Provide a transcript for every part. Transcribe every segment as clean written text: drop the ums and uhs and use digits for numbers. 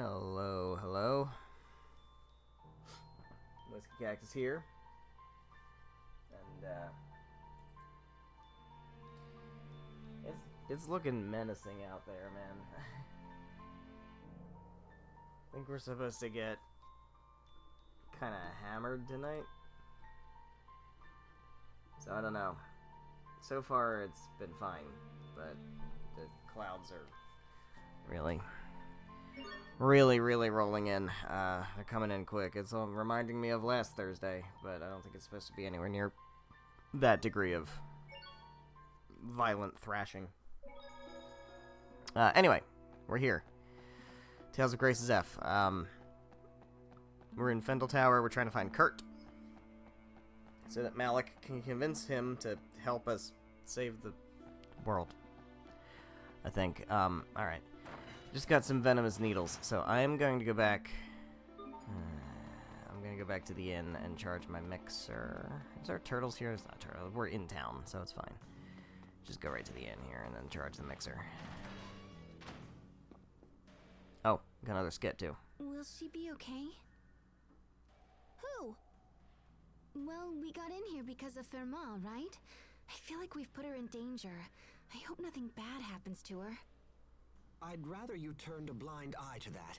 Hello, hello. Whiskey Cactus here. And, it's looking menacing out there, man. I think we're supposed to get kind of hammered tonight. So, I don't know. So far, it's been fine, but the clouds are really rolling in. They're coming in quick. It's reminding me of last Thursday, but I don't think it's supposed to be anywhere near that degree of violent thrashing. Anyway, we're here. Tales of Grace's F. We're in Fendel Tower. We're trying to find Kurt, so that Malik can convince him to help us save the world. I think. Alright. Just got some venomous needles, so I am going to go back. I'm going to go back to the inn and charge my mixer. Is there turtles here? It's not turtles. We're in town, so it's fine. Just go right to the inn here and then charge the mixer. Oh, got another skit too. Will she be okay? Who? Well, we got in here because of Fermat, right? I feel like we've put her in danger. I hope nothing bad happens to her. I'd rather you turned a blind eye to that.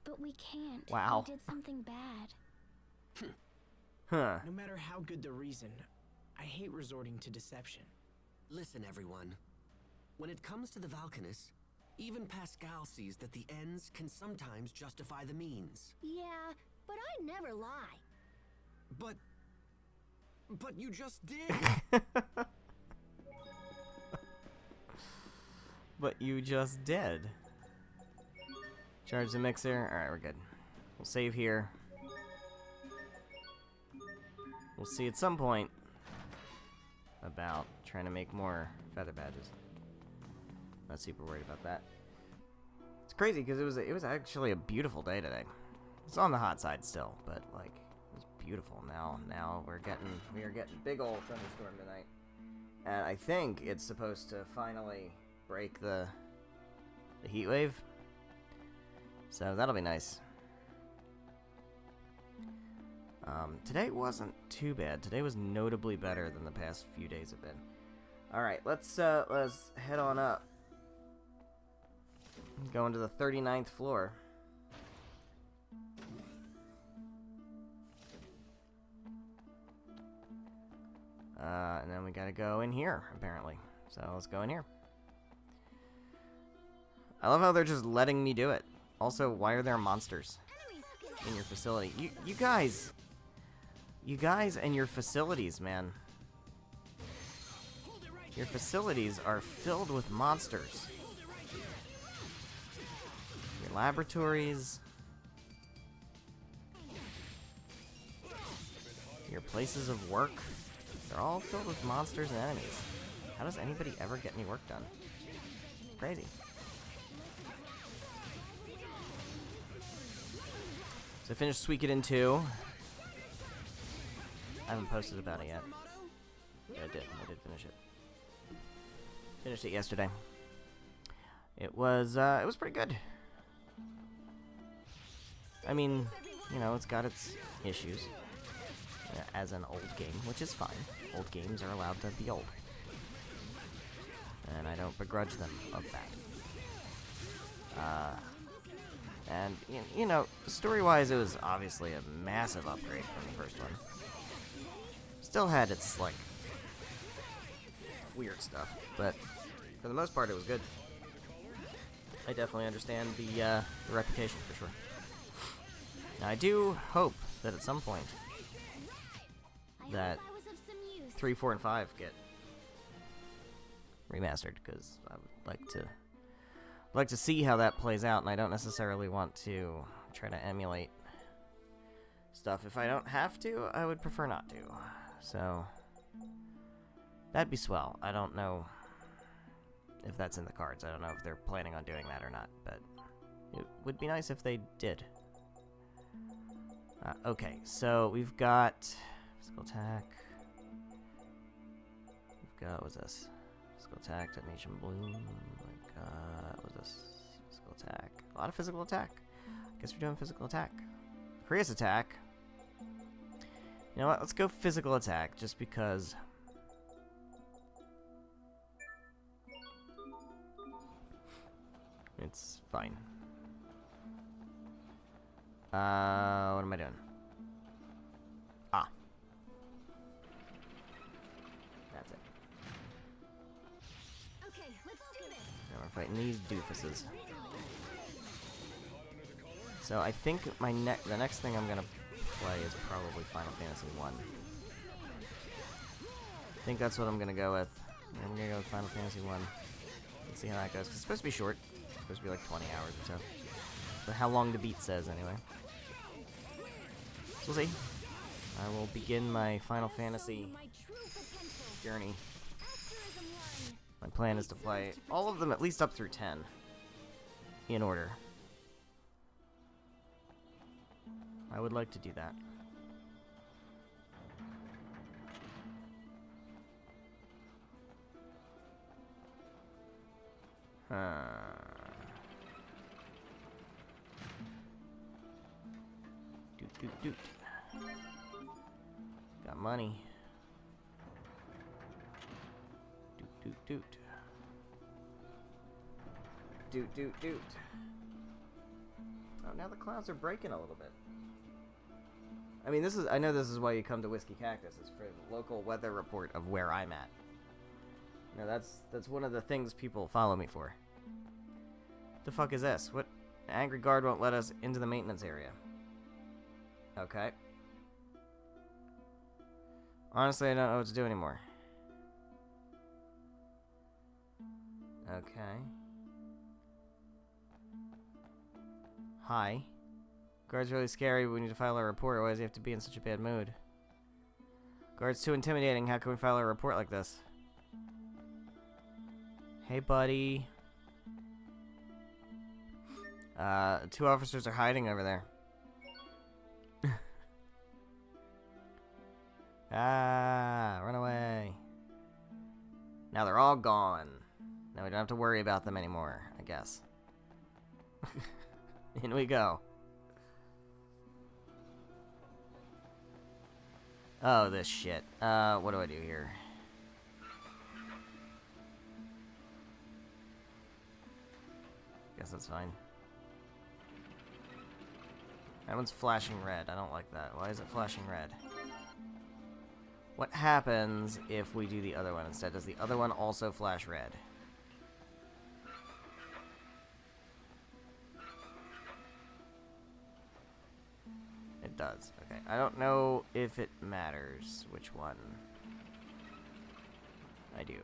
But we can't. Wow. We did something bad. Huh. No matter how good the reason, I hate resorting to deception. Listen, everyone. When it comes to the Valkanus, even Pascal sees that the ends can sometimes justify the means. Yeah, but I never lie. But you just did! But you just did. Charge the mixer. Alright, we're good. We'll save here. We'll see at some point about trying to make more feather badges. Not super worried about that. It's crazy because it was actually a beautiful day today. It's on the hot side still, but like it was beautiful. Now we are getting big old thunderstorm tonight, and I think it's supposed to finally break the heat wave. So that'll be nice. Today wasn't too bad. Today was notably better than the past few days have been. All right, let's head on up. Going to the 39th floor. And then we gotta go in here, apparently. So let's go in here. I love how they're just letting me do it. Also, why are there monsters in your facility? You guys and your facilities, man. Your facilities are filled with monsters. Your laboratories. Your places of work. They're all filled with monsters and enemies. How does anybody ever get any work done? It's crazy. So I finished Suikoden 2. I haven't posted about it yet. Yeah, I did finish it. Finished it yesterday. It was pretty good. I mean, you know, it's got its issues. As an old game, which is fine. Old games are allowed to be old. And I don't begrudge them of that. And, you know, story-wise, it was obviously a massive upgrade from the first one. Still had its, like, weird stuff, but for the most part, it was good. I definitely understand the reputation, for sure. Now, I do hope that at some point, that 3, 4, and 5 get remastered, because I would like to see how that plays out, and I don't necessarily want to try to emulate stuff. If I don't have to, I would prefer not to. So that'd be swell. I don't know if that's in the cards. I don't know if they're planning on doing that or not, but it would be nice if they did. Okay, so we've got physical attack. We've got, what's this? Physical attack, detonation bloom. What was this? Physical attack. A lot of physical attack. Guess we're doing physical attack. Increase attack. You know what? Let's go physical attack, just because. It's fine. What am I doing? Ah. That's it. Okay, let's do this. Now we're fighting these doofuses. So I think the next thing I'm gonna play is probably Final Fantasy 1. I think that's what I'm gonna go with. I'm gonna go with Final Fantasy 1. Let's see how that goes. 'Cause it's supposed to be short. It's supposed to be like 20 hours or so. But how long the beat says, anyway. So we'll see. I will begin my Final Fantasy journey. My plan is to play all of them at least up through 10. In order. I would like to do that. Doot. Got money. Doot. Doot. Oh, now the clouds are breaking a little bit. I mean, I know this is why you come to Whiskey Cactus, is for the local weather report of where I'm at. Now that's one of the things people follow me for. The fuck is this? What? The angry guard won't let us into the maintenance area. Okay. Honestly, I don't know what to do anymore. Okay. Hi. Guard's really scary. We need to file a report. Why does he have to be in such a bad mood? Guard's too intimidating. How can we file a report like this? Hey, buddy. 2 officers are hiding over there. Run away. Now they're all gone. Now we don't have to worry about them anymore, I guess. In we go. Oh, this shit. What do I do here? Guess that's fine. That one's flashing red. I don't like that. Why is it flashing red? What happens if we do the other one instead? Does the other one also flash red? It does. Okay. I don't know if it matters which one. I do.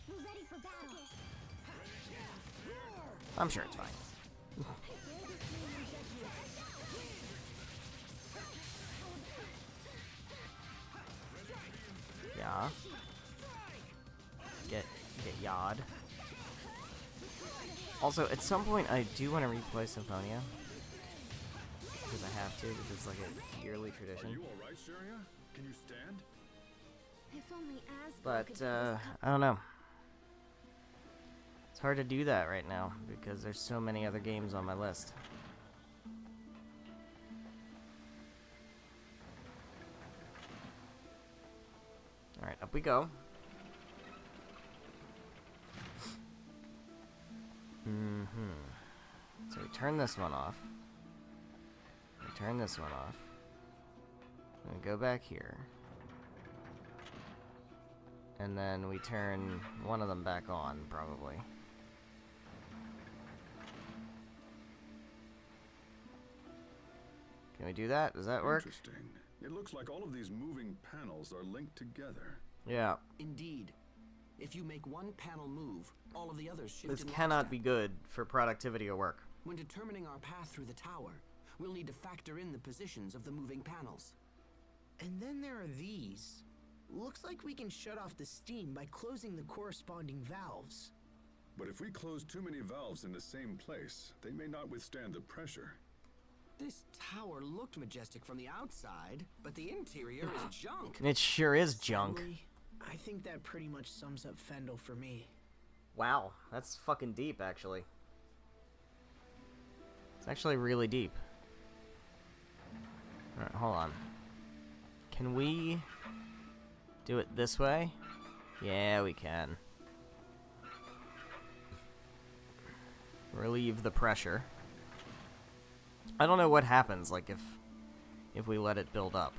We're ready for battle. I'm sure it's fine. Yeah. Get yawed. Also, at some point, I do want to replay Symphonia. Because I have to, because it's like a yearly tradition. Are you alright, Sharia? Can you stand? If only But, I don't know. It's hard to do that right now, because there's so many other games on my list. Alright, up we go. So we turn this one off. We turn this one off. And go back here. And then we turn one of them back on, probably. Can we do that? Does that work? Interesting. It looks like all of these moving panels are linked together. Yeah. Indeed. If you make one panel move, all of the others shift This in cannot lockstep. be good for productivity or work. When determining our path through the tower, we'll need to factor in the positions of the moving panels. And then there are these. Looks like we can shut off the steam by closing the corresponding valves. But if we close too many valves in the same place, they may not withstand the pressure. This tower looked majestic from the outside, but the interior is junk. It sure is junk. Sadly, I think that pretty much sums up Fendel for me. Wow, that's fucking deep, actually. It's actually really deep. Alright, hold on. Can we do it this way? Yeah, we can. Relieve the pressure. I don't know what happens, like, if we let it build up.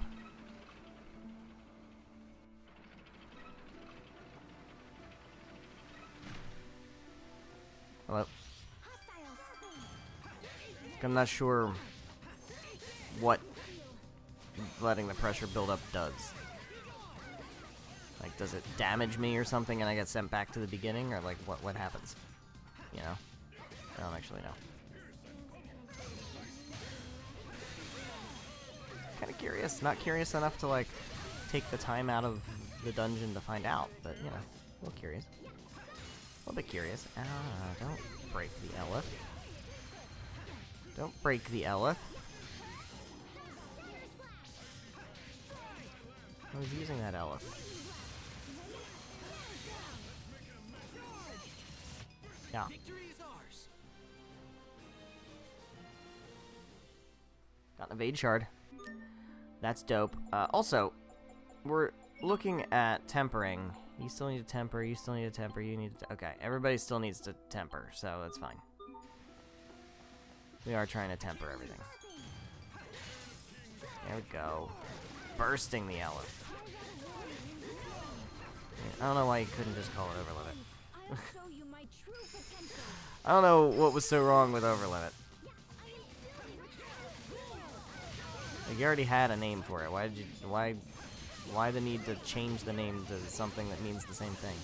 Hello? I'm not sure what letting the pressure build up does. Like, does it damage me or something and I get sent back to the beginning? Or, like, what happens? You know? I don't actually know. Kinda curious. Not curious enough to, like, take the time out of the dungeon to find out. But, you know, a little curious. A little bit curious. Ah, don't break the Elith. Don't break the Elith. I was using that Elith. Yeah. Got an evade shard. That's dope. Also, we're looking at tempering. You still need to temper, you still need to temper, you need to... Okay, everybody still needs to temper, so that's fine. We are trying to temper everything. There we go. Bursting the Elith. I don't know why you couldn't just call it Overlimit. I don't know what was so wrong with Overlimit. Like, you already had a name for it. Why did you... Why the need to change the name to something that means the same thing?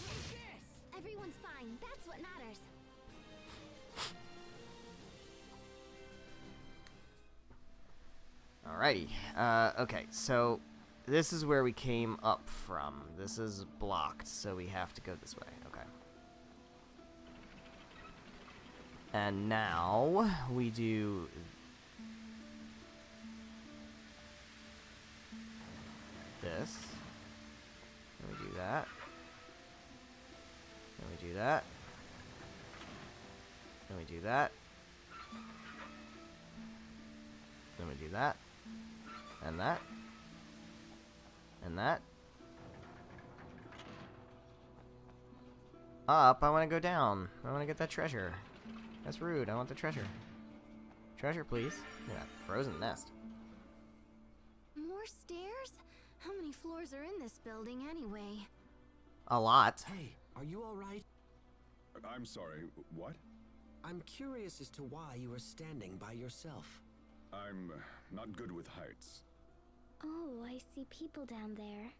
Everyone's fine. That's what matters. Alrighty. Okay, so this is where we came up from. This is blocked, so we have to go this way. Okay. And now we do this. Then we do that. Then we do that. Then we do that. Then we do that. And that. And that. Up, I want to go down. I want to get that treasure. That's rude. I want the treasure. Treasure, please. Yeah, frozen nest. More stairs? How many floors are in this building anyway? A lot. Hey, are you all right? I'm sorry, what? I'm curious as to why you are standing by yourself. I'm not good with heights. Oh, I see people down there,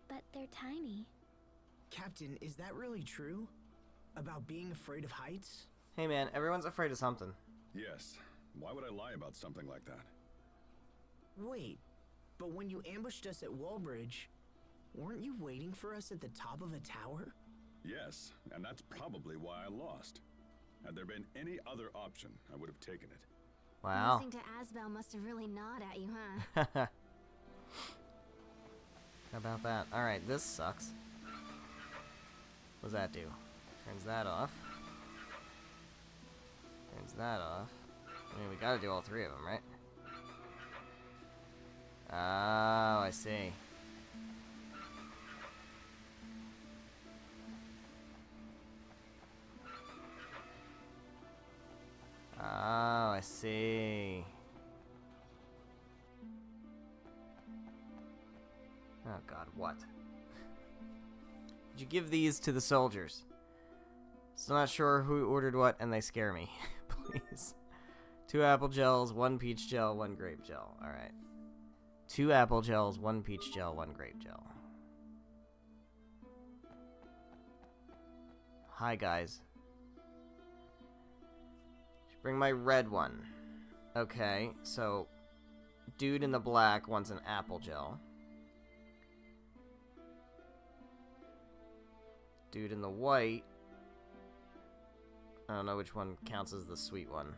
but they're tiny. Captain, is that really true? About being afraid of heights? Hey man, everyone's afraid of something. Yes. Why would I lie about something like that? Wait, but when you ambushed us at Wallbridge, weren't you waiting for us at the top of a tower? Yes, and that's probably why I lost. Had there been any other option, I would have taken it. Wow. Losing to Asbel must have really gnawed at you, huh? How about that? Alright, this sucks. What does that do? Turns that off. Turns that off. I mean, we gotta do all three of them, right? Oh, I see. Oh, I see. Oh god, what? Did you give these to the soldiers? Still not sure who ordered what, and they scare me. Please. 2 apple gels, 1 peach gel, 1 grape gel. Alright. 2 apple gels, 1 peach gel, 1 grape gel. Hi, guys. Should bring my red one. Okay, so... Dude in the black wants an apple gel. Dude in the white... I don't know which one counts as the sweet one.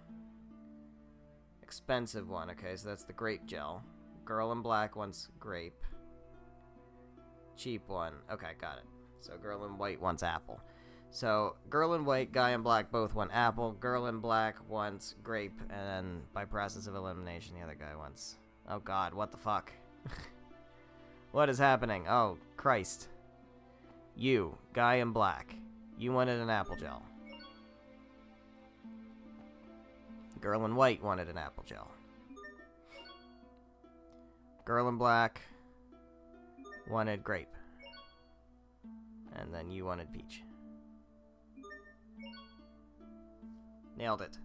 Expensive one, okay, so that's the grape gel. Girl in black wants grape. Cheap one. Okay, got it. So girl in white wants apple. So, girl in white, guy in black both want apple. Girl in black wants grape, and then by process of elimination, the other guy wants... Oh god, what the fuck? What is happening? Oh, Christ. You, guy in black. You wanted an apple gel. Girl in white wanted an apple gel. Girl in black wanted grape. And then you wanted peach. Nailed it.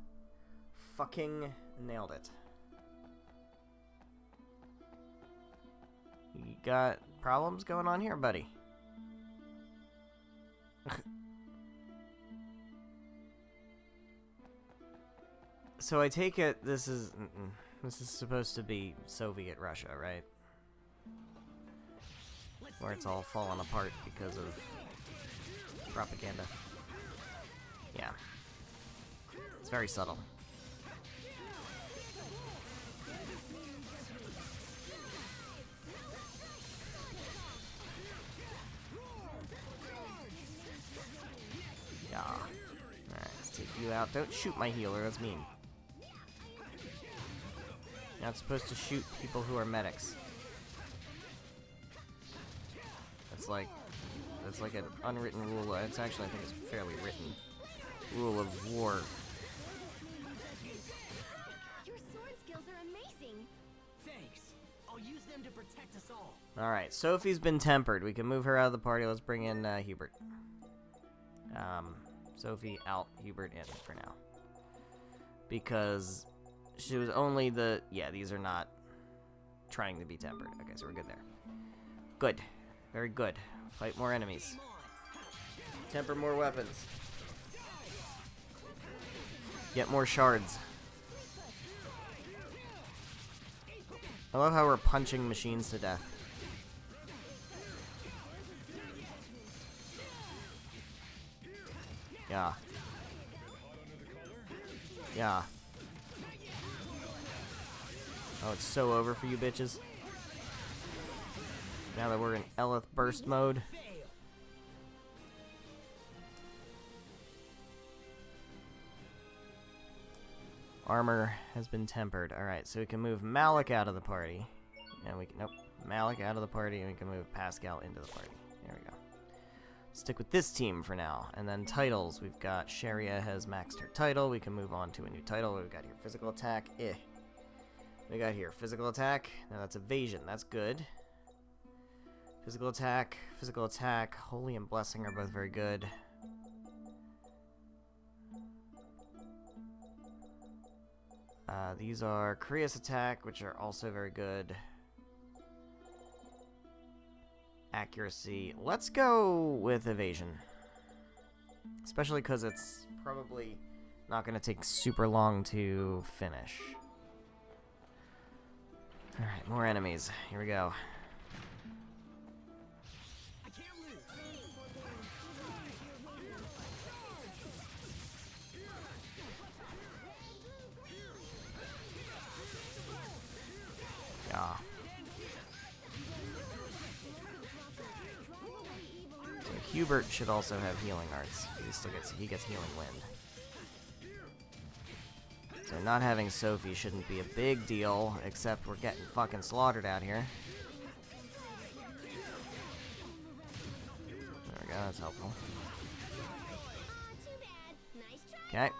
Fucking nailed it. You got problems going on here, buddy? So I take it this is supposed to be Soviet Russia, right? Where it's all fallen apart because of propaganda. Yeah. It's very subtle. Yeah. Alright, let's take you out. Don't shoot my healer, that's mean. You're not supposed to shoot people who are medics. That's like an unwritten rule. It's actually, I think it's fairly written. Rule of war. Your sword skills are amazing. Thanks. I'll use them to protect us all. Alright, Sophie's been tempered. We can move her out of the party. Let's bring in Hubert. Sophie out, Hubert in for now. Because she was only the... Yeah, these are not trying to be tempered. Okay, so we're good there. Good. Very good. Fight more enemies. Temper more weapons. Get more shards. I love how we're punching machines to death. Yeah. Yeah. Oh, it's so over for you bitches. Now that we're in Elith burst mode. Armor has been tempered. Alright, so we can move Malik out of the party. And we can... Nope. Malik out of the party, and we can move Pascal into the party. There we go. Stick with this team for now. And then titles. We've got Sharia has maxed her title. We can move on to a new title. We've got here physical attack. We got here physical attack. Now that's evasion. That's good. Physical attack. Physical attack. Holy and blessing are both very good. These are Curious attack, which are also very good. Accuracy. Let's go with evasion. Especially because it's probably not going to take super long to finish. Alright, more enemies. Here we go. Yeah. So Hubert should also have healing arts. He gets healing wind. So not having Sophie shouldn't be a big deal, except we're getting fucking slaughtered out here. There we go, that's helpful. Okay.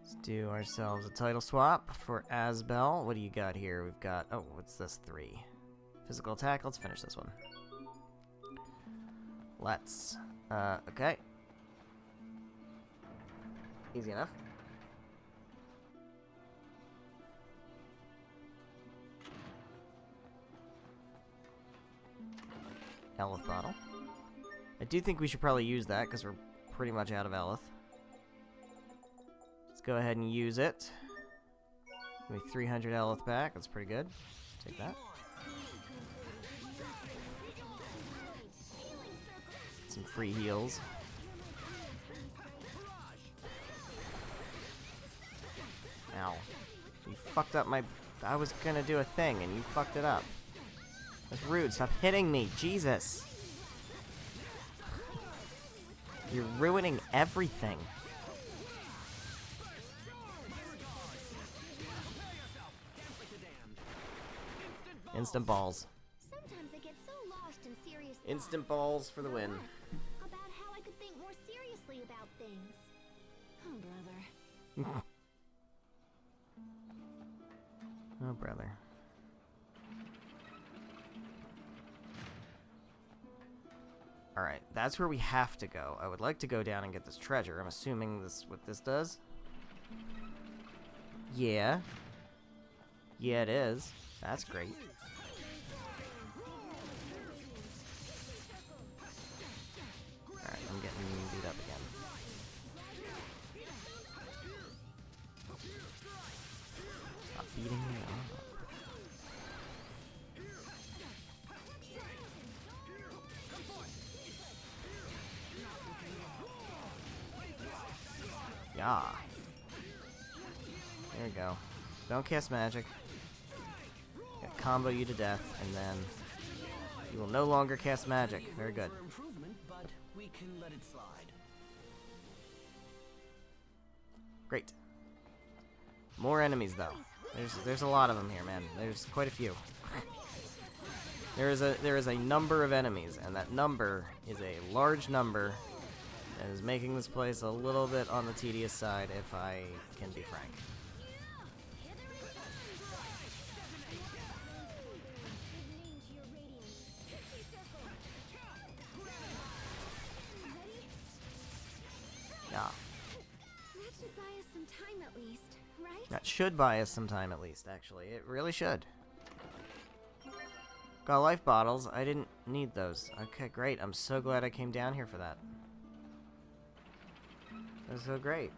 Let's do ourselves a title swap for Asbel. What do you got here? We've got... Oh, what's this? 3. Physical attack. Let's finish this one. Let's... okay. Easy enough. Elith bottle. I do think we should probably use that, because we're pretty much out of Elith. Let's go ahead and use it. Give me 300 Elith back. That's pretty good. Take that. Some free heals. Ow. You fucked up my... I was gonna do a thing, and you fucked it up. That's rude. Stop hitting me. Jesus. You're ruining everything. Instant balls. Sometimes I get so lost in serious Instant balls for the win. about how I could think more seriously about things. Oh, brother. Oh, brother. Alright, that's where we have to go. I would like to go down and get this treasure. I'm assuming this what this does. Yeah. Yeah, it is. That's great. Alright, I'm getting beat up again. Stop beating me up. Yeah. There we go. Don't cast magic. Gonna combo you to death, and then you will no longer cast magic. Very good. For improvement, but we can let it slide. Great. More enemies, though. There's a lot of them here, man. There's quite a few. There is a number of enemies, and that number is a large number. That is making this place a little bit on the tedious side, if I can be frank. Yeah. That should buy us some time at least, right? That should buy us some time at least, actually. It really should. Got life bottles. I didn't need those. Okay, great. I'm so glad I came down here for that. That's so great.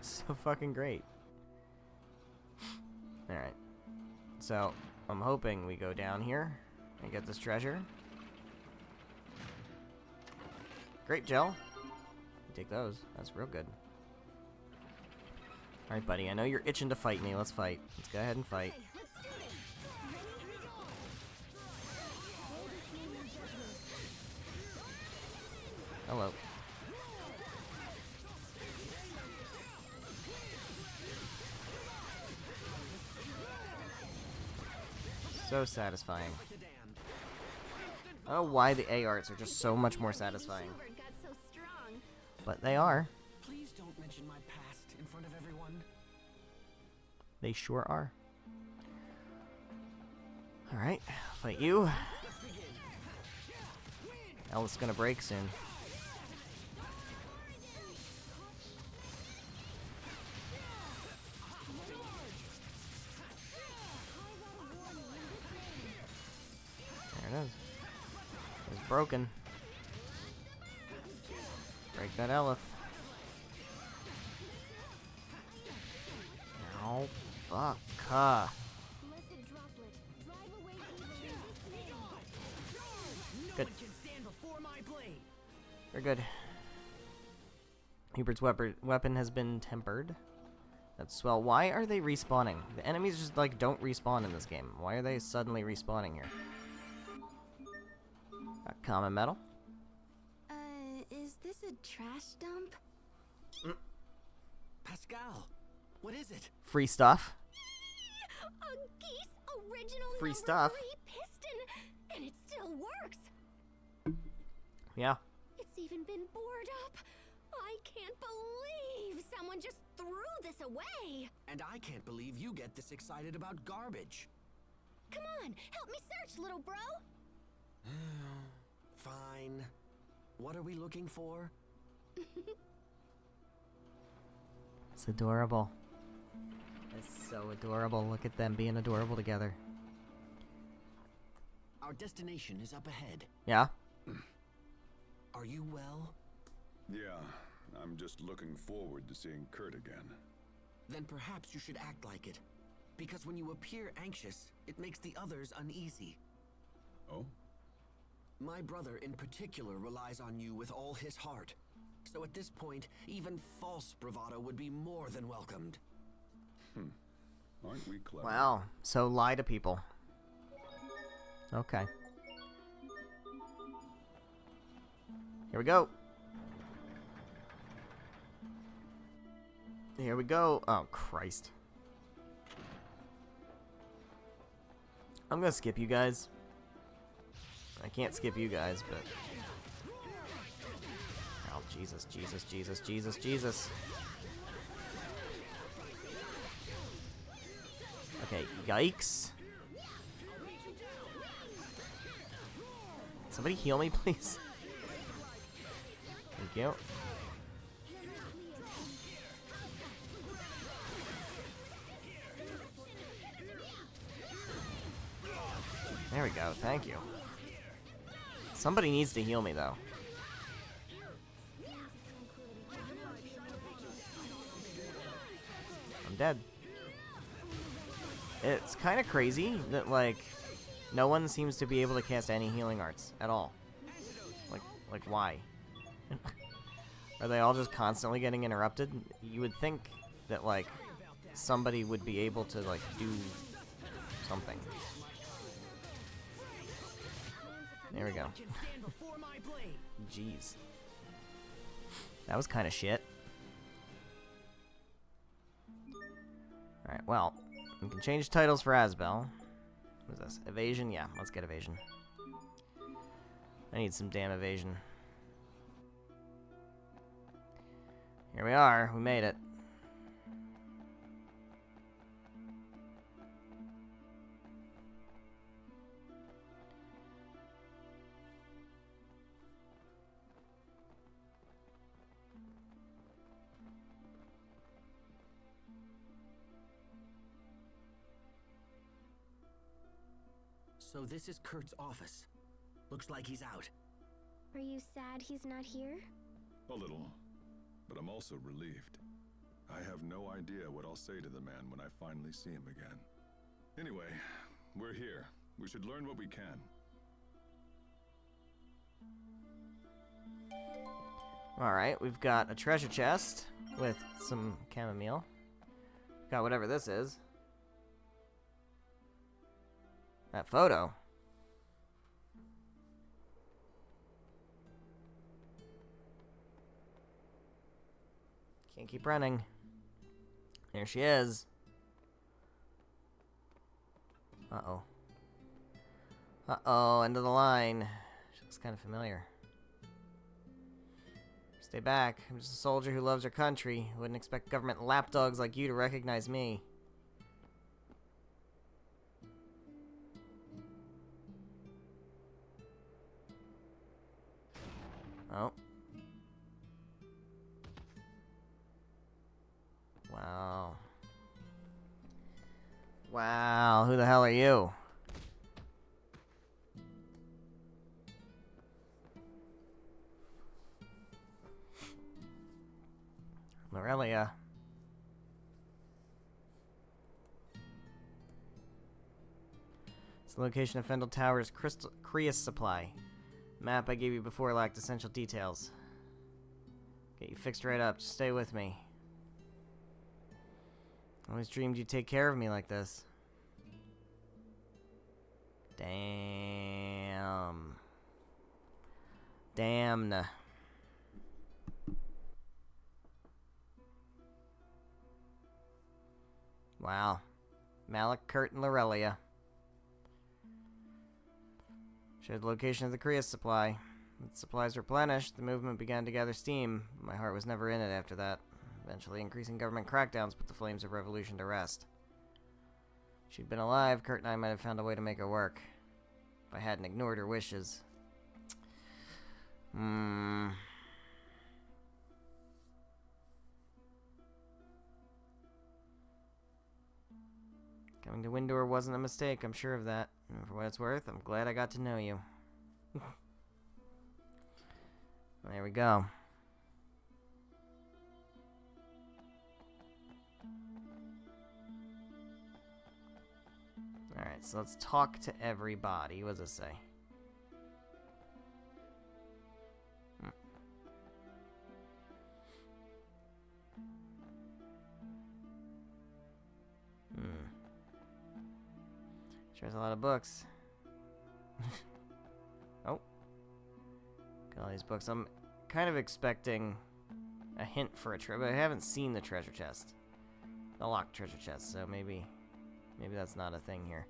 So fucking great. Alright. So, I'm hoping we go down here and get this treasure. Great gel. Take those. That's real good. Alright, buddy. I know you're itching to fight me. Let's fight. Let's go ahead and fight. Hello. So satisfying. I don't know why the A arts are just so much more satisfying. Got so strong. But they are. Please don't mention my past in front of everyone. They sure are. Alright, fight you. Ellis gonna break soon. There it is. It's broken. Break that Elith. Oh, fuck. Good. Very good. Hubert's weapon has been tempered. That's swell. Why are they respawning? The enemies just, like, don't respawn in this game. Why are they suddenly respawning here? Got common metal. Is this a trash dump? Pascal, what is it? Free stuff. A geese original Free number stuff. 3 piston, and it still works. Yeah. It's even been bored up. I can't believe someone just threw this away. And I can't believe you get this excited about garbage. Come on, help me search, little bro. Fine. What are we looking for? It's adorable. It's so adorable. Look at them being adorable together. Our destination is up ahead. Yeah? Are you well? Yeah, I'm just looking forward to seeing Kurt again. Then perhaps you should act like it. Because when you appear anxious, it makes the others uneasy. Oh? My brother in particular relies on you with all his heart. So at this point, even false bravado would be more than welcomed. Aren't we clever? Wow. So lie to people. Okay. Here we go. Here we go. Oh, Christ. I'm gonna skip you guys. I can't skip you guys, but... Oh, Jesus, Jesus, Jesus, Jesus, Jesus. Okay, yikes. Somebody heal me, please. Thank you. There we go, thank you. Somebody needs to heal me, though. I'm dead. It's kind of crazy that, like, no one seems to be able to cast any healing arts at all. Like why? Are they all just constantly getting interrupted? You would think that, like, somebody would be able to, like, do something. There we go. Jeez. That was kind of shit. Alright, well, we can change titles for Asbel. What is this? Evasion? Yeah, let's get evasion. I need some damn evasion. Here we are. We made it. So this is Kurt's office. Looks like he's out. Are you sad he's not here? A little. But I'm also relieved. I have no idea what I'll say to the man when I finally see him again. Anyway, we're here. We should learn what we can. Alright, we've got a treasure chest with some chamomile. Got whatever this is. That photo. Can't keep running. There she is. Uh-oh. Uh-oh, end of the line. She looks kind of familiar. Stay back. I'm just a soldier who loves her country. Wouldn't expect government lapdogs like you to recognize me. Oh. Wow. Wow, who the hell are you? Morelia. It's the location of Fendel Tower's Creus supply. Map I gave you before lacked essential details. Get you fixed right up. Just stay with me. I always dreamed you'd take care of me like this. Damn. Damn. Wow. Malik, Kurt, and Lorelia. Shared the location of the Creus supply. With supplies replenished, the movement began to gather steam. My heart was never in it after that. Eventually, increasing government crackdowns put the flames of revolution to rest. If she'd been alive, Kurt and I might have found a way to make her work. If I hadn't ignored her wishes. Coming to Windor wasn't a mistake, I'm sure of that. And for what it's worth, I'm glad I got to know you. There we go. Alright, so let's talk to everybody. What does it say? There's a lot of books. Oh. Got all these books. I'm kind of expecting a hint for a treasure, but I haven't seen the treasure chest. The locked treasure chest, so maybe that's not a thing here.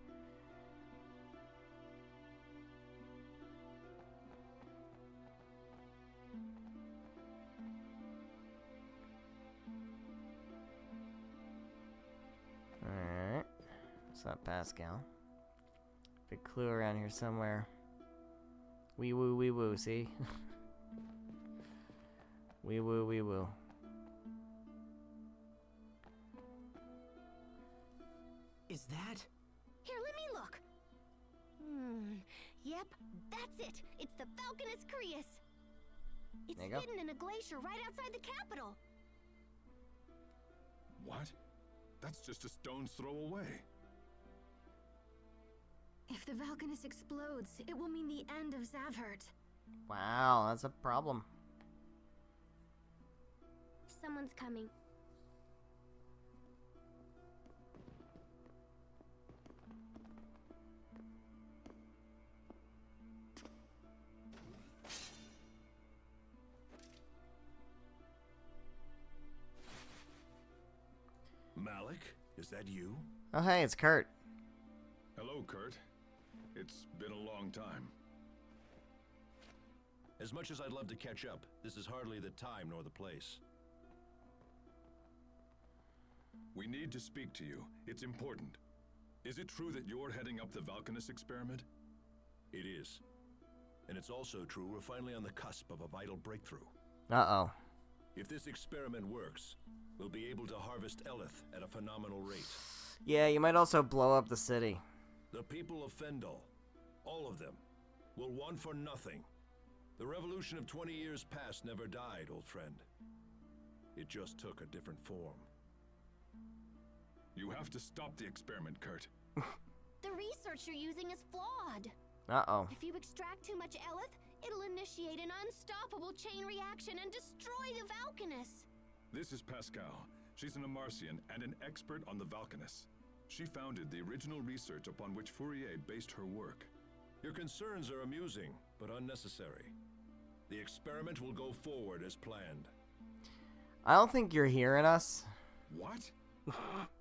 Alright. What's up, Pascal? Big clue around here somewhere. Wee woo, see? Wee woo. Is that? Here, let me look. Yep, that's it. It's the Falconus Crius. It's There you go. hidden in a glacier right outside the capital. What? That's just a stone's throw away. If the Valkanus explodes, it will mean the end of Zavhert. Wow, that's a problem. Someone's coming. Malik, is that you? Oh, hey, it's Kurt. Hello, Kurt. It's been a long time. As much as I'd love to catch up, this is hardly the time nor the place. We need to speak to you. It's important. Is it true that you're heading up the Valkanus experiment? It is. And it's also true we're finally on the cusp of a vital breakthrough. Uh-oh. If this experiment works, we'll be able to harvest Eleth at a phenomenal rate. Yeah, you might also blow up the city. The people of Fendel, all of them, will want for nothing. The revolution of 20 years past never died, old friend. It just took a different form. You have to stop the experiment, Kurt. The research you're using is flawed. Uh-oh. If you extract too much Eleth, it'll initiate an unstoppable chain reaction and destroy the Valkanus. This is Pascal. She's an Amarcian and an expert on the Valkanus. She founded the original research upon which Fourier based her work. Your concerns are amusing, but unnecessary. The experiment will go forward as planned. I don't think you're hearing us. What?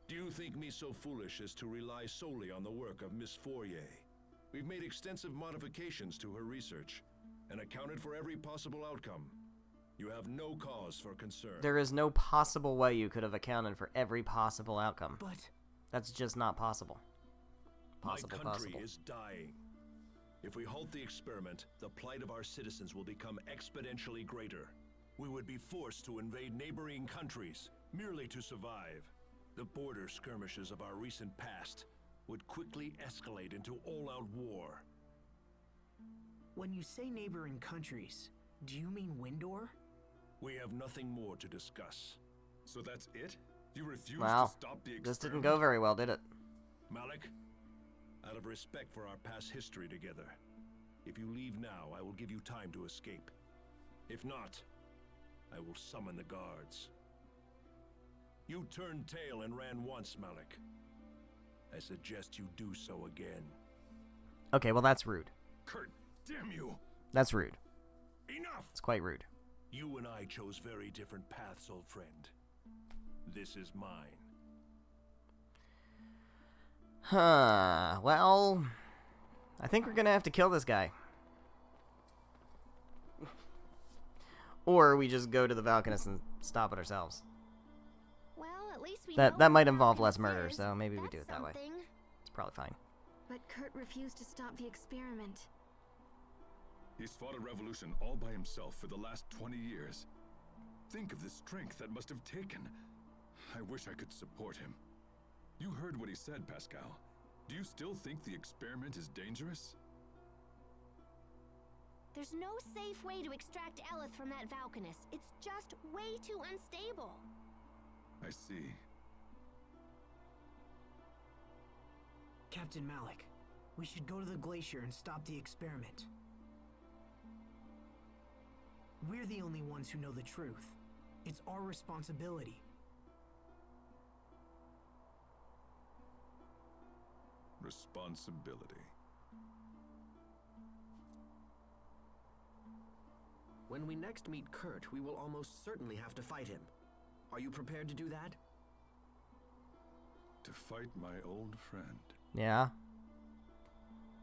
Do you think me so foolish as to rely solely on the work of Miss Fourier? We've made extensive modifications to her research and accounted for every possible outcome. You have no cause for concern. There is no possible way you could have accounted for every possible outcome. But That's just not possible. My country is dying. If we halt the experiment, the plight of our citizens will become exponentially greater. We would be forced to invade neighboring countries, merely to survive. The border skirmishes of our recent past would quickly escalate into all-out war. when you say neighboring countries, do you mean Windor? We have nothing more to discuss. So that's it? You refuse Wow. to stop the experiment? This didn't go very well, did it? Malik, out of respect for our past history together, if you leave now, I will give you time to escape. If not, I will summon the guards. You turned tail and ran once, Malik. I suggest you do so again. Okay, well that's rude. Kurt, damn you! That's rude. Enough! It's quite rude. You and I chose very different paths, old friend. This is mine. Huh. Well, I think we're gonna have to kill this guy. Or we just go to the Valkanus and stop it ourselves. Well, at least we That know that what might involve less Falconus murder, is. so maybe we That's do it that way. something. It's probably fine. But Kurt refused to stop the experiment. He's fought a revolution all by himself for the last 20 years. Think of the strength that must have taken. I wish I could support him. You heard what he said, Pascal. Do you still think the experiment is dangerous? There's no safe way to extract Eleth from that Valkanus. It's just way too unstable. I see. Captain Malik, we should go to the glacier and stop the experiment. We're the only ones who know the truth. It's our responsibility. responsibility. When we next meet Kurt, we will almost certainly have to fight him. Are you prepared to do that? To fight my old friend. Yeah.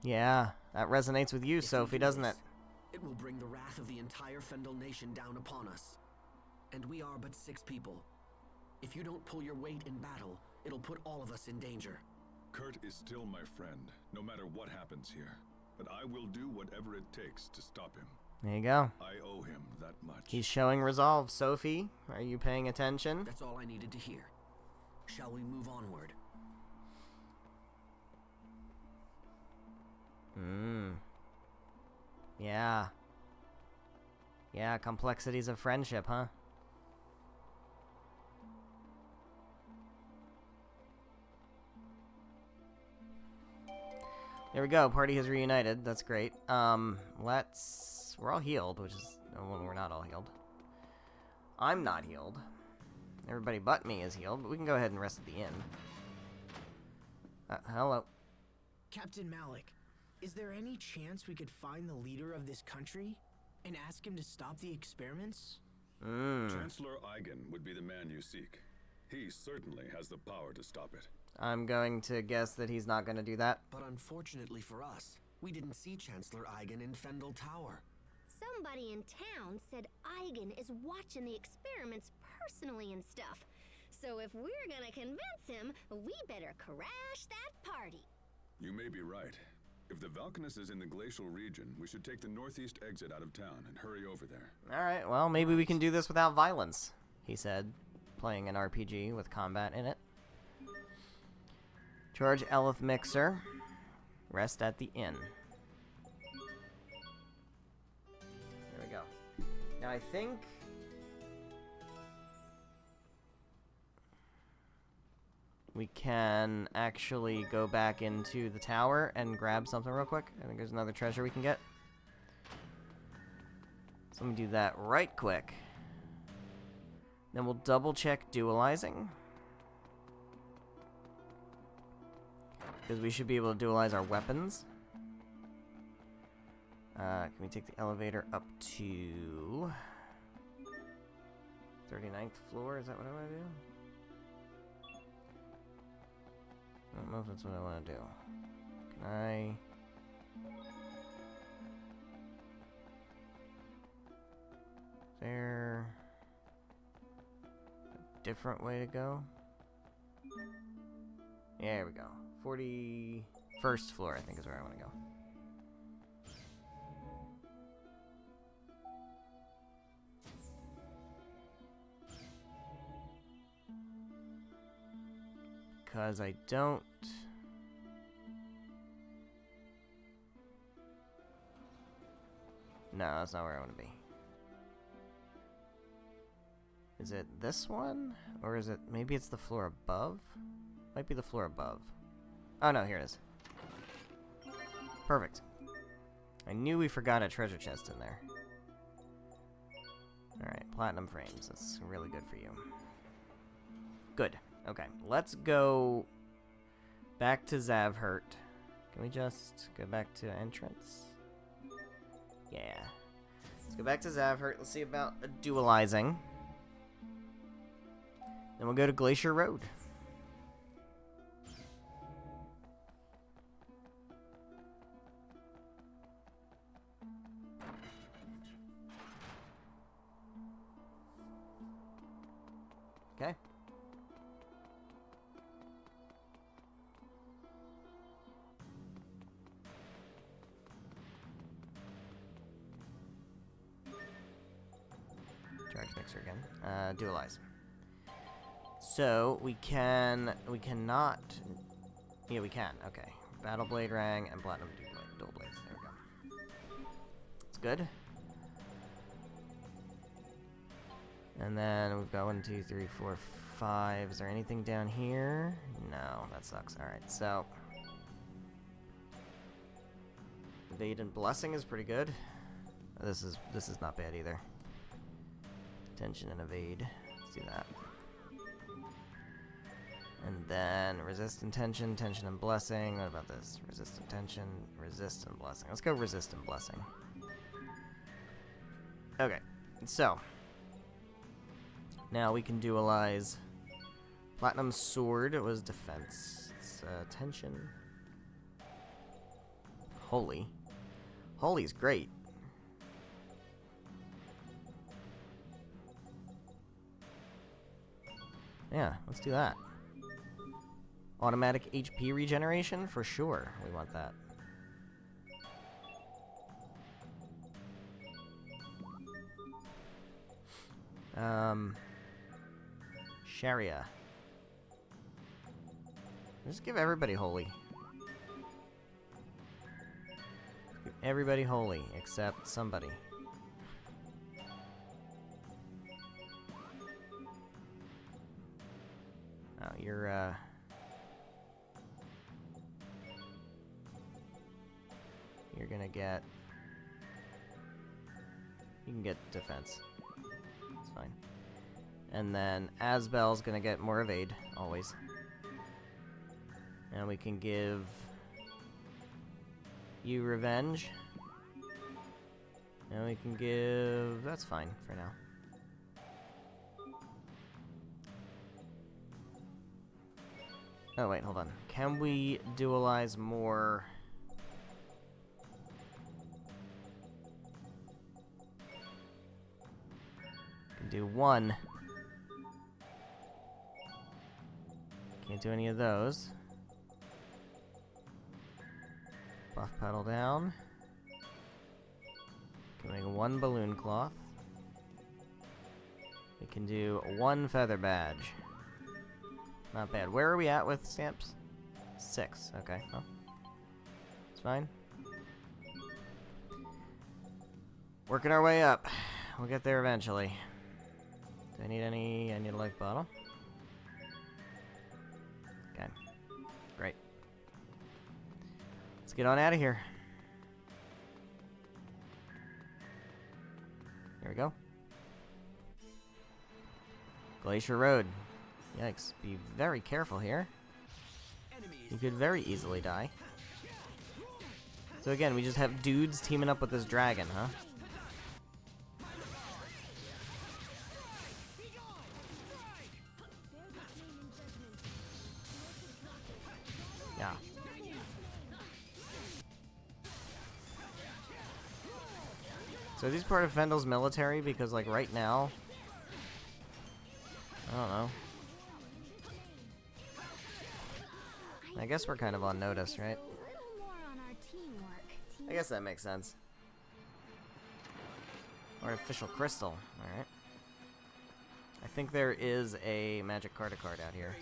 Yeah, that resonates with you, Sophie, doesn't it? It will bring the wrath of the entire Fendel nation down upon us. And we are but 6 people. If you don't pull your weight in battle, it'll put all of us in danger. Kurt is still my friend, no matter what happens here. But I will do whatever it takes to stop him. There you go. I owe him that much. He's showing resolve. Sophie, are you paying attention? That's all I needed to hear. Shall we move onward? Yeah. Yeah, complexities of friendship, huh? There we go. Party has reunited. That's great. We're all healed, which is... Well, we're not all healed. I'm not healed. Everybody but me is healed, but we can go ahead and rest at the inn. Hello. Captain Malik, is there any chance we could find the leader of this country and ask him to stop the experiments? Chancellor Eigen would be the man you seek. He certainly has the power to stop it. I'm going to guess that he's not going to do that. But unfortunately for us, we didn't see Chancellor Eigen in Fendel Tower. Somebody in town said Eigen is watching the experiments personally and stuff. So if we're gonna convince him, we better crash that party. You may be right. If the Valkanus is in the glacial region, we should take the northeast exit out of town and hurry over there. Alright, well, maybe we can do this without violence, he said, playing an RPG with combat in it. Charge Elith Mixer. Rest at the inn. There we go. Now I think... we can actually go back into the tower and grab something real quick. I think there's another treasure we can get. So let me do that right quick. Then we'll double check dualizing. Because we should be able to dualize our weapons. Can we take the elevator up to 39th floor? Is that what I want to do? I don't know if that's what I want to do. Can I... Is there a different way to go? Yeah, there we go. 41st floor, I think, is where I want to go. Because I don't... No, that's not where I want to be. Is it this one? Or is it... Maybe it's the floor above? Might be the floor above. Oh no, here it is. Perfect. I knew we forgot a treasure chest in there. Alright, platinum frames. That's really good for you. Good. Okay, let's go back to Zavhert. Can we just go back to entrance? Yeah. Let's go back to Zavhert. Let's see about dualizing. Then we'll go to Glacier Road. Okay. Charge mixer again. Dualize. So we cannot. Yeah, we can. Okay. Battle Blade Rang and Platinum Dual Blades. There we go. It's good. And then we've got 1, 2, 3, 4, 5. Is there anything down here? No, that sucks. Alright, so Evade and Blessing is pretty good. This is not bad either. Tension and Evade. Let's do that. And then resist and tension, tension and blessing. What about this? Resist and tension, resist and blessing. Let's go resist and blessing. Okay, so now we can dualize. Platinum sword was defense. It's tension. Holy. Holy's great. Yeah, let's do that. Automatic HP regeneration? For sure, we want that. Sharia. Just give everybody holy. Give everybody holy, except somebody. Oh, you're gonna get... You can get defense. It's fine. And then Asbel's gonna get more evade, always. And we can give you revenge. And we can give... That's fine for now. Oh, wait, hold on. Can we dualize more... Can do one. Can't do any of those. Buff pedal down. Can make one balloon cloth. We can do one feather badge. Not bad. Where are we at with stamps? 6. Okay. Well, it's fine. Working our way up. We'll get there eventually. Do I need any? I need a life bottle. Okay. Great. Let's get on out of here. Here we go. Glacier Road. Yikes. Be very careful here. You could very easily die. So again, we just have dudes teaming up with this dragon, huh? Yeah. So are these part of Fendel's military? Because, like, right now... I don't know. I guess we're kind of on notice, right? I guess that makes sense. Artificial crystal, alright. I think there is a magic card out here.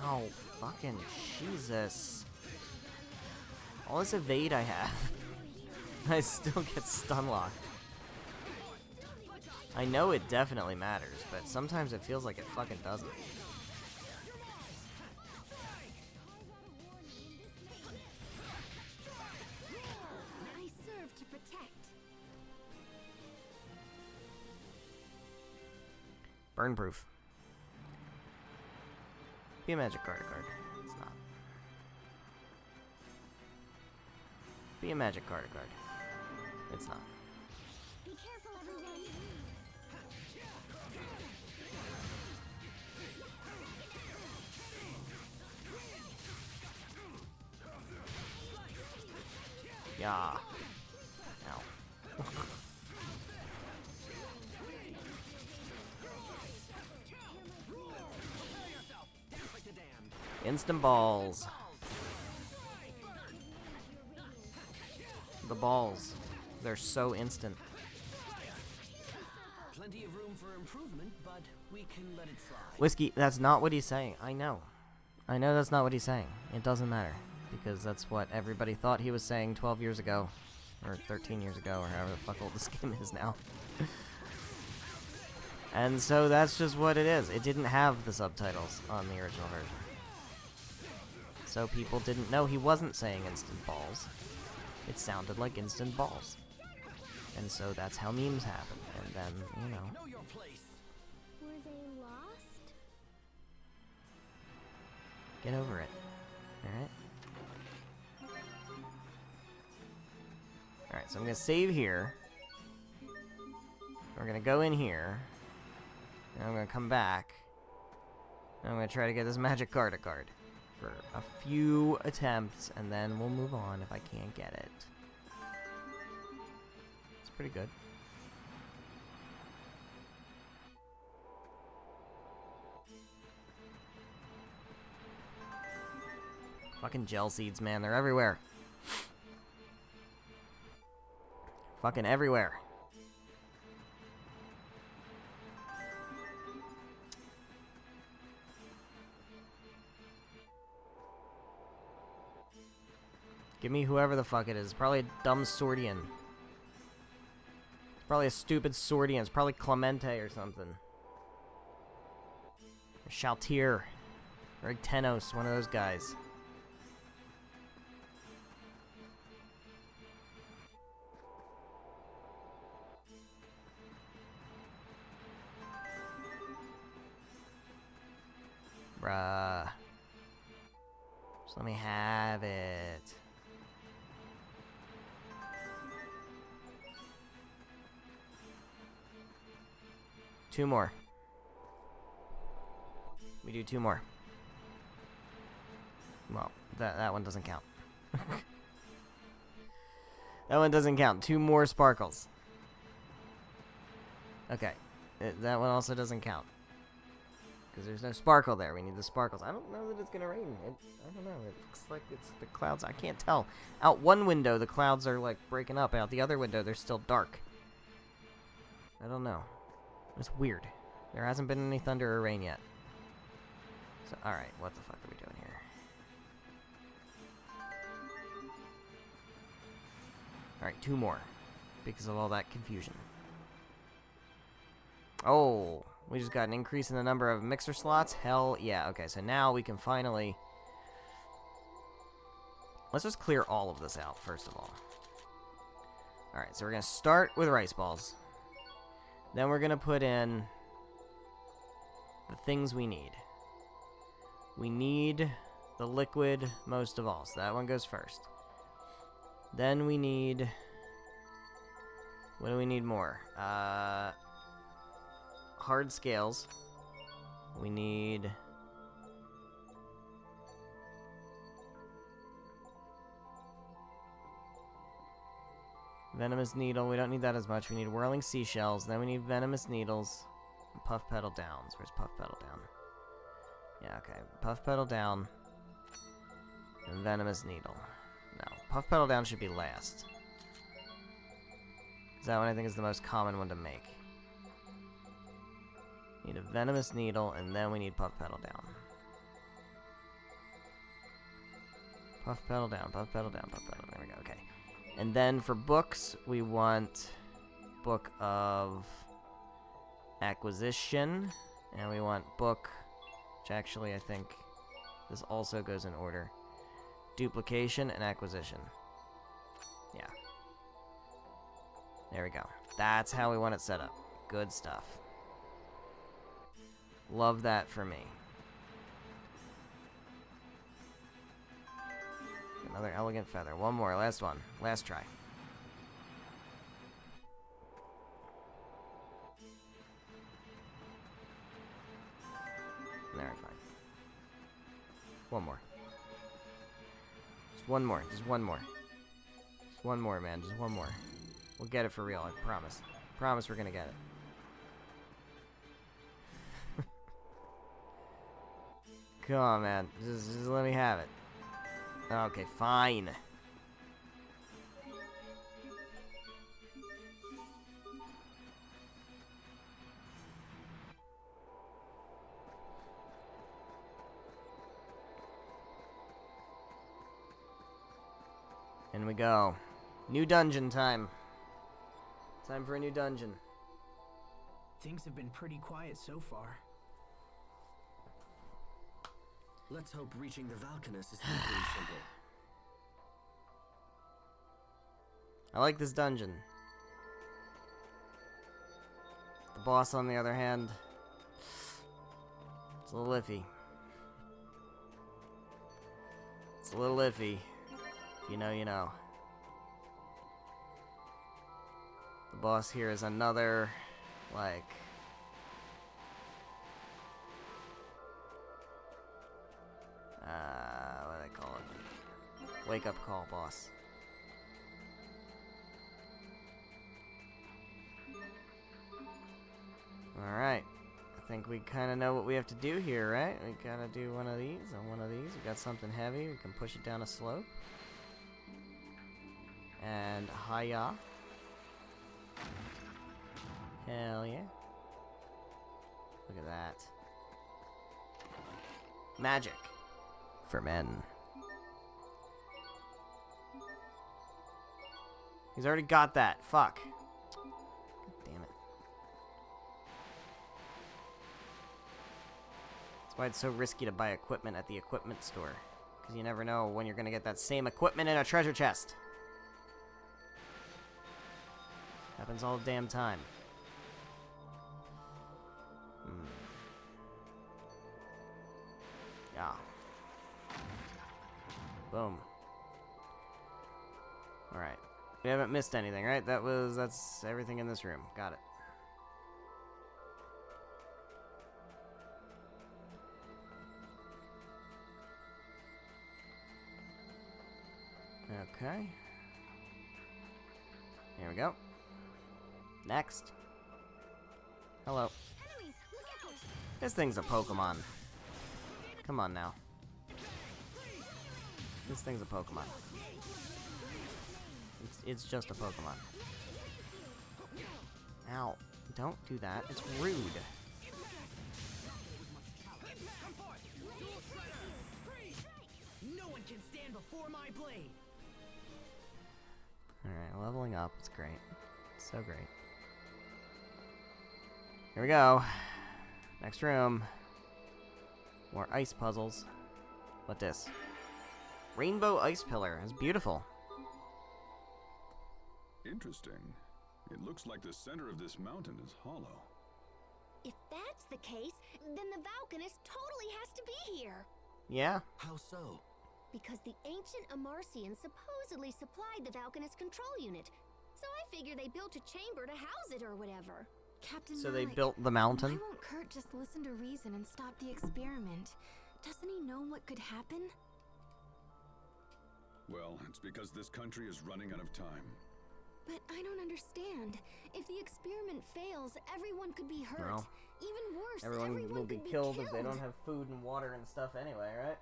Oh, fucking Jesus. All this evade I have. I still get stun locked. I know it definitely matters, but sometimes it feels like it fucking doesn't. I serve to protect. Burn proof. Be a magic card. It's not. Be a magic card. It's not. Be careful, everyone. Yeah. Ow. Instant balls. The balls. They're so instant. Plenty of room for improvement, but we can let it slide. Whiskey, that's not what he's saying. I know. I know that's not what he's saying. It doesn't matter. Because that's what everybody thought he was saying 12 years ago. Or 13 years ago, or however the fuck old this game is now. And so that's just what it is. It didn't have the subtitles on the original version. So people didn't know he wasn't saying instant balls. it sounded like instant balls. And so that's how memes happen. And then, you know. Know your place. Were they lost? Get over it. Alright? Alright, so I'm gonna save here. We're gonna go in here. And I'm gonna come back. And I'm gonna try to get this magic card for a few attempts, and then we'll move on if I can't get it. It's pretty good. Fucking gel seeds, man, they're everywhere. Fucking everywhere. Give me whoever the fuck it is. Probably a dumb Swordian. It's probably a stupid Swordian. It's probably Clemente or something. Or Shaltir. Or Tenos, one of those guys. Bruh. Just let me have it. Two more. We do two more. Well, that one doesn't count. That one doesn't count. Two more sparkles. Okay. That one also doesn't count. Because there's no sparkle there. We need the sparkles. I don't know that it's going to rain. I don't know. It looks like it's the clouds. I can't tell. Out one window, the clouds are, like, breaking up. Out the other window, they're still dark. I don't know. It's weird. There hasn't been any thunder or rain yet. So, alright. What the fuck are we doing here? Alright, two more. Because of all that confusion. Oh... We just got an increase in the number of mixer slots. Hell yeah. Okay, so now we can finally... Let's just clear all of this out, first of all. Alright, so we're going to start with rice balls. Then we're going to put in the things we need. We need the liquid most of all, so that one goes first. Then we need... What do we need more? Hard scales. We need... Venomous needle. We don't need that as much. We need whirling seashells. Then we need venomous needles. And puff pedal downs. Where's puff pedal down? Yeah, okay. Puff pedal down. And venomous needle. No. Puff pedal down should be last. Because that one I think is the most common one to make. Need a venomous needle, and then we need puff pedal down. Puff pedal down, puff pedal down, puff pedal down. There we go, okay. And then for books, we want Book of Acquisition, and we want book, which actually I think this also goes in order. Duplication and acquisition. Yeah. There we go. That's how we want it set up. Good stuff. Love that for me. Another elegant feather. One more. Last one. Last try. There, fine. One more. Just one more. Just one more. Just one more, man. Just one more. We'll get it for real. I promise. Promise we're gonna get it. Come on, man. Just let me have it. Okay, fine. In we go. New dungeon time. Time for a new dungeon. Things have been pretty quiet so far. Let's hope reaching the Valkanus is equally simple. I like this dungeon. The boss, on the other hand, it's a little iffy. It's a little iffy. If you know, you know. The boss here is another, like... what do they call it? Wake up call boss. Alright. I think we kind of know what we have to do here, right? We gotta do one of these and one of these. We got something heavy. We can push it down a slope. And hiya. Hell yeah. Look at that. Magic. For men. He's already got that. Fuck. God damn it. That's why it's so risky to buy equipment at the equipment store. Because you never know when you're going to get that same equipment in a treasure chest. Happens all the damn time. Yeah. Boom. Alright. We haven't missed anything, right? That's everything in this room. Got it. Okay. Here we go. Next. Hello. This thing's a Pokemon. Come on now. This thing's a Pokemon. It's just a Pokemon. Ow. Don't do that. It's rude. No one can stand before my blade. Alright, leveling up. It's great. It's so great. Here we go. Next room. More ice puzzles. What this? Rainbow ice pillar. It's beautiful. Interesting. It looks like the center of this mountain is hollow. If that's the case, then the Valkanist totally has to be here. Yeah? How so? Because the ancient Amarcians supposedly supplied the Valkanist control unit. So I figure they built a chamber to house it or whatever. Captain So they Malik, built the mountain? why won't Kurt just listen to reason and stop the experiment? Doesn't he know what could happen? Well, it's because this country is running out of time. But I don't understand. If the experiment fails, everyone could be hurt. Well, Even worse, Everyone will be could killed if they don't have food and water and stuff anyway, right?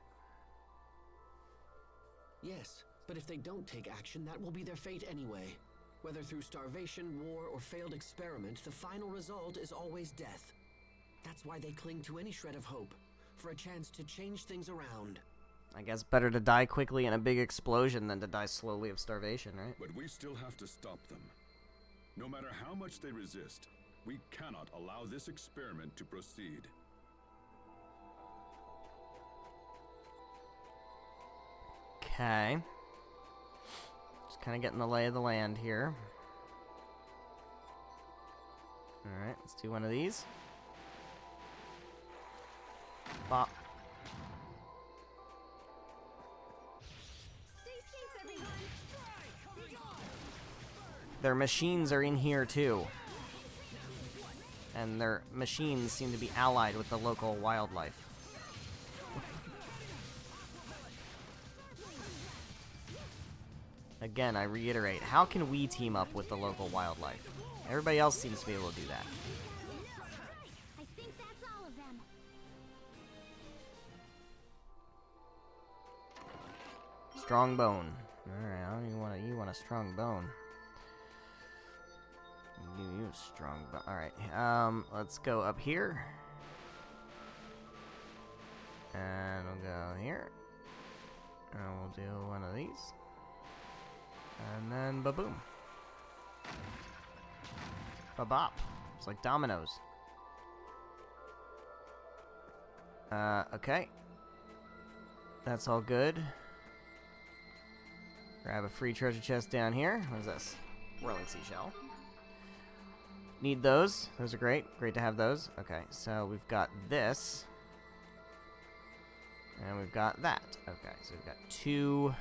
Yes, but if they don't take action, that will be their fate anyway. Whether through starvation, war, or failed experiment, the final result is always death. That's why they cling to any shred of hope, for a chance to change things around. I guess better to die quickly in a big explosion than to die slowly of starvation, right? But we still have to stop them. No matter how much they resist, we cannot allow this experiment to proceed. Okay. Just kind of getting the lay of the land here. Alright, let's do one of these. Bop. Their machines are in here too. And their machines seem to be allied with the local wildlife. Again, I reiterate, how can we team up with the local wildlife? Everybody else seems to be able to do that. I think that's all of them. Strong bone. Alright, I don't even want to. You want a strong bone. You a strong bone. Alright, let's go up here. And we'll go here. And we'll do one of these. And then ba-boom. Ba-bop. It's like dominoes. Okay. That's all good. Grab a free treasure chest down here. What is this? Whirling seashell. Need those. Those are great. Great to have those. Okay, so we've got this. And we've got that. Okay, so we've got 2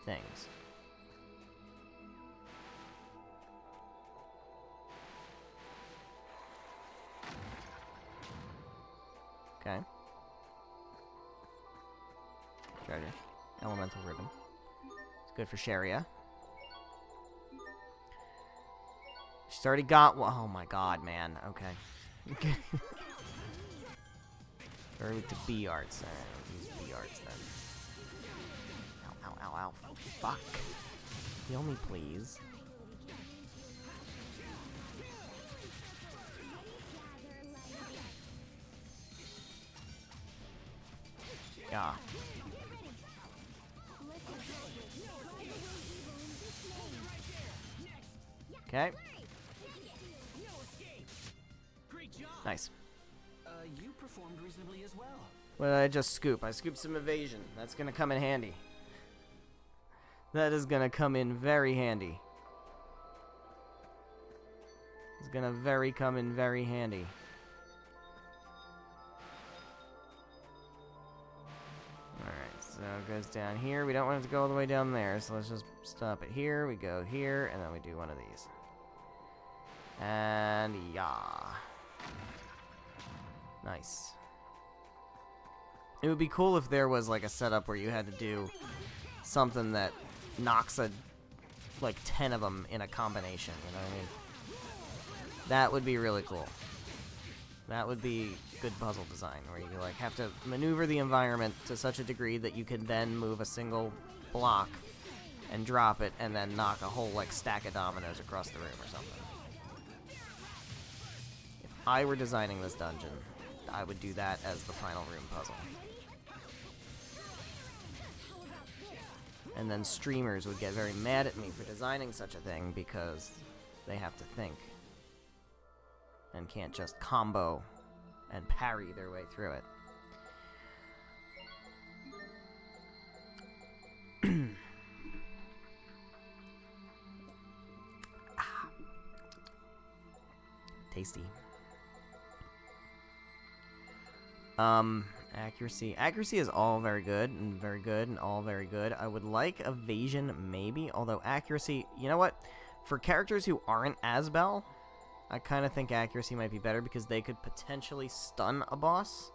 things. Okay. Treasure. Elemental ribbon. It's good for Sharia. She's already got one. Oh my god, man. Okay. Or with the B arts. Use B arts then. Ow, ow, ow, ow. Fuck. Heal me, please. Yeah. Okay. Nice. You performed reasonably as well. What did I just scoop? I scooped some evasion. That's gonna come in handy. That is gonna come in very handy. It's gonna come in very handy. Alright, so it goes down here. We don't want it to go all the way down there, so let's just stop it here. We go here, and then we do one of these. And yeah. Nice. It would be cool if there was like a setup where you had to do something that knocks like 10 of them in a combination, you know what I mean? That would be really cool. That would be good puzzle design, where you like have to maneuver the environment to such a degree that you can then move a single block and drop it and then knock a whole like stack of dominoes across the room or something. If I were designing this dungeon, I would do that as the final room puzzle. And then streamers would get very mad at me for designing such a thing because they have to think and can't just combo and parry their way through it. Tasty. Accuracy. Accuracy is all very good and all very good. I would like evasion maybe, although accuracy, you know what? For characters who aren't Asbel, I kind of think accuracy might be better because they could potentially stun a boss.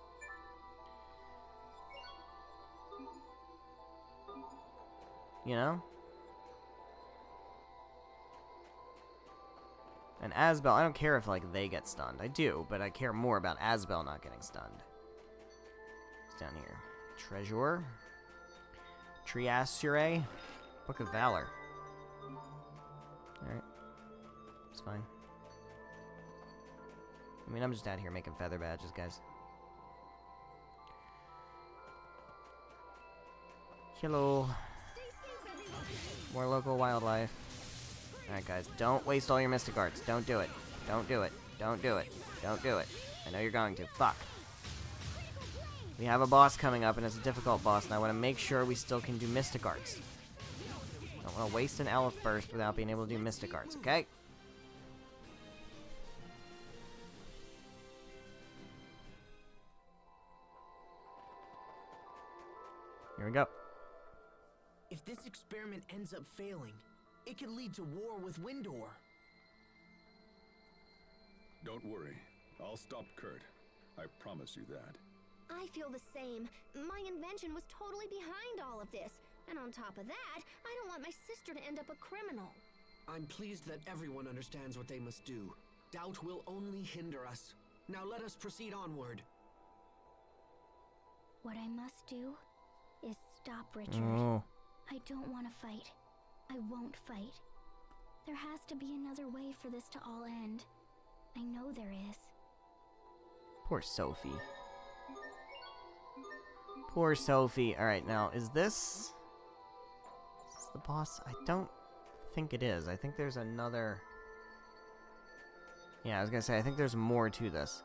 You know? And Asbel, I don't care if like they get stunned. I do, but I care more about Asbel not getting stunned. Down here. Treasure. Triasure. Book of Valor. Alright. It's fine. I mean, I'm just out here making feather badges, guys. Hello. More local wildlife. Alright, guys. Don't waste all your mystic arts. Don't do it. Don't do it. Don't do it. Don't do it. I know you're going to. Fuck. We have a boss coming up, and it's a difficult boss, and I want to make sure we still can do Mystic Arts. I don't want to waste an Elf Burst without being able to do Mystic Arts, okay? Here we go. If this experiment ends up failing, it could lead to war with Windor. Don't worry. I'll stop Kurt. I promise you that. I feel the same. My invention was totally behind all of this. And on top of that, I don't want my sister to end up a criminal. I'm pleased that everyone understands what they must do. Doubt will only hinder us. Now let us proceed onward. What I must do is stop Richard. Oh. I don't want to fight. I won't fight. There has to be another way for this to all end. I know there is. Poor Sophie. Poor Sophie. Alright, now, is this the boss? I don't think it is. I think there's another... Yeah, I was gonna say, I think there's more to this.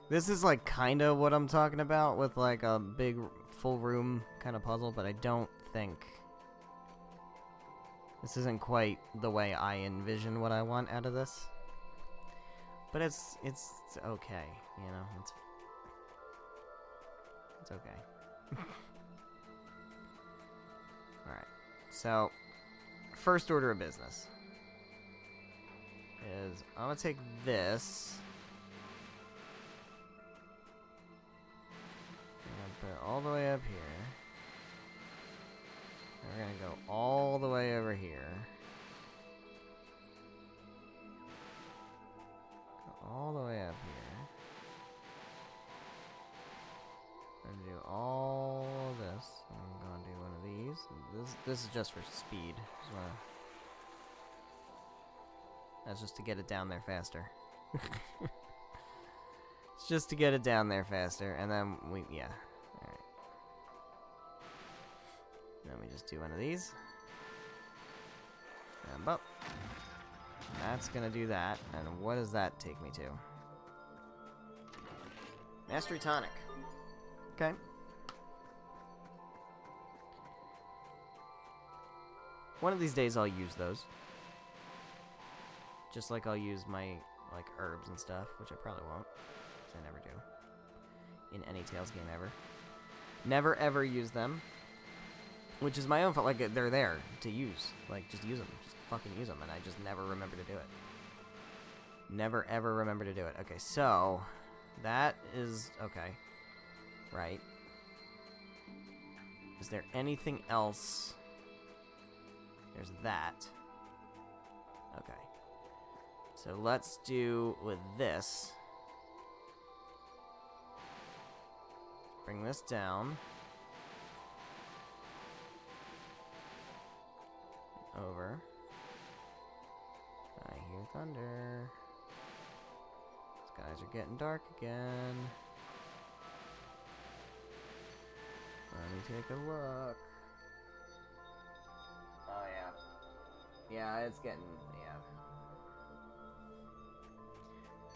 This is like kind of what I'm talking about with like a big full room kind of puzzle, but I don't think this isn't quite the way I envision what I want out of this. But it's okay, you know. It's okay. All right. So, first order of business is I'm gonna take this. Put it all the way up here. And we're gonna go all the way over here. Go all the way up here. I'm gonna do all of this. I'm gonna do one of these. This is just for speed. That's just to get it down there faster. It's just to get it down there faster, and then yeah. Alright. Then we just do one of these. And up. That's gonna do that, and what does that take me to? Mastery Tonic. Okay. One of these days I'll use those. Just like I'll use my, like, herbs and stuff, which I probably won't. Because I never do. In any Tales game ever. Never ever use them. Which is my own fault. Like, they're there to use. Like, just use them. Just fucking use them. And I just never remember to do it. Never ever remember to do it. Okay, so... that is... okay. Right. Is there anything else? There's that. Okay. So let's do with this. Bring this down. Over. I hear thunder. Skies are getting dark again. Let me take a look. Oh, yeah. Yeah, it's getting... yeah.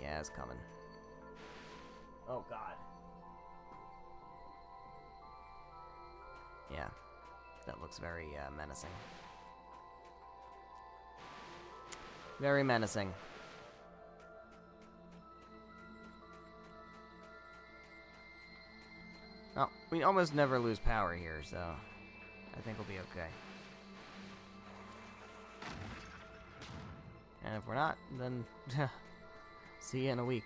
Yeah, it's coming. Oh, God. Yeah. That looks very, menacing. Very menacing. Oh, we almost never lose power here, so I think we'll be okay. And if we're not, then see you in a week.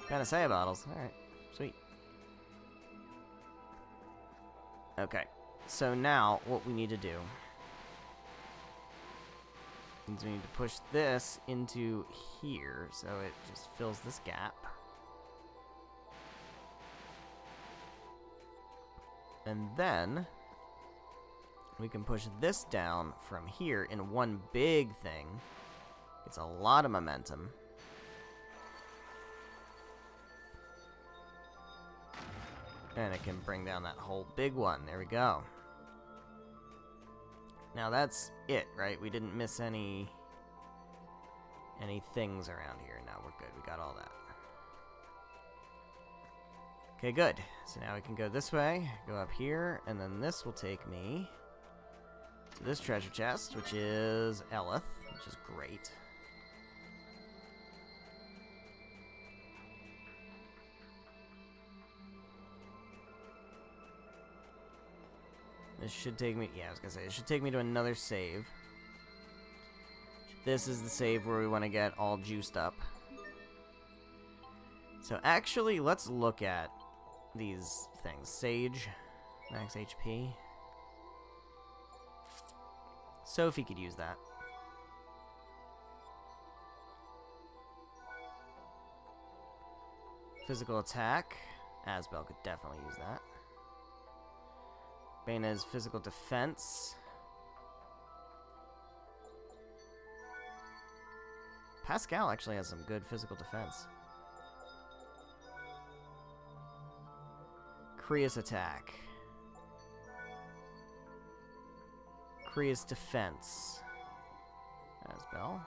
Panacea bottles. Alright, sweet. Okay, so now what we need to do is we need to push this into here so it just fills this gap. And then we can push this down from here in one big thing. It's a lot of momentum. And it can bring down that whole big one. There we go. Now that's it, right? We didn't miss any things around here. No, we're good. We got all that. Okay, good. So now we can go this way, go up here, and then this will take me to this treasure chest, which is Elith, which is great. This should take me, yeah, I was gonna say, it should take me to another save. This is the save where we want to get all juiced up. So actually, let's look at these things. Sage, max HP. Sophie could use that. Physical attack. Asbel could definitely use that. Bane's physical defense. Pascal actually has some good physical defense. Kriya's attack. Kriya's defense. Asbel.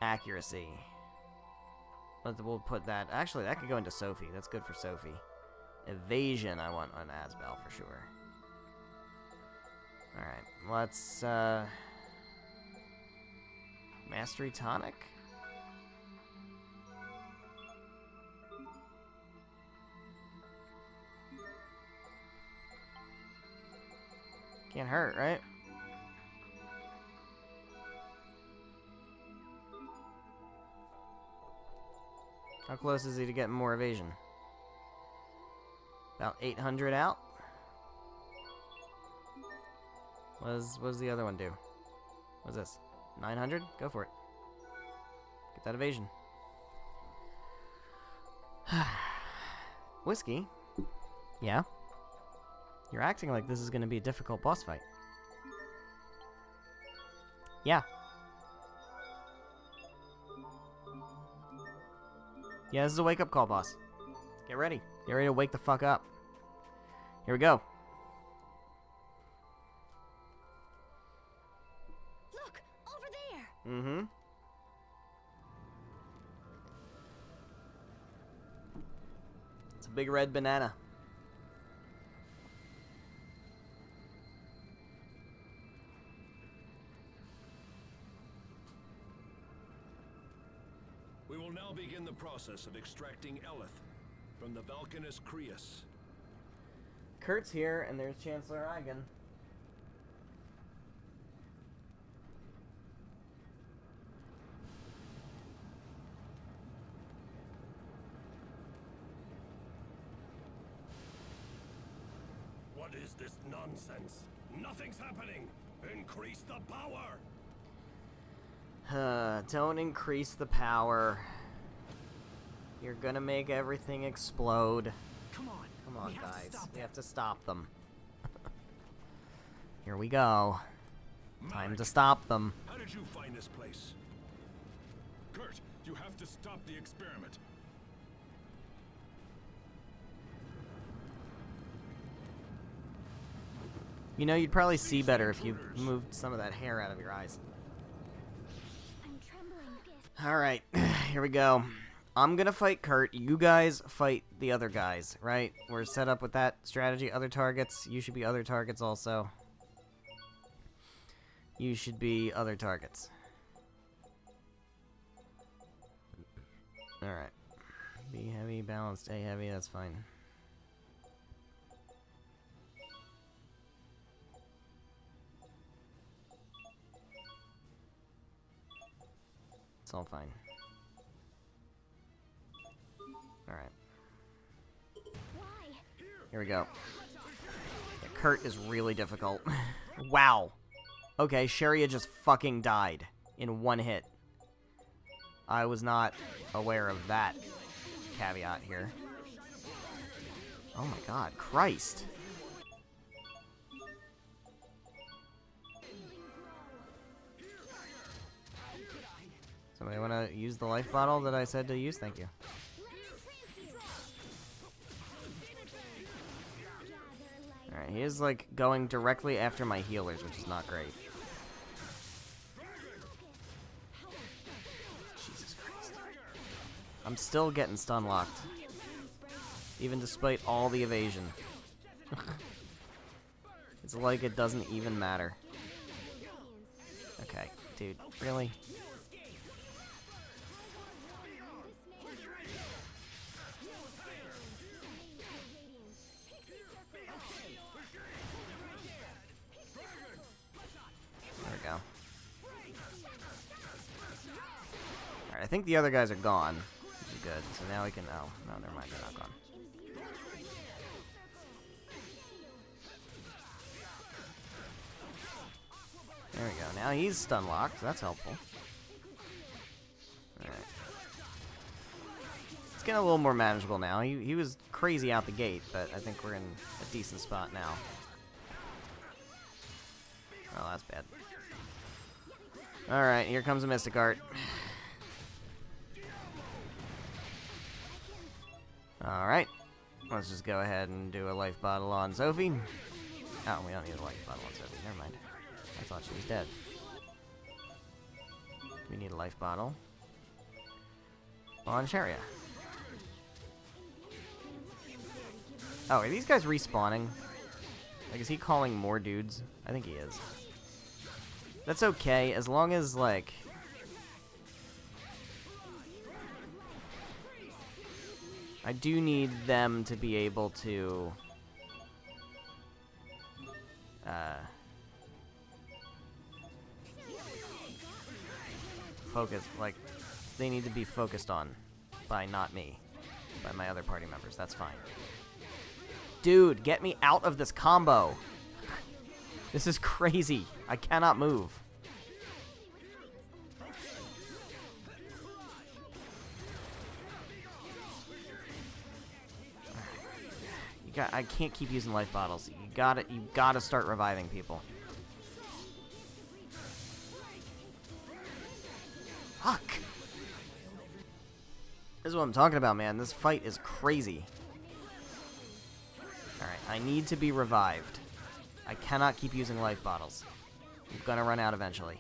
Accuracy. We'll put that. Actually, that could go into Sophie. That's good for Sophie. Evasion, I want on Asbel for sure. Alright, let's, Mastery Tonic? Can't hurt, right? How close is he to getting more evasion? About 800 out? What does the other one do? What's this? 900? Go for it. Get that evasion. Whiskey? Yeah? You're acting like this is going to be a difficult boss fight. Yeah. Yeah, this is a wake-up call, boss. Get ready. Get ready to wake the fuck up. Here we go. Look, over there. Mm-hmm. It's a big red banana. We will now begin the process of extracting Eleth from the Valkanus Creus. Kurt's here, and there's Chancellor Eigen. What is this nonsense? Nothing's happening! Increase the power! Don't increase the power. You're gonna make everything explode. Come on. Come on, We have to guys. stop We them. have to stop them. Here we go. Time Marek, to stop them. how did you find this place? Kurt, you have to stop the experiment. You know, you'd probably see better if you moved some of that hair out of your eyes. I'm trembling. Alright, here we go. I'm gonna fight Kurt. You guys fight the other guys, right? We're set up with that strategy. Other targets. You should be other targets also. You should be other targets. Alright. Be heavy, balanced, A heavy, that's fine. It's all fine. Alright. Here we go. Yeah, Kurt is really difficult. Wow. Okay, Sharia just fucking died in one hit. I was not aware of that caveat here. Oh my god, Christ. Somebody want to use the life bottle that I said to use? Thank you. Alright, he is like going directly after my healers, which is not great. Jesus Christ. I'm still getting stun locked. Even despite all the evasion. It's like it doesn't even matter. Okay, dude, really? There we go. Alright, I think the other guys are gone, which is good. So now we can... Oh, no, never mind, they're not gone. There we go. Now he's stun locked. That's helpful. Alright. It's getting a little more manageable now. He was crazy out the gate, but I think we're in a decent spot now. Oh, that's bad. Alright, here comes a Mystic Art. Alright. Let's just go ahead and do a life bottle on Sophie. Oh, we don't need a life bottle on Sophie. Never mind. I thought she was dead. We need a life bottle. on Sharia. Oh, are these guys respawning? Like, is he calling more dudes? I think he is. That's okay, as long as, like... I do need them to be able to... focus, like, they need to be focused on by not me, by my other party members. That's fine. Dude, get me out of this combo. This is crazy. I cannot move. I can't keep using life bottles. You gotta start reviving people. Fuck. This is what I'm talking about, man. This fight is crazy. Alright, I need to be revived. I cannot keep using life bottles. I'm gonna run out eventually.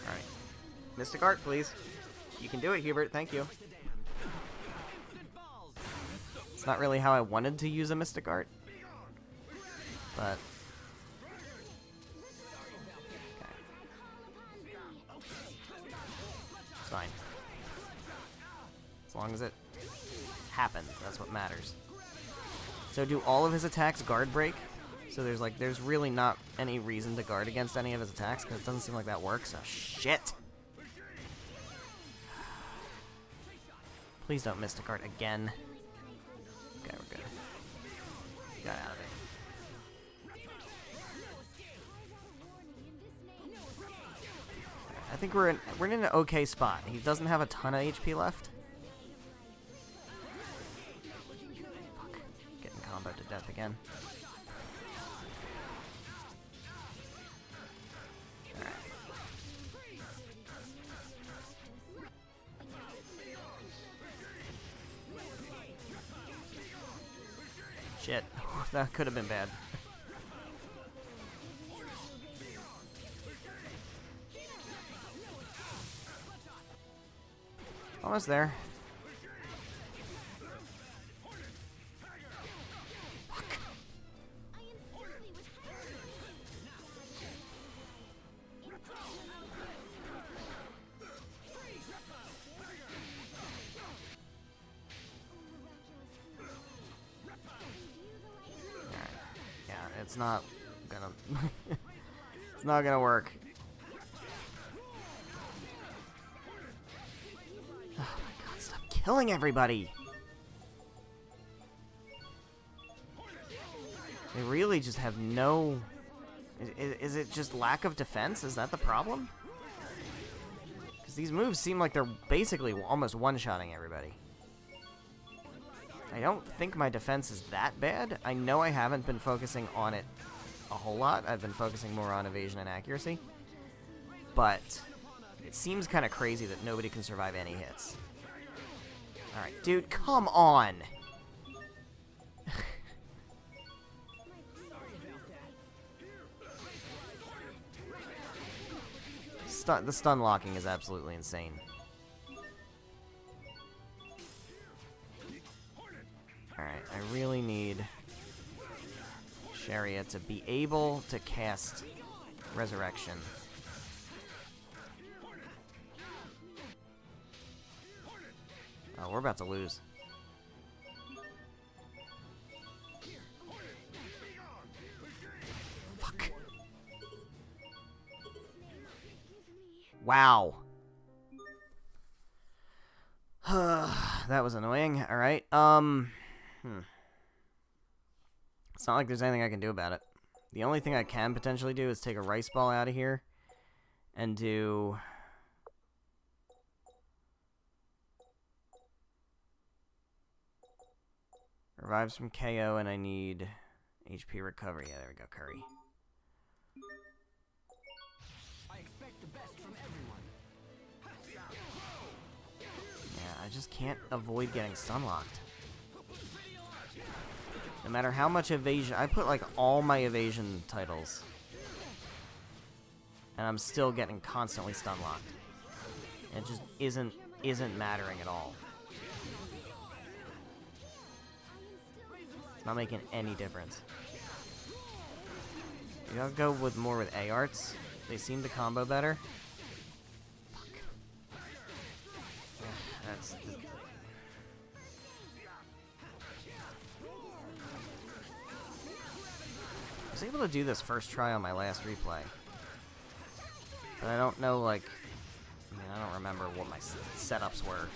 Alright. Mystic Art, please. You can do it, Hubert. Thank you. It's not really how I wanted to use a Mystic Art. But... it's fine. As long as it happens, that's what matters. So do all of his attacks guard break? So there's really not any reason to guard against any of his attacks, because it doesn't seem like that works. Oh, shit! Please don't Mystic Art again. Okay, we're good. Got out of it. I think we're in an okay spot. He doesn't have a ton of HP left. Fuck. Getting comboed to death again. Alright. Shit. That could have been bad. Almost there. Fuck. Alright. Yeah, it's not gonna... it's not gonna work. Killing everybody. They really just have no... Is it just lack of defense? Is that the problem? Because these moves seem like they're basically almost one-shotting everybody. I don't think my defense is that bad. I know I haven't been focusing on it a whole lot. I've been focusing more on evasion and accuracy. But it seems kind of crazy that nobody can survive any hits. Alright, dude, come on! The stun locking is absolutely insane. Alright, I really need Sharia to be able to cast Resurrection. Oh, we're about to lose. Fuck. Wow. That was annoying. Alright, It's not like there's anything I can do about it. The only thing I can potentially do is take a rice ball out of here and do... revives from KO, and I need HP recovery. Yeah, there we go, Curry. I expect the best from everyone. Yeah, I just can't avoid getting stun locked. No matter how much evasion... I put, like, all my evasion titles And I'm still getting constantly stun locked. And it just isn't mattering at all. It's not making any difference. You gotta go with more with A arts. They seem to combo better. Fuck. That's. I was able to do this first try on my last replay. But I don't know, like. I mean, I don't remember what my setups were.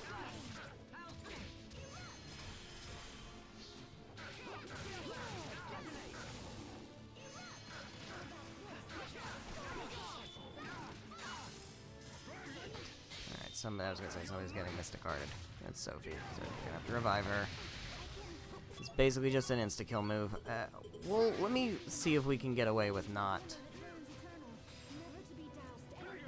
Alright, I was gonna say somebody's getting mystic-hearted. That's Sophie, so you're gonna have to revive her. It's basically just an insta-kill move. Well, let me see if we can get away with not...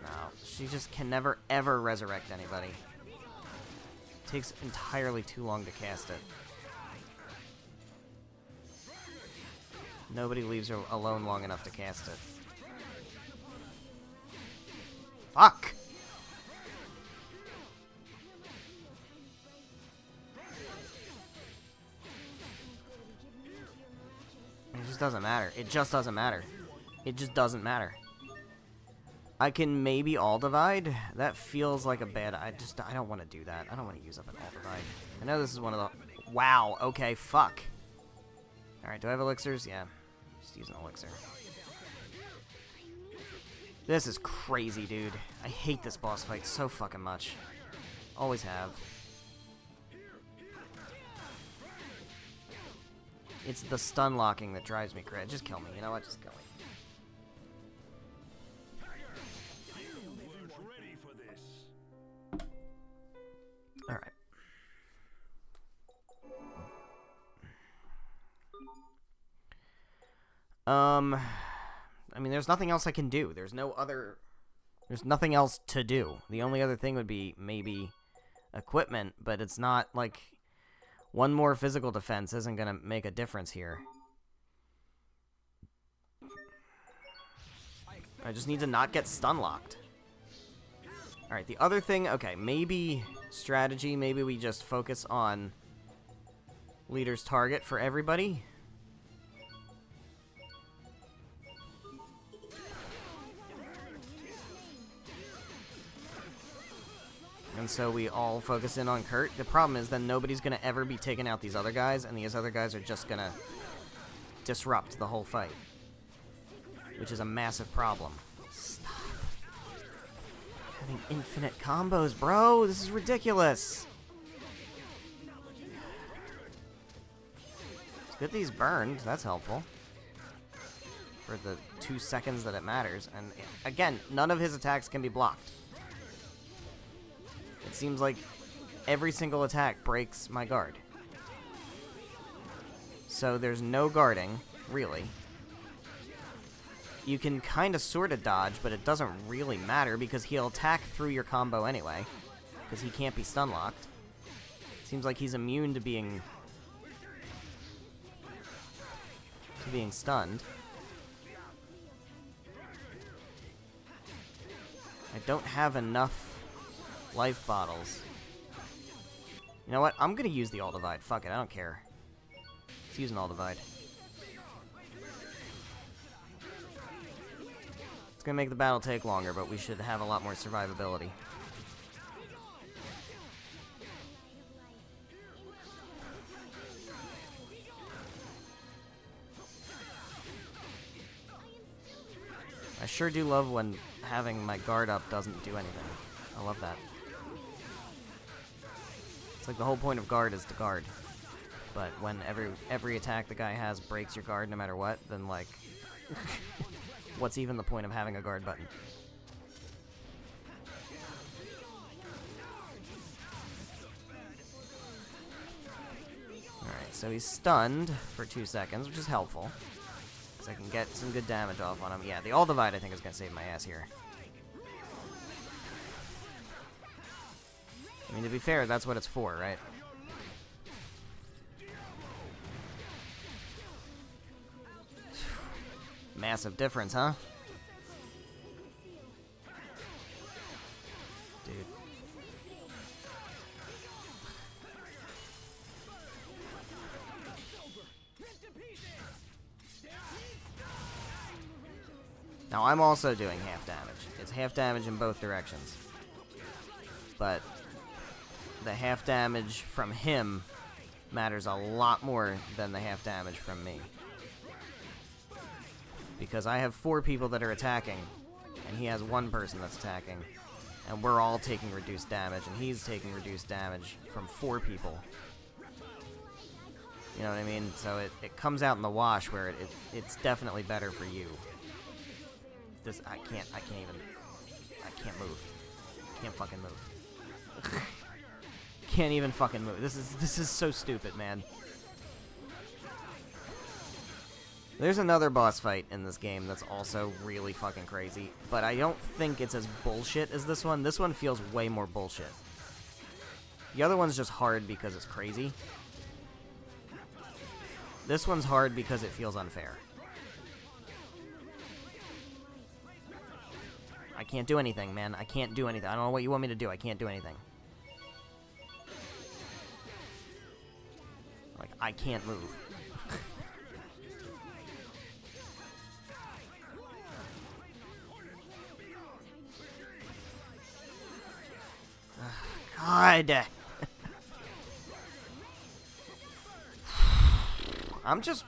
No, she just can never, ever resurrect anybody. It takes entirely too long to cast it. Nobody leaves her alone long enough to cast it. Fuck! It just doesn't matter. It just doesn't matter. It just doesn't matter. I can maybe all divide. That feels like a bad... I don't want to do that. I don't want to use up an all divide. I know this is one of the... Wow. Okay, fuck. Alright, do I have elixirs? Yeah. Just use an elixir. This is crazy, dude. I hate this boss fight so fucking much. Always have. It's the stun locking that drives me crazy. Just kill me. You know what? Just kill me. Alright. I mean, there's nothing else I can do. There's nothing else to do. The only other thing would be maybe equipment, but it's not like one more physical defense isn't gonna make a difference here. I just need to not get stun locked. Alright, the other thing, okay, maybe strategy, maybe we just focus on leader's target for everybody. And so we all focus in on Kurt. The problem is then nobody's going to ever be taking out these other guys, and these other guys are just going to disrupt the whole fight. Which is a massive problem. Stop. Having infinite combos, bro! This is ridiculous! Let's get these burned. That's helpful. For the 2 seconds that it matters. And again, none of his attacks can be blocked. It seems like every single attack breaks my guard. So there's no guarding, really. You can kind of sort of dodge, but it doesn't really matter because he'll attack through your combo anyway. Because he can't be stun locked. Seems like he's immune to being stunned. I don't have enough life bottles. You know what? I'm gonna use the all divide. Fuck it, I don't care. Let's use an all divide. It's gonna make the battle take longer, but we should have a lot more survivability. I sure do love when having my guard up doesn't do anything. I love that. It's like the whole point of guard is to guard. But when every attack the guy has breaks your guard no matter what, then like... what's even the point of having a guard button? Alright, so he's stunned for 2 seconds, which is helpful. Because I can get some good damage off on him. Yeah, the all divide I think is going to save my ass here. I mean, to be fair, that's what it's for, right? Massive difference, huh? Now, I'm also doing half damage. It's half damage in both directions. But the half damage from him matters a lot more than the half damage from me. Because I have 4 people that are attacking, and he has 1 person that's attacking. And we're all taking reduced damage, and he's taking reduced damage from 4 people. You know what I mean? So it comes out in the wash where it's definitely better for you. This, I can't move. Can't fucking move. Can't even fucking move. This is so stupid, man. There's another boss fight in this game that's also really fucking crazy, but I don't think it's as bullshit as this one. This one feels way more bullshit. The other one's just hard because it's crazy. This one's hard because it feels unfair. I can't do anything, man. I can't do anything. I don't know what you want me to do. I can't do anything. Like, I can't move. God. I'm just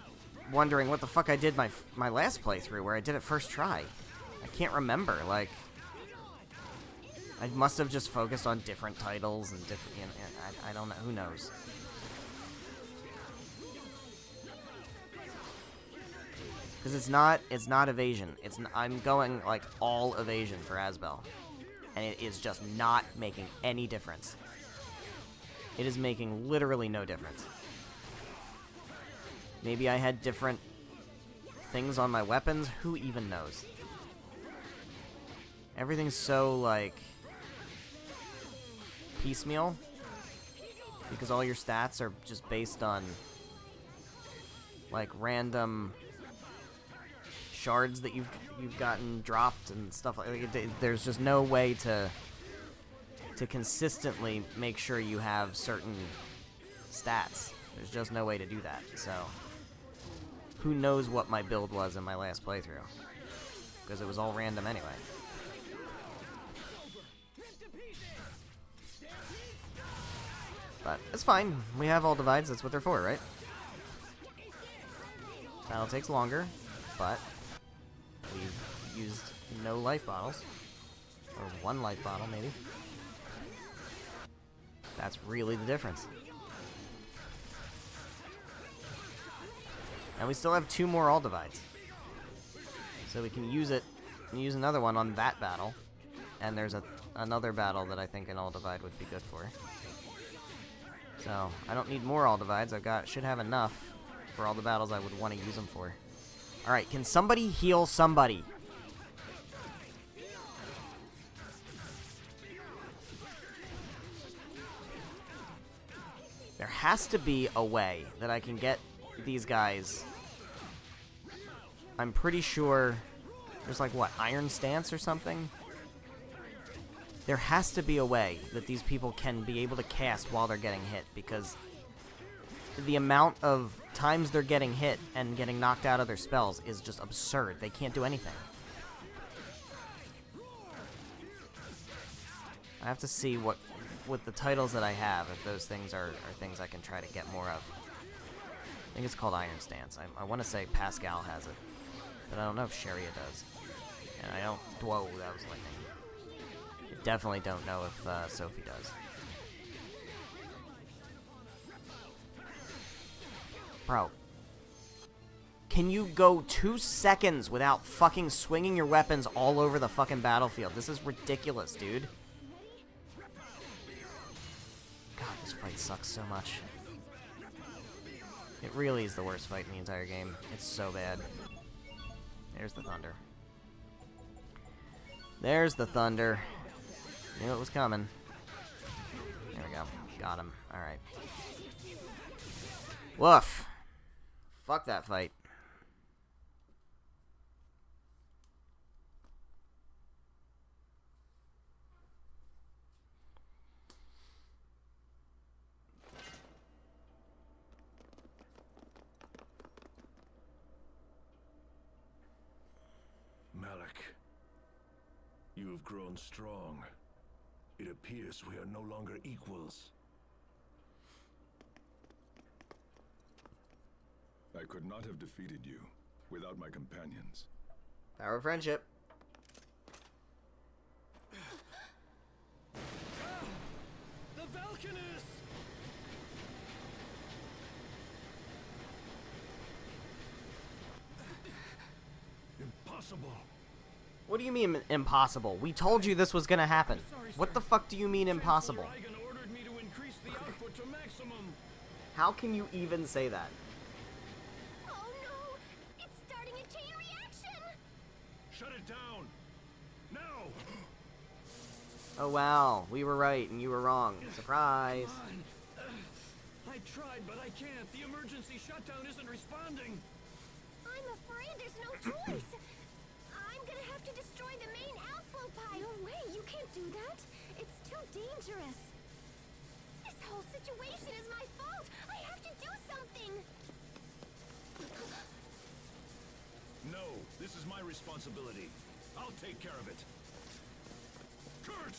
wondering what the fuck I did my last playthrough where I did it first try. I can't remember, like... I must have just focused on different titles and different... You know, I don't know, who knows? Because it's not evasion. I'm going, like, all evasion for Asbel. And it is just not making any difference. It is making literally no difference. Maybe I had different things on my weapons? Who even knows? Everything's so, like, piecemeal. Because all your stats are just based on, like, random shards that you've gotten dropped and stuff like that. There's just no way to consistently make sure you have certain stats. There's just no way to do that. So who knows what my build was in my last playthrough, because it was all random anyway. But it's fine. We have all divides. That's what they're for, right? Battle takes longer, but we've used no life bottles. Or 1 life bottle, maybe. That's really the difference. And we still have 2 more all divides. So we can use it, and use another one on that battle. And there's another battle that I think an all divide would be good for. So, I don't need more all divides. Should have enough for all the battles I would want to use them for. Alright, can somebody heal somebody? There has to be a way that I can get these guys. I'm pretty sure there's like, what, Iron Stance or something? There has to be a way that these people can be able to cast while they're getting hit, because the amount of times they're getting hit and getting knocked out of their spells is just absurd. They can't do anything. I have to see what with the titles that I have, if those things are things I can try to get more of. I think it's called Iron Stance. I want to say Pascal has it, but I don't know if Sharia does. And I don't... Whoa, that was lightning. I definitely don't know if Sophie does. Bro. Can you go 2 seconds without fucking swinging your weapons all over the fucking battlefield? This is ridiculous, dude. God, this fight sucks so much. It really is the worst fight in the entire game. It's so bad. There's the thunder. There's the thunder. Knew it was coming. There we go. Got him. Alright. Woof. Fuck that fight. Malik. you've grown strong. It appears we are no longer equals. I could not have defeated you without my companions. Power of friendship. The Valkanus! Impossible. What do you mean impossible? We told you this was gonna happen. What the fuck do you mean impossible? Chancellor Eigen ordered me to increase the output to maximum. How can you even say that? Oh no! It's starting a chain reaction! Shut it down. Now. Oh wow, we were right and you were wrong. Surprise. I tried, but I can't. The emergency shutdown isn't responding. I'm afraid there's no choice. I'm gonna have to destroy the main outflow pipe. No way, you can't do that. It's too dangerous. This whole situation is my fault. I have to do something. No, this is my responsibility. I'll take care of it. Kurt!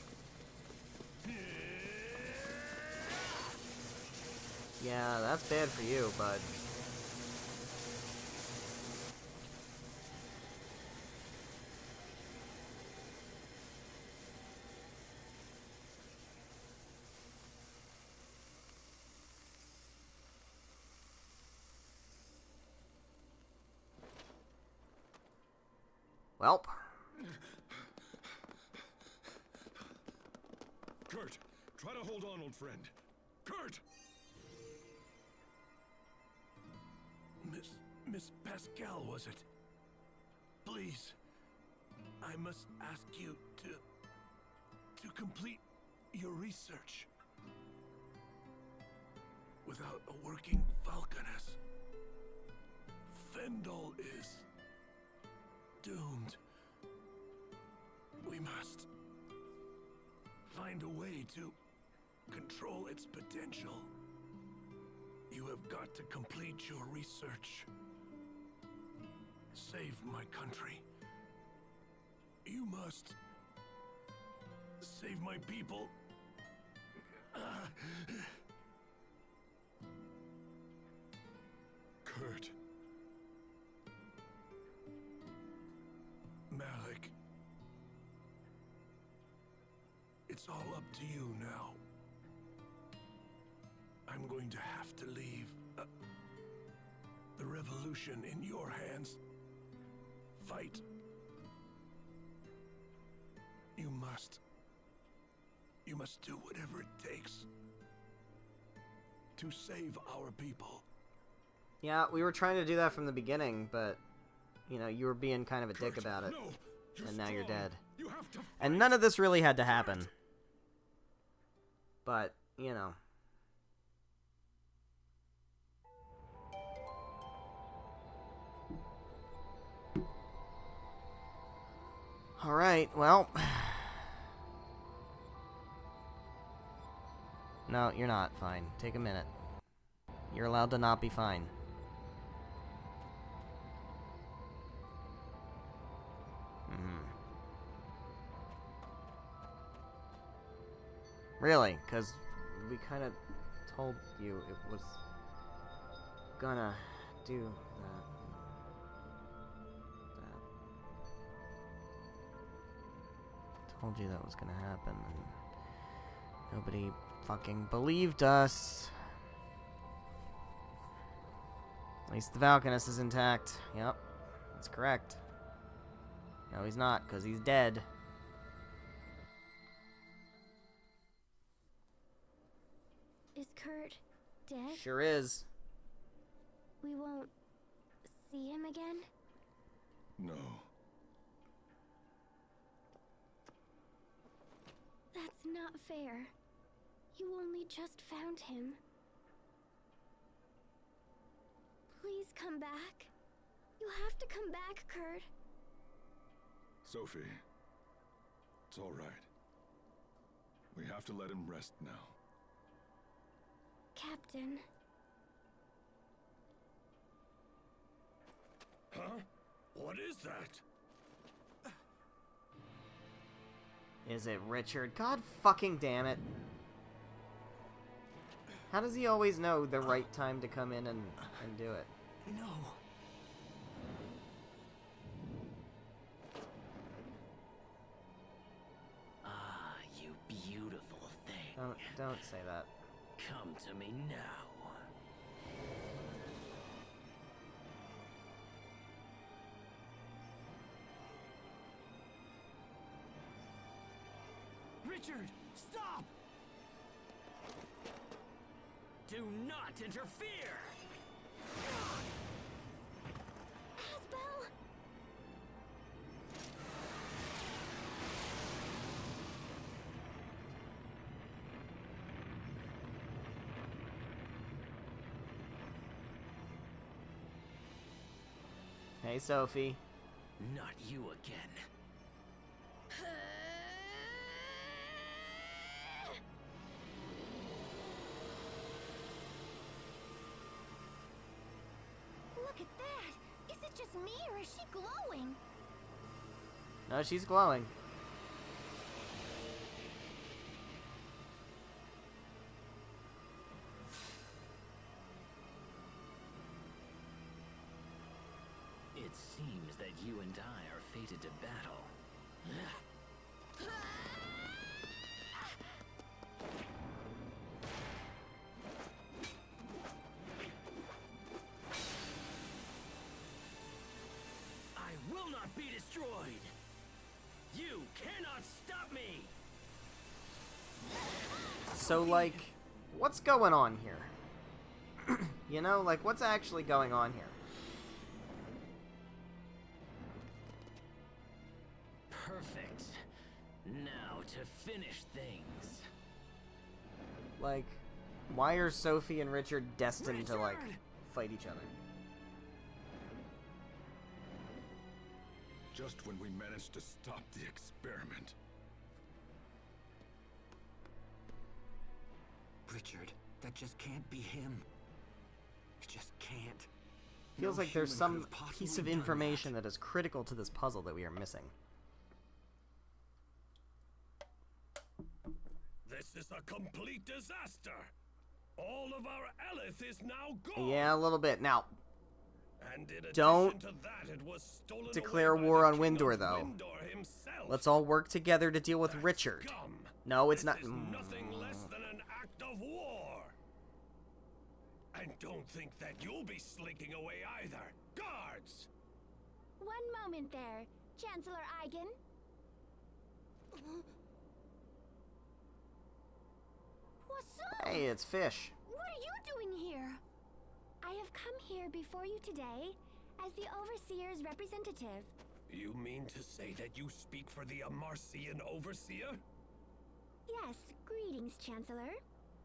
Yeah, that's bad for you, bud. Welp. Kurt, try to hold on, old friend. Kurt! Miss Pascal, was it? Please, I must ask you to complete your research. Without a working Falconess, Fendel is doomed. We must find a way to control its potential. You have got to complete your research. Save my country. You must save my people. Kurt. Malik. It's all up to you now. I'm going to have to leave the revolution in your hands. Fight. You must do whatever it takes to save our people. Yeah, we were trying to do that from the beginning, but, you know, you were being kind of a dick about it. No, And now you're strong. dead. You have to And none of this really had to happen. But, you know. Alright, well. No, you're not fine. Take a minute. You're allowed to not be fine. Really? Because we kind of told you it was gonna do that. Told you that was gonna happen, and nobody fucking believed us. At least the Valkanus is intact. Yep, that's correct. No, he's not, because he's dead. Is Kurt dead? Sure is. We won't see him again? No. That's not fair. You only just found him. Please come back. You have to come back, Kurt. Sophie, it's all right. We have to let him rest now. Captain. Huh? What is that? Is it Richard? God fucking damn it. How does he always know the right time to come in and do it? No. Ah, you beautiful thing. Don't say that. Come to me now. Richard, stop! Do not interfere! Asbel! Hey, Sophie. Not you again. Look at that! Is it just me or is she glowing? No, she's glowing. It seems that you and I are fated to battle. I will not be destroyed! You cannot stop me! So, like, what's going on here? You know, like, what's actually going on here? Perfect. Now to finish things. Like, why are Sophie and Richard destined to, like, Richard! fight each other? Just when we managed to stop the experiment. Richard, that just can't be him. It just can't. Feels No like there's human some could have possibly piece of done information that is critical to this puzzle that we are missing. This is a complete disaster. All of our Elith is now gone. Yeah, a little bit. Now, And in Don't addition to that, it was stolen declare away by war the on King Windor, of though. Windor himself. let's all work together to deal with That's Richard. scum. No, it's This not. is nothing less than an act of war. And don't think that you'll be slinking away either. Guards! One moment there, Chancellor Eigen. What's up? Hey, it's Fish. What are you doing here? I have come here before you today as the Overseer's representative. You mean to say that you speak for the Amarcian Overseer? Yes, greetings, Chancellor.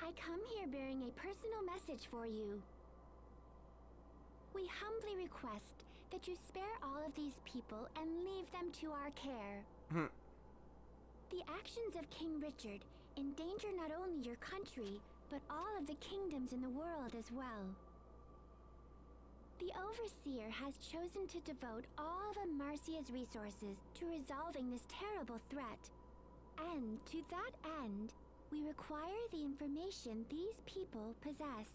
I come here bearing a personal message for you. We humbly request that you spare all of these people and leave them to our care. The actions of King Richard endanger not only your country, but all of the kingdoms in the world as well. The Overseer has chosen to devote all of Amarcia's resources to resolving this terrible threat. And to that end, we require the information these people possess.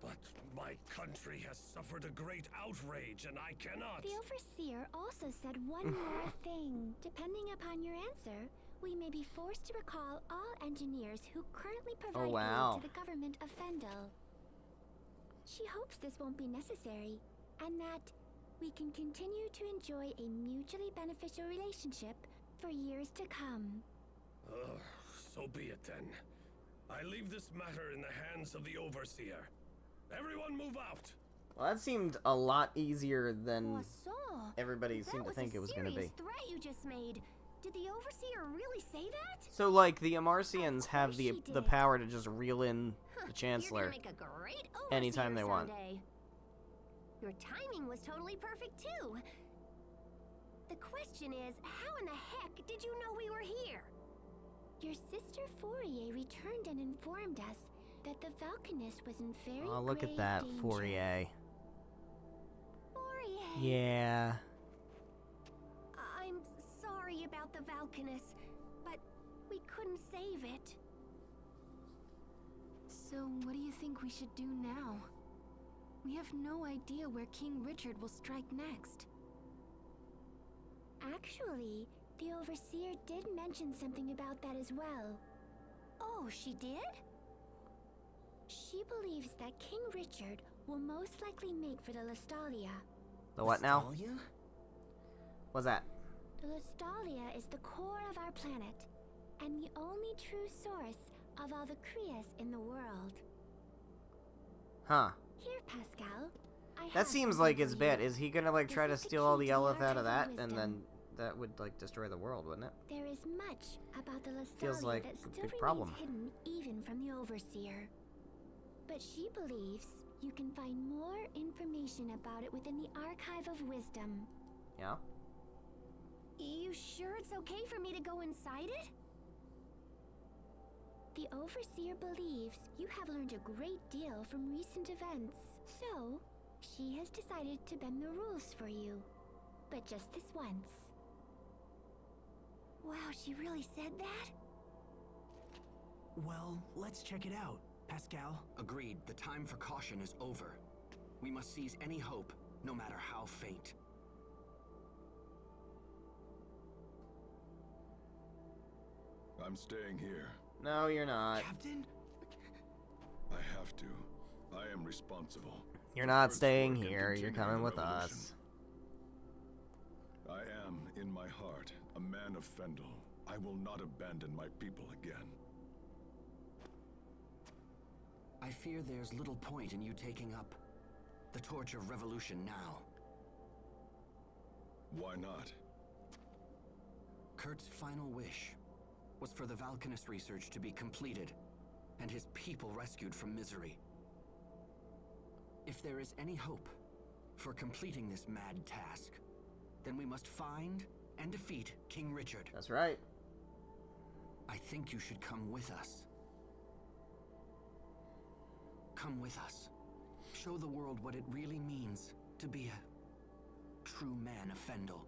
But my country has suffered a great outrage, and I cannot. The Overseer also said one more thing. Depending upon your answer, we may be forced to recall all engineers who currently provide wow. aid to the government of Fendel. She hopes this won't be necessary, and that we can continue to enjoy a mutually beneficial relationship for years to come. So be it then. I leave this matter in the hands of the Overseer. Everyone move out! Well, that seemed a lot easier than What's up? everybody seemed to think it was going to be. That was a serious threat you just made. Did the Overseer really say that? So, like, the Amarcians have the she did. power to just reel in the Chancellor. You're gonna make a great Overseer anytime they want. someday. Your timing was totally perfect too. The question is, how in the heck did you know we were here? Your sister Fourier returned and informed us that the Falconist was in very Oh, look at grave that, danger. Fourier. Fourier. Yeah. about the Valkanus, but we couldn't save it. So what do you think we should do now? We have no idea where King Richard will strike next. Actually, the Overseer did mention something about that as well. Oh, she did? She believes that King Richard will most likely make for the Lestalia. The what now? Lestalia? What's that? The Lestalia is the core of our planet, and the only true source of all the Krias in the world. Huh. Here, Pascal. That seems like it's bad. Is he gonna, like, try to steal all the Eleth out of that? And then that would, like, destroy the world, wouldn't it? There is much about the Lestalia Feels like that a still big remains problem. hidden even from the Overseer. But she believes you can find more information about it within the Archive of Wisdom. Yeah? You sure it's okay for me to go inside it? The Overseer believes you have learned a great deal from recent events, so she has decided to bend the rules for you. But just this once. Wow, she really said that? Well, let's check it out, Pascal. Agreed. The time for caution is over. We must seize any hope, no matter how faint. I'm staying here. No, you're not. Captain? I have to. I am responsible. You're not First staying work in here. You're continuing coming the with revolution. us. I am, in my heart, a man of Fendel. I will not abandon my people again. I fear there's little point in you taking up the torch of revolution now. Why not? Kurt's final wish was for the Valkanus research to be completed and his people rescued from misery. If there is any hope for completing this mad task, then we must find and defeat King Richard. That's right. I think you should come with us. Come with us. Show the world what it really means to be a true man of Fendel.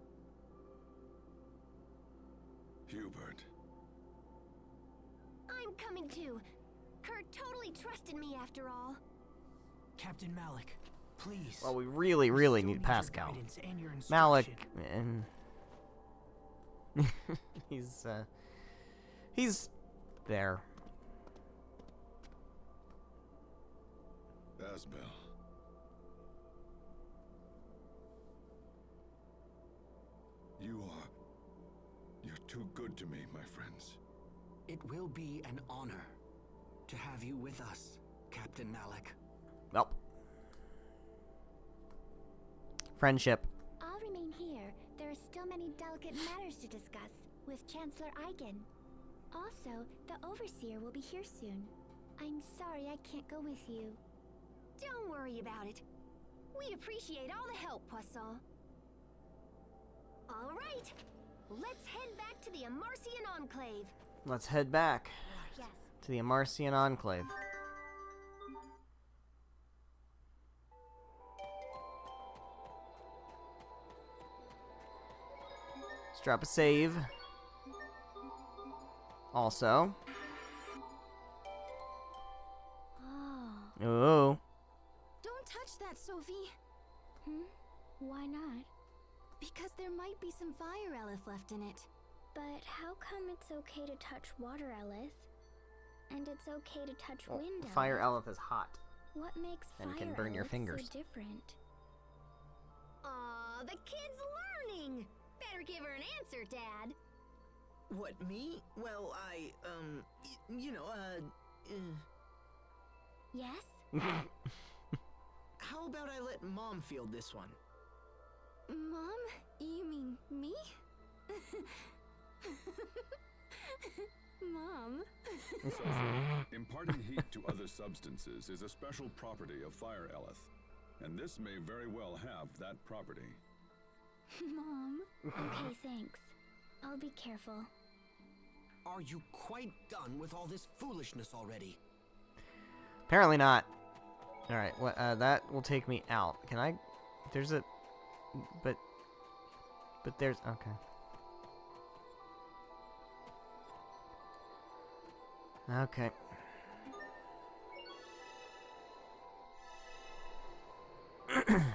Hubert. I'm coming too. Kurt totally trusted me after all. Captain Malik, please. Well, we really, really Still need your Pascal. guidance and your Malik, instruction. he's there. Asbel. You're too good to me, my friends. It will be an honor to have you with us, Captain Malik. Nope. Friendship. I'll remain here. There are still many delicate matters to discuss with Chancellor Eigen. Also, the Overseer will be here soon. I'm sorry I can't go with you. Don't worry about it. We appreciate all the help, Poisson. All right, let's head back to the Amarcian Enclave. Let's head back Yes. to the Amarcian Enclave. Let's drop a save. Also. Oh. Oh. Don't touch that, Sophie. Why not? Because there might be some fire eleth left in it. But how come it's okay to touch water eleth? And it's okay to touch Well, wind fire eleth? eleth is hot. What makes and fire can burn your eleth fingers. so different? Aw, the kid's learning. Better give her an answer, Dad. What, me? Well, Yes? How about I let Mom field this one? Mom? You mean me? Mom? Imparting heat to other substances is a special property of fire eleth, and this may very well have that property. Mom? Okay, thanks. I'll be careful. Are you quite done with all this foolishness already? Apparently not. Alright, what that will take me out. Can I there's a but there's okay. Okay.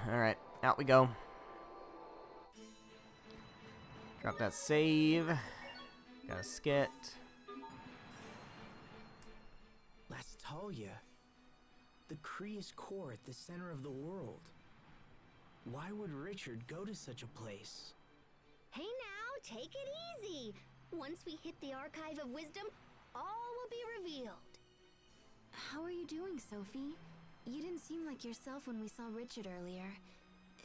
Alright, out we go. Drop that save. Got a skit. Lastalia, the Kree's core at the center of the world. Why would Richard go to such a place? Hey now, take it easy. Once we hit the Archive of Wisdom, all will be revealed. How are you doing, Sophie? You didn't seem like yourself when we saw Richard earlier.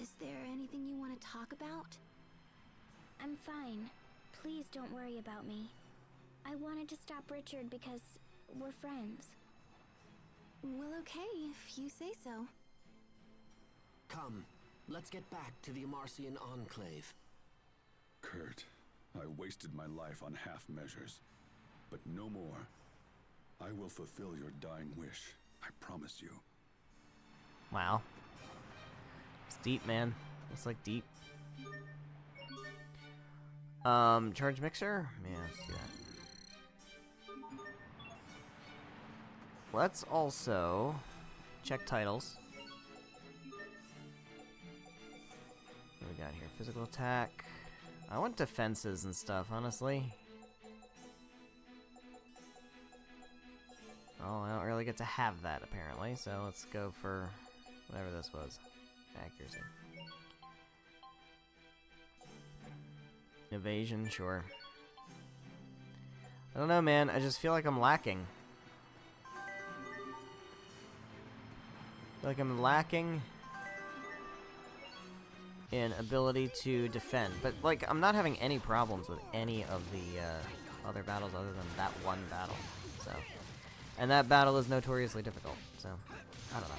Is there anything you want to talk about? I'm fine. Please don't worry about me. I wanted to stop Richard because we're friends. Well, okay, if you say so. Come, let's get back to the Amarcian Enclave. Kurt, I wasted my life on half measures. But no more. I will fulfill your dying wish. I promise you. Wow. It's deep, man. It's like deep. Charge mixer? Yeah, let's do that. Let's also check titles. What do we got here? Physical attack. I want defenses and stuff, honestly. Oh, I don't really get to have that, apparently, so let's go for whatever this was. Accuracy. Evasion, sure. I don't know, man. I just feel like I'm lacking. I feel like I'm lacking in ability to defend. But, like, I'm not having any problems with any of the other battles other than that one battle. So, and that battle is notoriously difficult. So, I don't know.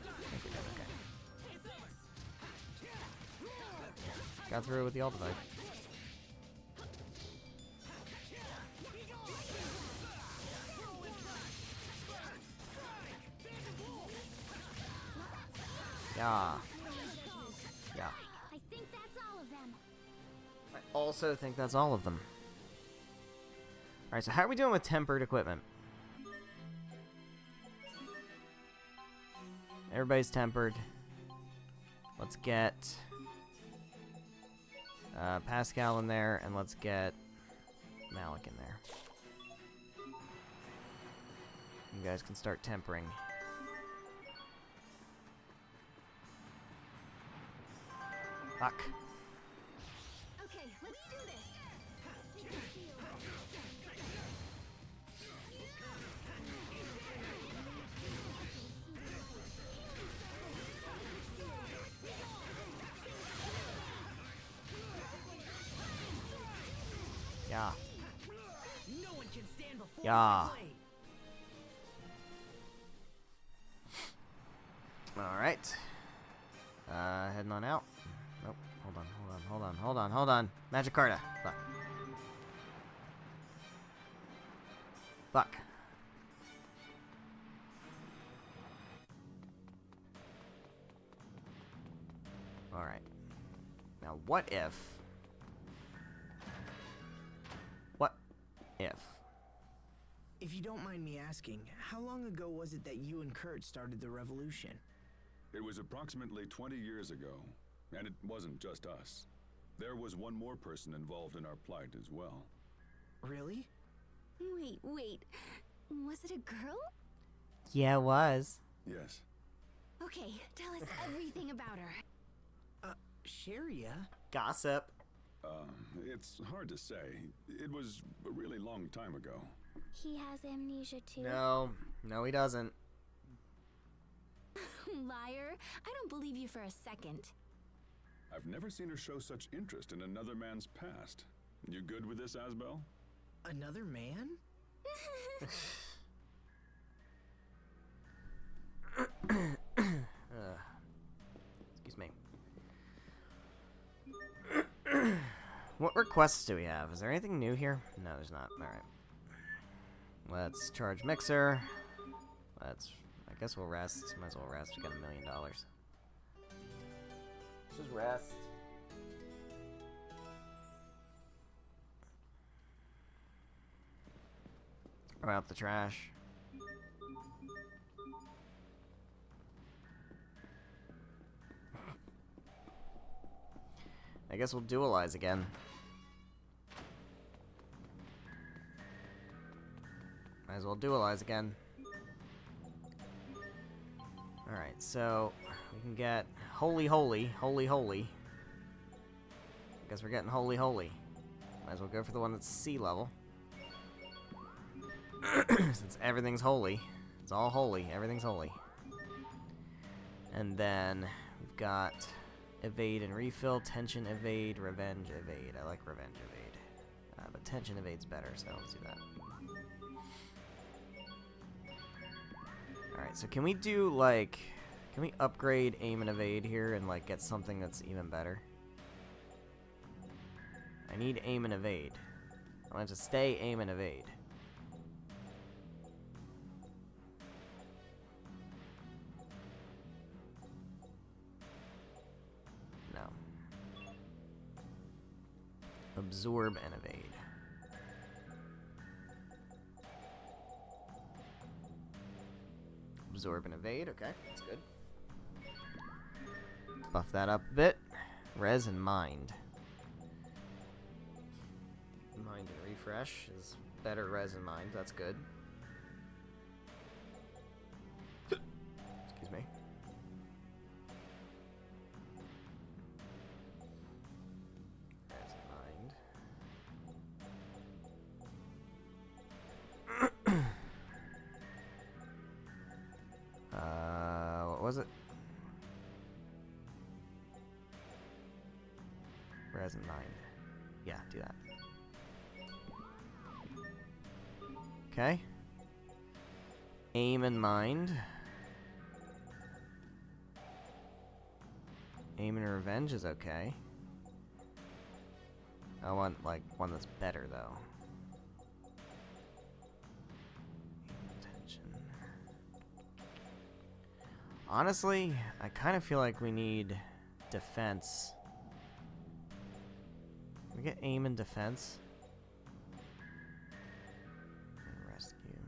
I think we're doing okay. Got through with the ultimate. Yeah. Yeah. I think that's all of them. I also think that's all of them. Alright, so how are we doing with tempered equipment? Everybody's tempered. Let's get Pascal in there, and let's get Malik in there. You guys can start tempering. Fuck. Okay, let's do this. Yeah. No one can stand before Yeah. my blade. Alright. Heading on out. Nope. Hold on. Magic Carta. Fuck. Fuck. Alright. Now, what if... If you don't mind me asking, how long ago was it that you and Kurt started the revolution? It was approximately 20 years ago, and it wasn't just us. There was one more person involved in our plight as well. Really? Wait. Was it a girl? Yeah, it was. Yes. Okay, tell us everything about her. Sharia? Gossip. It's hard to say. It was a really long time ago. He has amnesia too. No, he doesn't. Liar. I don't believe you for a second. I've never seen her show such interest in another man's past. You good with this, Asbel? Another man? Excuse me. What requests do we have? Is there anything new here? No, there's not. Alright. Let's charge mixer. Let's... I guess we'll rest. Might as well rest. We got $1 million. Let's just rest. Throw out the trash. I guess we'll dualize again. Might as well dualize again. Alright, so we can get Holy Holy, Holy Holy. I guess we're getting Holy Holy. Might as well go for the one that's sea level. Since everything's holy. It's all holy. Everything's holy. And then we've got Evade and Refill, Tension Evade, Revenge Evade. I like Revenge Evade. But Tension Evade's better, so let's do that. Alright, so can we do, like... Can we upgrade Aim and Evade here and, like, get something that's even better? I need Aim and Evade. I want it to stay Aim and Evade. No. Absorb and Evade. Absorb and Evade, okay, that's good. Buff that up a bit. Res and Mind. Mind and Refresh is better res and Mind, that's good. Excuse me. Res and Mind. What was it? Res and Mind. Yeah, do that. Okay. Aim and Mind. Aim and Revenge is okay. I want, like, one that's better, though. Attention. Honestly, I kind of feel like we need defense. Can we get aim and defense? And rescue.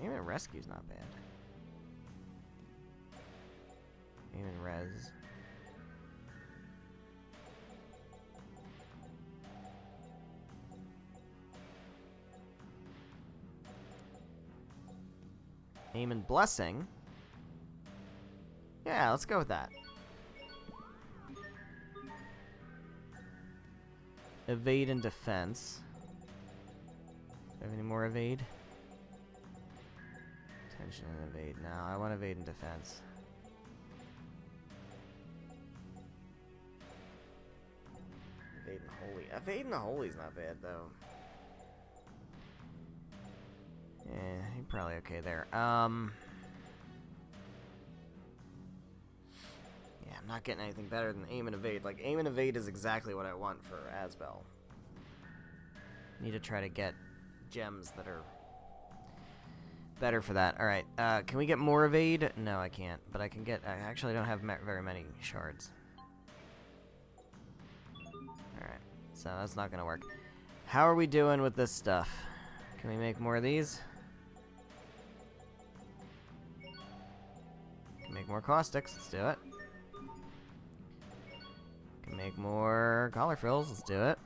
Aim and rescue's not bad. Aim and res. Aim and blessing. Yeah, let's go with that. Evade and defense. Do I have any more evade? Tension and evade. No, I want evade and defense. Evade and holy. Evade and the holy's not bad though. Yeah, you're probably okay there. Yeah, I'm not getting anything better than aim and evade. Like, aim and evade is exactly what I want for Asbel. Need to try to get gems that are better for that. Alright, can we get more evade? No, I can't. But I can get... I actually don't have very many shards. Alright, so that's not gonna work. How are we doing with this stuff? Can we make more of these? Can make more caustics. Let's do it. Can make more collar frills. Let's do it.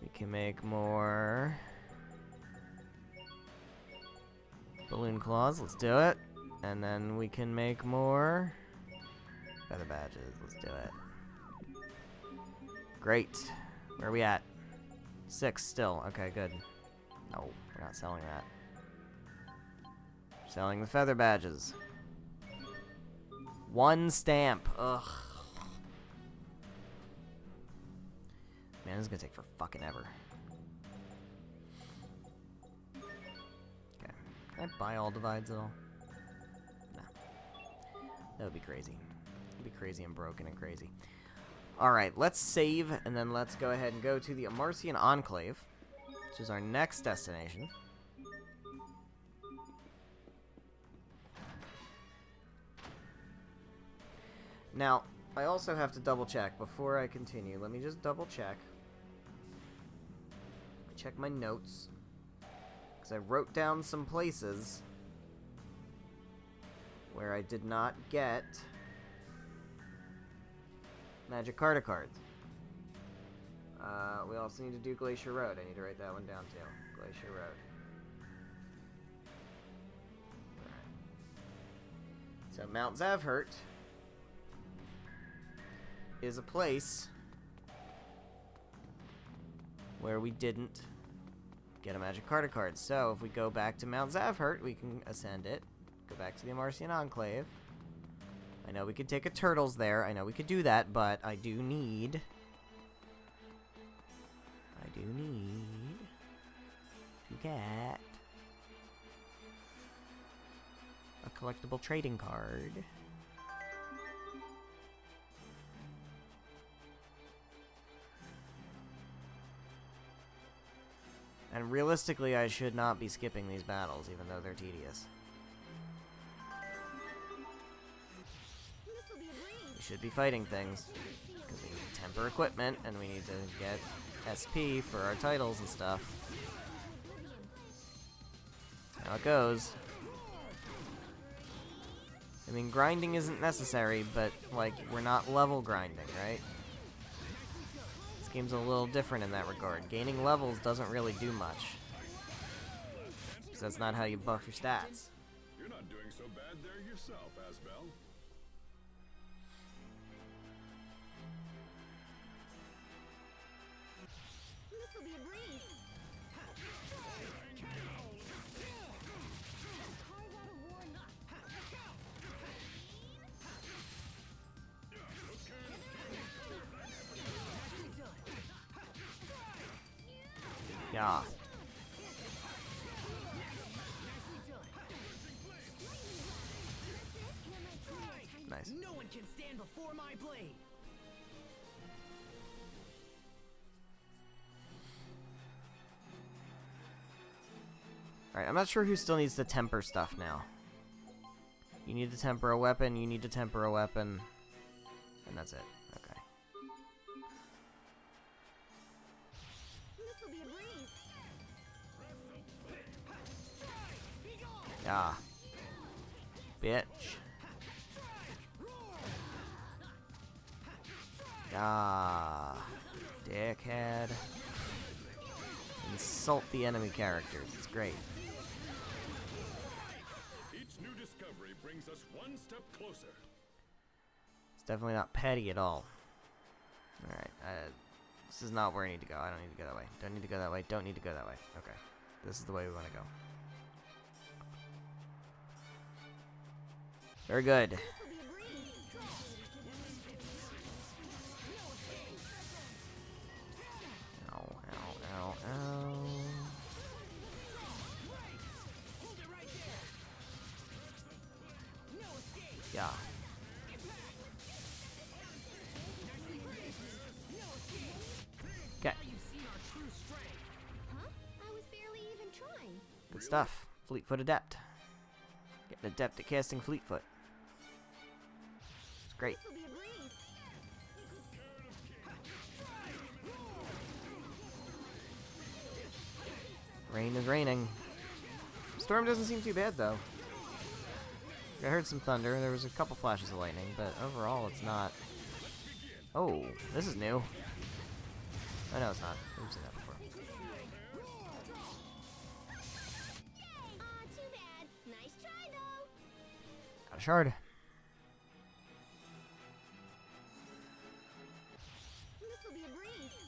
We can make more balloon claws. Let's do it. And then we can make more feather badges. Let's do it. Great. Where are we at? 6 still. Okay, good. No, we're not selling that. Selling the feather badges. 1 stamp. Ugh. Man, this is gonna take for fucking ever. Okay. Can I buy all divides at all? No. That would be crazy. It would be crazy and broken and crazy. Alright, let's save, and then let's go ahead and go to the Amarcian Enclave, which is our next destination. Now, I also have to double check before I continue. Let me just double check. check my notes. Because I wrote down some places where I did not get Magic Carta cards. We also need to do Glacier Road. I need to write that one down too. Glacier Road. Alright. So Mount Zavhert is a place where we didn't get a Magic Carta card. So if we go back to Mount Zavhert, we can ascend it. Go back to the Amarcian Enclave. I know we could take a Turtles there. I know we could do that, but I do need to get a collectible trading card. And realistically, I should not be skipping these battles, even though they're tedious. We should be fighting things, because we need to temper equipment, and we need to get SP for our titles and stuff. That's how it goes. I mean, grinding isn't necessary, but, like, we're not level grinding, right? This game's a little different in that regard. Gaining levels doesn't really do much. Because that's not how you buff your stats. You're not doing so bad there yourself, Asbel. This'll be a breeze. Yeah. Nice. No one can stand before my blade. Alright, I'm not sure who still needs to temper stuff now. You need to temper a weapon, you need to temper a weapon, and that's it. Okay. This'll be a breeze. Yeah. Bitch. Ah, dickhead. Insult the enemy characters. It's great. Each new discovery brings us one step closer. It's definitely not petty at all. Alright, this is not where I need to go. I don't need to go that way. Don't need to go that way. Don't need to go that way. Okay. This is the way we want to go. Very good. Ow, ow, ow, ow. Yeah. Okay. Huh? I was barely even trying. Good stuff. Fleetfoot Adept. Getting adept at casting Fleetfoot. It's great. This'll be a breeze. Rain is raining. Storm doesn't seem too bad, though. I heard some thunder. There was a couple flashes of lightning, but overall, it's not. Oh, this is new. Oh, no, it's not. We've seen that before. Aw, too bad. Nice try, though. Got a shard. This'll be a breeze.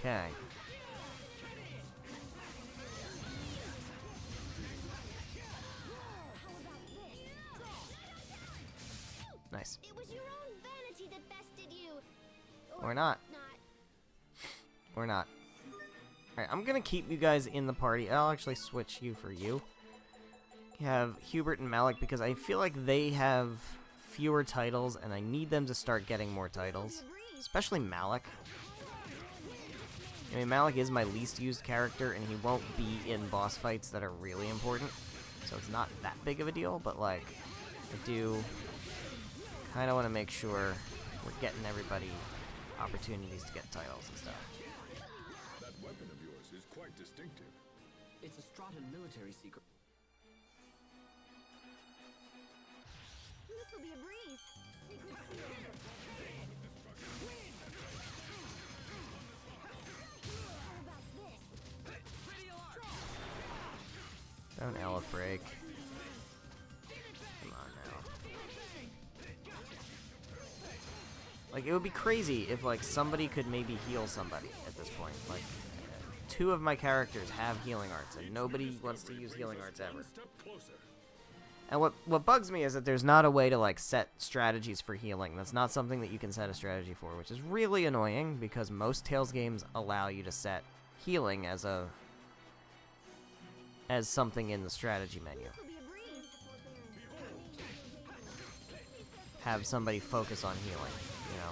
Okay. Nice. It was your own vanity that bested you. Or not. Or not. Alright, I'm gonna keep you guys in the party. I'll actually switch you for you. You have Hubert and Malik because I feel like they have fewer titles and I need them to start getting more titles. Especially Malik. I mean, Malik is my least used character and he won't be in boss fights that are really important. So so it's not that big of a deal, but like, I do kind of want to make sure we're getting everybody opportunities to get titles and stuff. That weapon of yours is quite distinctive. It's a Strahd military secret. This'll be a breeze. Don't Elf break. Come on now. Like, it would be crazy if, like, somebody could maybe heal somebody at this point. Like, 2 of my characters have healing arts, and nobody wants to use healing arts ever. And what bugs me is that there's not a way to, like, set strategies for healing. That's not something that you can set a strategy for, which is really annoying, because most Tales games allow you to set healing as something in the strategy menu. Have somebody focus on healing, you know.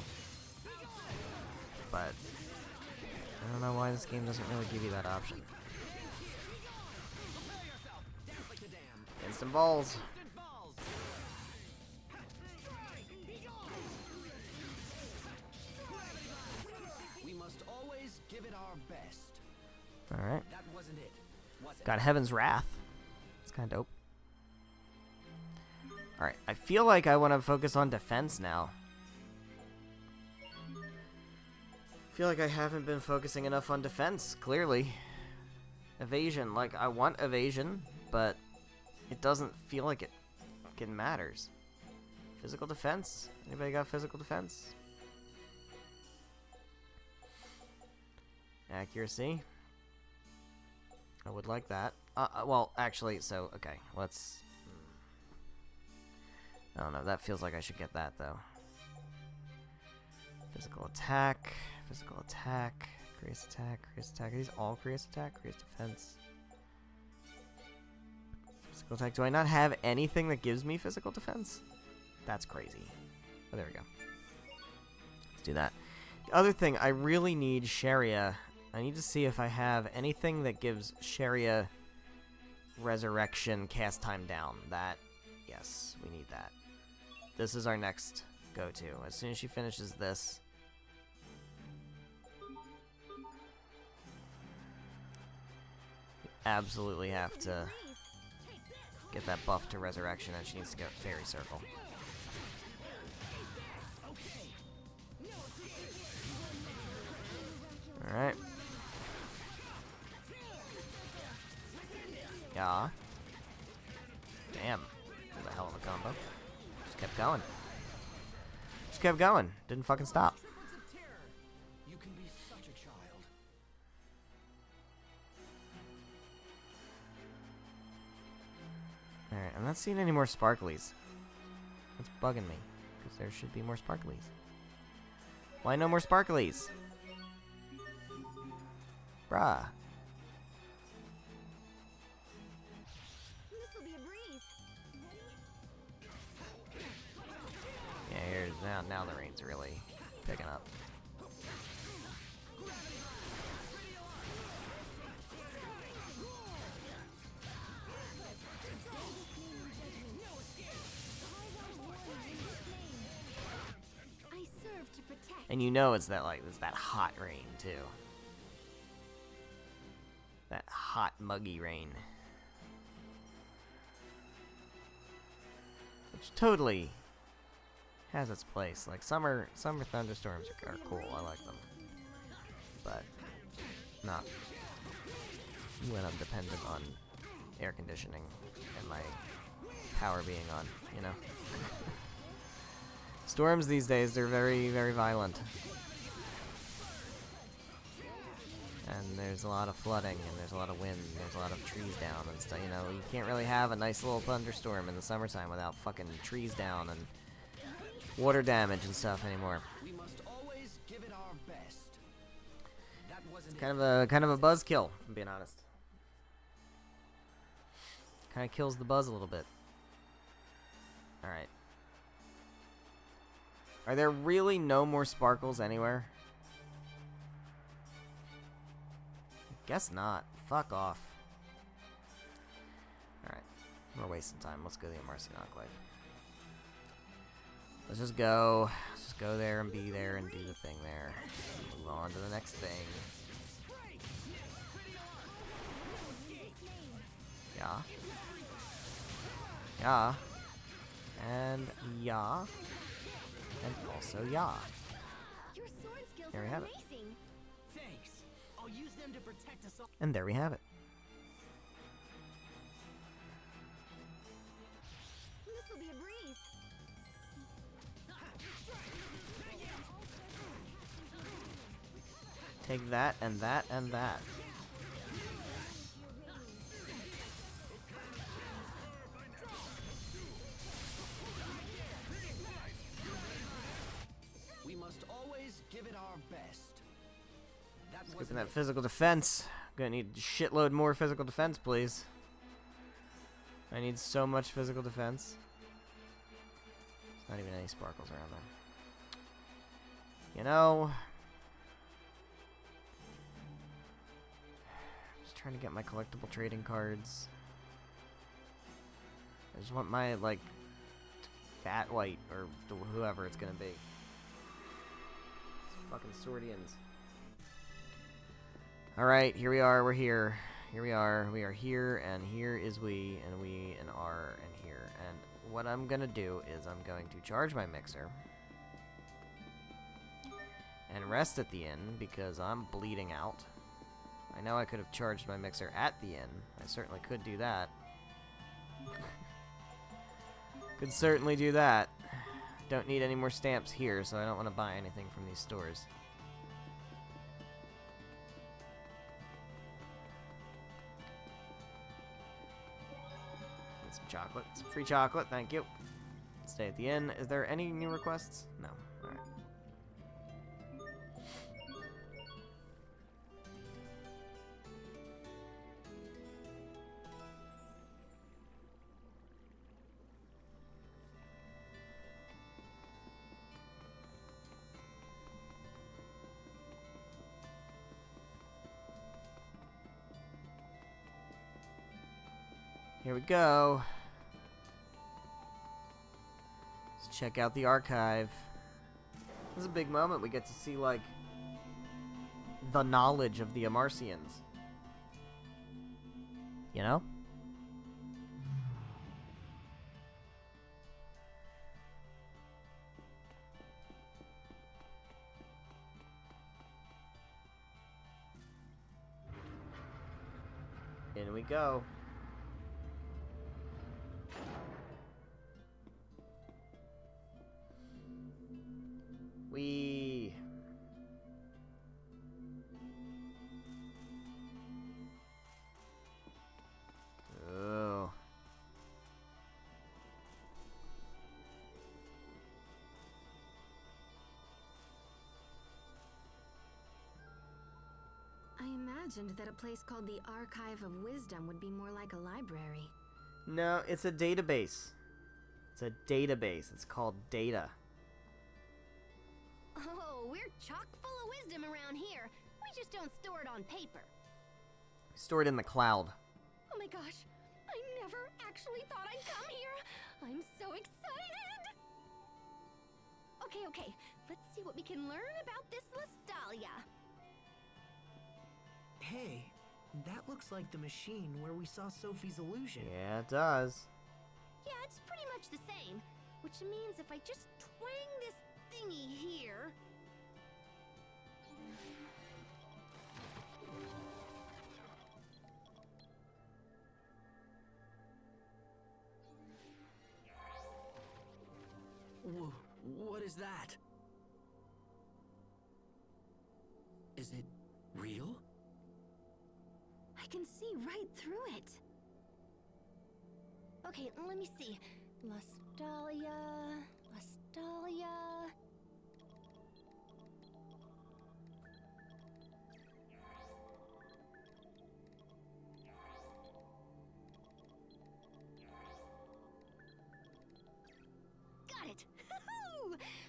But I don't know why this game doesn't really give you that option. Instant balls. We must always give it our best. All right. That wasn't it. Was it? Got Heaven's Wrath. It's kind of dope. All right. I feel like I want to focus on defense now. I feel like I haven't been focusing enough on defense, clearly. Evasion. Like, I want evasion, but it doesn't feel like it fucking matters. Physical defense? Anybody got physical defense? Accuracy. I would like that. Well, actually, so, okay, let's... I don't know, that feels like I should get that, though. Physical attack, Crease attack. Are these all Crease attack? Crease defense. Physical attack. Do I not have anything that gives me physical defense? That's crazy. Oh, there we go. Let's do that. The other thing, I really need Sharia. I need to see if I have anything that gives Sharia resurrection cast time down. That, yes, we need that. This is our next go-to. As soon as she finishes this, we absolutely have to get that buff to resurrection, and she needs to get Fairy Circle. Alright. Yeah. Damn. That was a hell of a combo. Just kept going. Just kept going. Didn't fucking stop. You can be such a child. Alright, I'm not seeing any more sparklies. That's bugging me. Because there should be more sparklies. Why no more sparklies? Bruh. This'll be a breeze. Yeah, here's now the rain's really picking up. I serve to protect. And you know it's that hot rain too. That hot muggy rain. Which totally has its place. Like summer thunderstorms are cool. I like them. But not when I'm dependent on air conditioning and my power being on, you know. Storms these days, they're very, very violent. And there's a lot of flooding, and there's a lot of wind, and there's a lot of trees down and stuff, you know. You can't really have a nice little thunderstorm in the summertime without fucking trees down and water damage and stuff anymore. We must always give it our best. That wasn't Kind of a buzzkill, if I'm being honest. Kind of kills the buzz a little bit. Alright. Are there really no more sparkles anywhere? Guess not. Fuck off. Alright. wasting time. Let's go to the Amarcian Enclave. Let's just go. Let's just go there and be there and do the thing there. Move on to the next thing. Yeah. Yeah. And yeah. And also yeah. Your sword skills There we are have it. amazing. Thanks. I'll use them to protect us all. And there we have it. This will be a breeze. Take that and that and that. We must always give it our best. That Skipping wasn't that it. physical defense. Gonna need a shitload more physical defense, please. I need so much physical defense. There's not even any sparkles around there. You know, just trying to get my collectible trading cards. I just want my, like, Bat White or whoever it's gonna be. These fucking Swordians. Alright, here we are, we're here. Here we are here, and here is we and are, and here. And what I'm gonna do is I'm going to charge my mixer. And rest at the inn, because I'm bleeding out. I know I could have charged my mixer at the inn. I certainly could do that. Could certainly do that. Don't need any more stamps here, so I don't want to buy anything from these stores. Get some chocolate. Some free chocolate, thank you. Stay at the inn. Is there any new requests? No. Alright. Here we go. Let's check out the archive. This is a big moment. We get to see, like, the knowledge of the Amarcians. You know? In we go. We. Oh. I imagined that a place called the Archive of Wisdom would be more like a library. No, it's a database. It's a database. It's called data. Oh, we're chock full of wisdom around here. We just don't store it on paper. Stored in the cloud. Oh my gosh, I never actually thought I'd come here. I'm so excited. Okay, let's see what we can learn about this Lestalia. Hey, that looks like the machine where we saw Sophie's illusion. Yeah, it does. Yeah, it's pretty much the same, which means if I just twang this thingy here... What is that? Is it real? I can see right through it. Okay, let me see. Lestalia... Got it!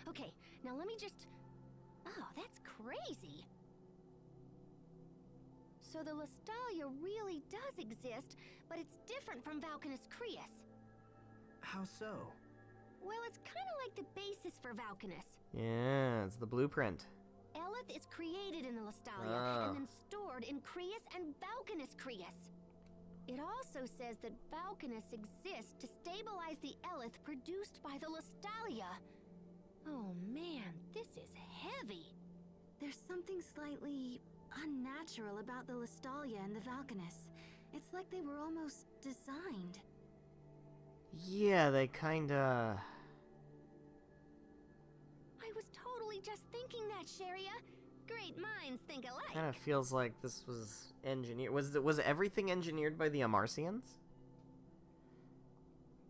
Okay, now let me just... Oh, that's crazy! So the Lestalia really does exist, but it's different from Valkanus Creus. How so? Well, it's kind of like the basis for Valkanus. Yeah, it's the blueprint. Eleth is created in the Lestalia Ah. and then stored in Creus and Valkanus Creus. It also says that Valkanus exists to stabilize the Eleth produced by the Lestalia. Oh man, this is heavy. There's something slightly unnatural about the Lestalia and the Valkanus. It's like they were almost designed. Yeah, they kinda... I was totally just thinking that, Sharia. Great minds think alike. Kind of feels like this was engineered. Was everything engineered by the Amarcians?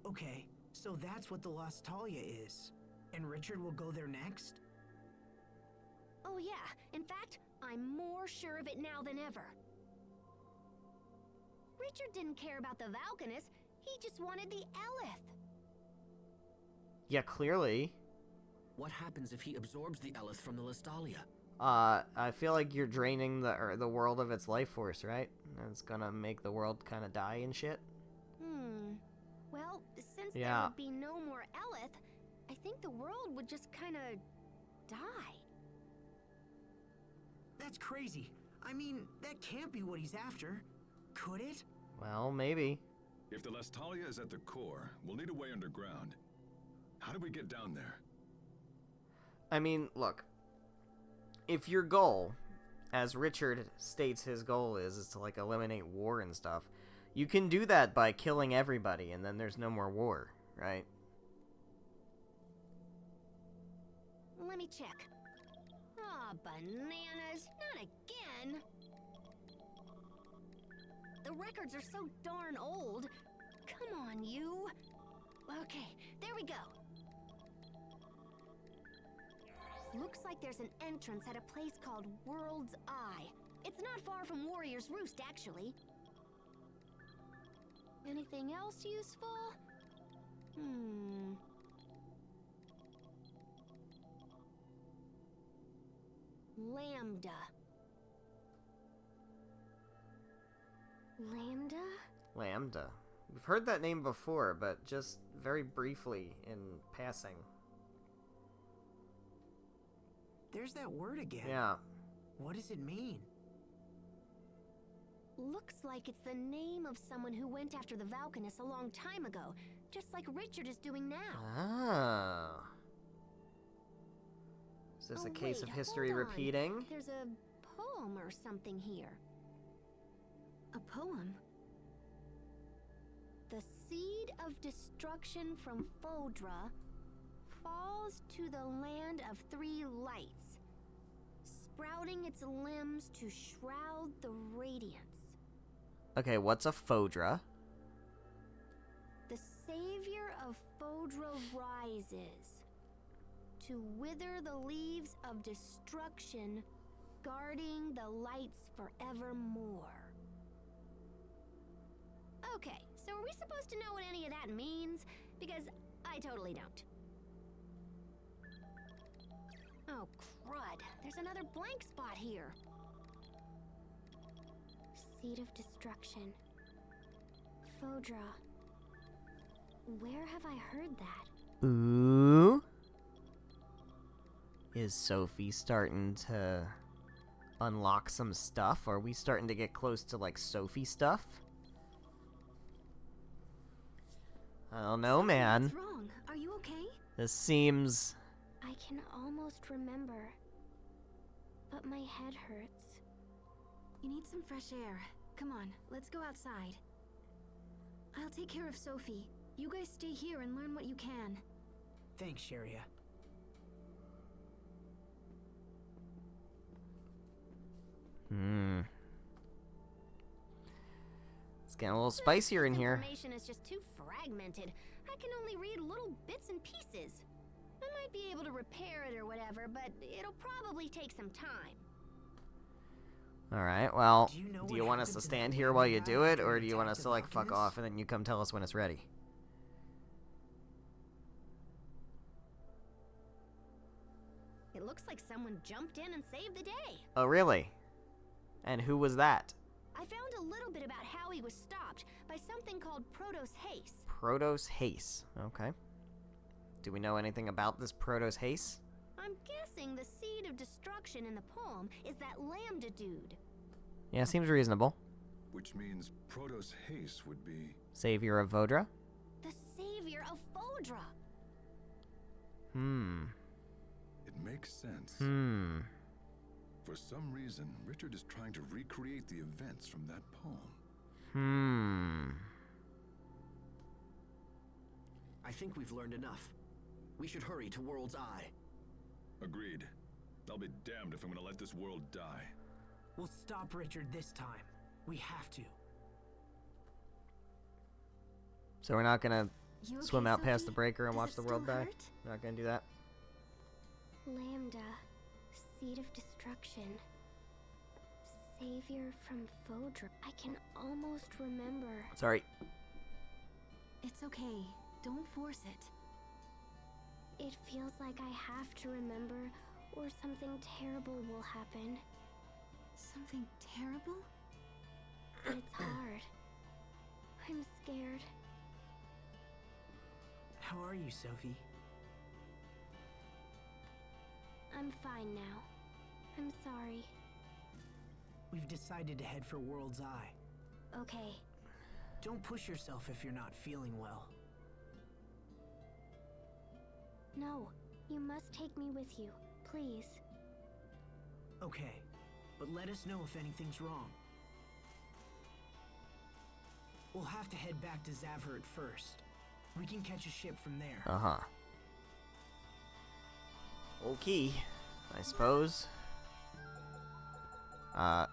Okay, so that's what the Lostalia is. And Richard will go there next? Oh yeah, in fact, I'm more sure of it now than ever. Richard didn't care about the Valkanus, he just wanted the Eleth. Yeah, clearly. What happens if he absorbs the Eleth from the Lestalia? I feel like you're draining the world of its life force, right? It's gonna make the world kind of die and shit. Well, since there Yeah. would be no more Eleth, I think the world would just kind of die. That's crazy. I mean, that can't be what he's after. Could it? Well, maybe. If the Lestalia is at the core, we'll need a way underground. How do we get down there? I mean, look. If your goal, as Richard states his goal is to, like, eliminate war and stuff, you can do that by killing everybody, and then there's no more war, right? Let me check. Aw, bananas, not again. The records are so darn old. Come on, you. Okay, there we go. Looks like there's an entrance at a place called World's Eye. It's not far from Warrior's Roost, actually. Anything else useful? Lambda. Lambda? Lambda. We've heard that name before, but just very briefly in passing. There's that word again. Yeah. What does it mean? Looks like it's the name of someone who went after the Valkanus a long time ago, just like Richard is doing now. Ah. Is this Oh, a case wait, of history hold on. repeating? There's a poem or something here. A poem? The seed of destruction from Fodra falls to the land of three lights, sprouting its limbs to shroud the radiance. Okay, what's a Fodra? The savior of Fodra rises to wither the leaves of destruction, guarding the lights forevermore. Okay, so are we supposed to know what any of that means? Because I totally don't. Oh, crud. There's another blank spot here. Seed of destruction. Fodra. Where have I heard that? Ooh. Is Sophie starting to unlock some stuff? Are we starting to get close to, like, Sophie stuff? I don't know, man. What's wrong? Are you okay? This seems... I can almost remember, but my head hurts. You need some fresh air. Come on, let's go outside. I'll take care of Sophie. You guys stay here and learn what you can. Thanks, Sharia. It's getting a little spicier in This here. information is just too fragmented. I can only read little bits and pieces. I might be able to repair it or whatever, but it'll probably take some time. Alright, well, Do you know do what you want us happened to to stand that here while you guy do it, after or he do you want attacked us the to, like, fuck Valkanus? off and then you come tell us when it's ready? It looks like someone jumped in and saved the day. Oh, really? And who was that? I I found a little bit about how he was stopped by something called Protos Haste. Protos Haste. Okay. Do we know anything about this Protos Haste? I'm guessing the seed of destruction in the poem is that Lambda dude. Yeah, seems reasonable. Which means Protos Haste would be... Savior of Vodra? The savior of Fodra. It makes sense. For some reason, Richard is trying to recreate the events from that poem. I think we've learned enough. We should hurry to World's Eye. Agreed. I'll be damned if I'm gonna let this world die. We'll stop Richard this time. We have to. So we're not gonna You okay, swim out past Sophie? the breaker and Does watch it the world still die? hurt? We're not gonna do that? Lambda, seed of destruction. Savior from Fodra. I can almost remember. Sorry. It's okay. Don't force it. It feels like I have to remember, or something terrible will happen. Something terrible? It's hard. I'm scared. How are you, Sophie? I'm fine now. I'm sorry. We've decided to head for World's Eye. Okay. Don't push yourself if you're not feeling well. No, you must take me with you, please. Okay, but let us know if anything's wrong. We'll have to head back to Zavhert first. We can catch a ship from there. Uh-huh. Okay, I suppose.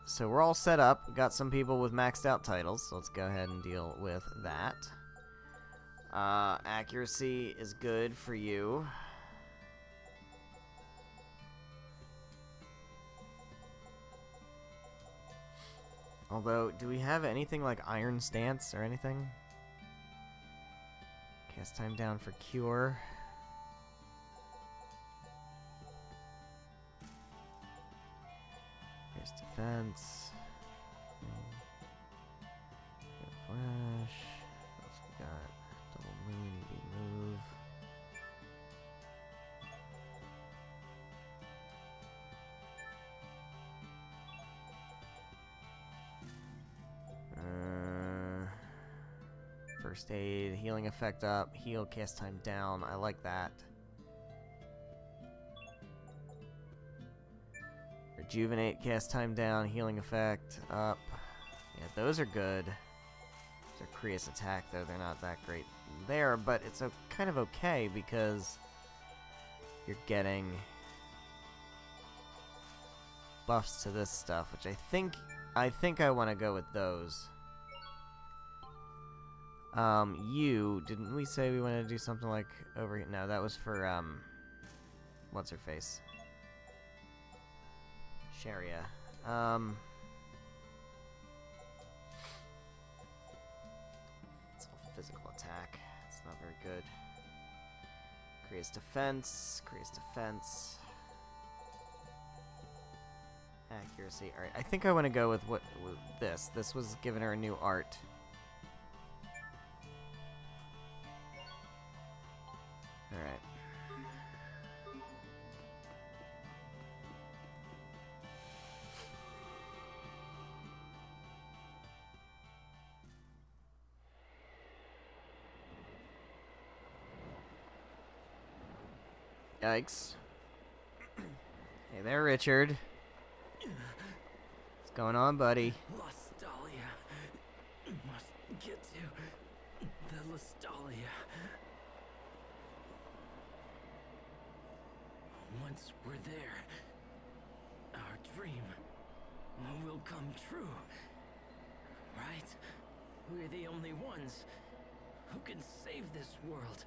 So we're all set up. We got some people with maxed out titles, so let's go ahead and deal with that. Accuracy is good for you. Although, do we have anything like Iron Stance or anything? Cast time down for Cure. Here's Defense. Flash. What else we got? Double Moon, EV Move. First aid, healing effect up, heal, cast time down. I like that. Rejuvenate, cast time down, healing effect up. Yeah, those are good. Their Kriya's attack, though, they're not that great there, but it's kind of okay because you're getting buffs to this stuff, which I think I want to go with those. Didn't we say we wanted to do something like over here? No, that was for, what's her face? Sharia. It's a physical attack. It's not very good. Creates defense. Creates defense. Accuracy. Alright, I think I want to go with with this. This was giving her a new art. Alright. Yikes. Hey there, Richard. What's going on, buddy? Lustalia. Must get to the Lustalia. Once we're there, our dream will come true. Right? We're the only ones who can save this world.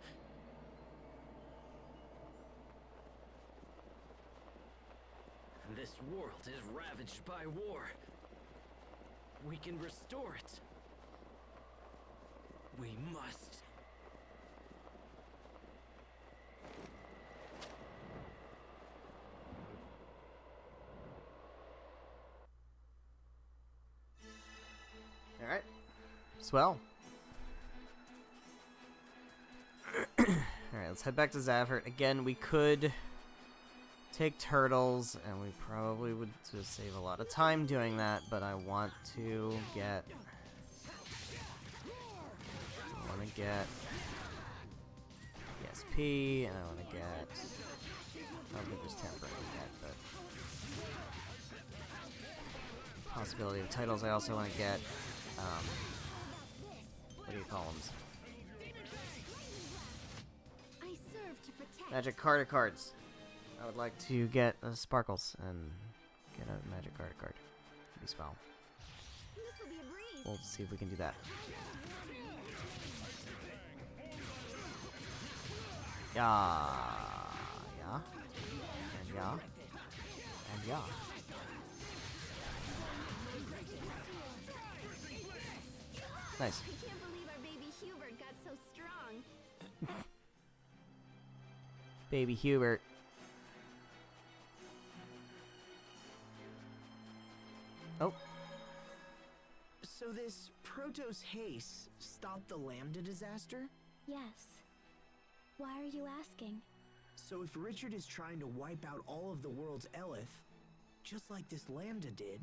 This world is ravaged by war. We can restore it. We must. Swell. Alright, let's head back to Zavhert. Again, we could take turtles, and we probably would just save a lot of time doing that, but I want to get... I want to get PSP, and I want to get... I don't think there's temporary yet, but... Possibility of titles. I also want to get, what do you call them? Magic cards. I would like to get Sparkles and get a magic card. Be spell. We'll see if we can do that. Yeah. Nice. I can't believe our baby Hubert got so strong. Baby Hubert. Oh. So this Protos Haste stopped the Lambda disaster? Yes. Why are you asking? So if Richard is trying to wipe out all of the world's Elith, just like this Lambda did,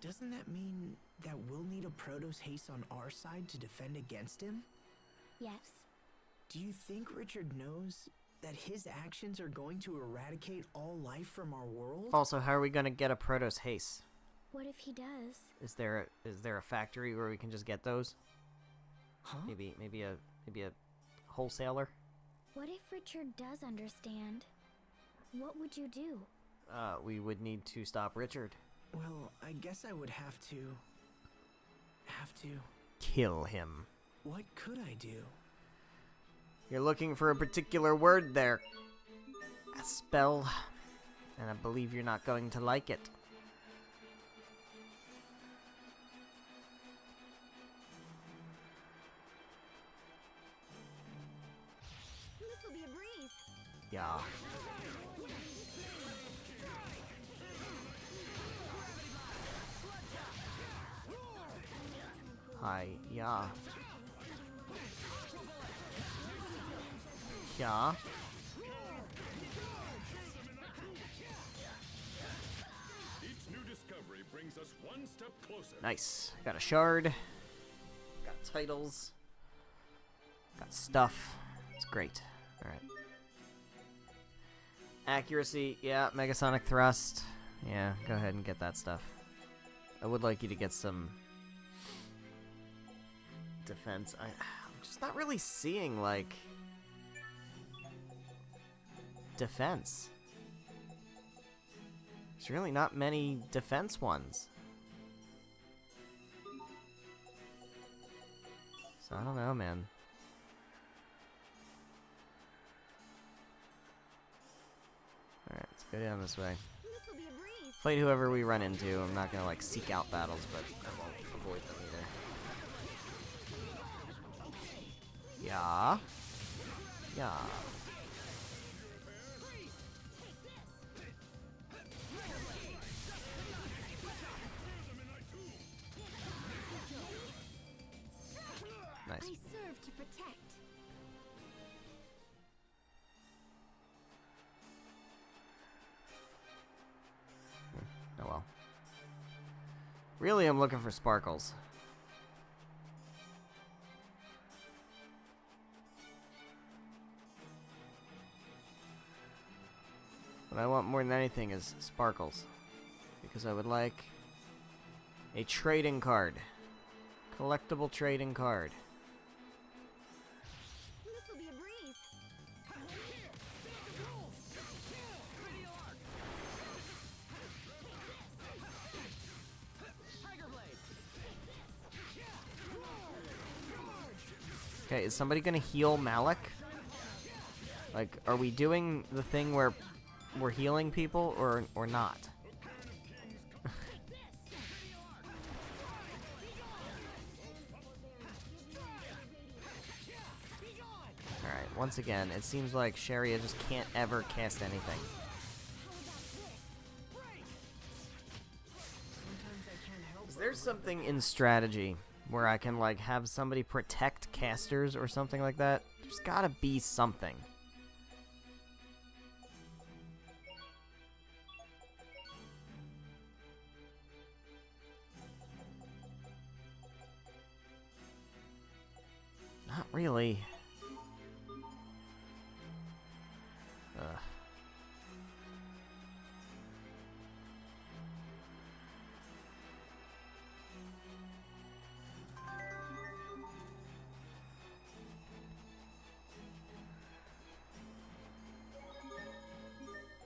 doesn't that mean that we'll need a Protos Haste on our side to defend against him? Yes. Do you think Richard knows that his actions are going to eradicate all life from our world? Also, how are we gonna get a Protos Haste? What if he does? Is there a factory where we can just get those? Huh? Maybe a wholesaler? What if Richard does understand? What would you do? We would need to stop Richard. Well, I guess I would have to... Kill him. What could I do? You're looking for a particular word there. A spell. And I believe you're not going to like it. This'll be a breeze. Yeah. Hi, yeah. Yeah. Each new discovery brings us one step closer. Nice. Got a shard. Got titles. Got stuff. It's great. Alright. Accuracy. Yeah. Megasonic thrust. Yeah. Go ahead and get that stuff. I would like you to get some defense. I'm just not really seeing, like, defense. There's really not many defense ones. So I don't know, man. Alright, let's go down this way. This'll be a breeze. Fight whoever we run into. I'm not gonna, like, seek out battles, but I won't avoid them either. Yeah. Yeah. Nice. I serve to protect. Oh well. Really, I'm looking for sparkles. What I want more than anything is sparkles. Because I would like a trading card. Collectible trading card. This'll be a breeze. Okay, is somebody gonna heal Malik? Like, are we doing the thing where we're healing people or not? Alright, once again, it seems like Sharia just can't ever cast anything. Is there something in strategy where I can, like, have somebody protect casters or something like that. There's gotta be something. Not really. Ugh.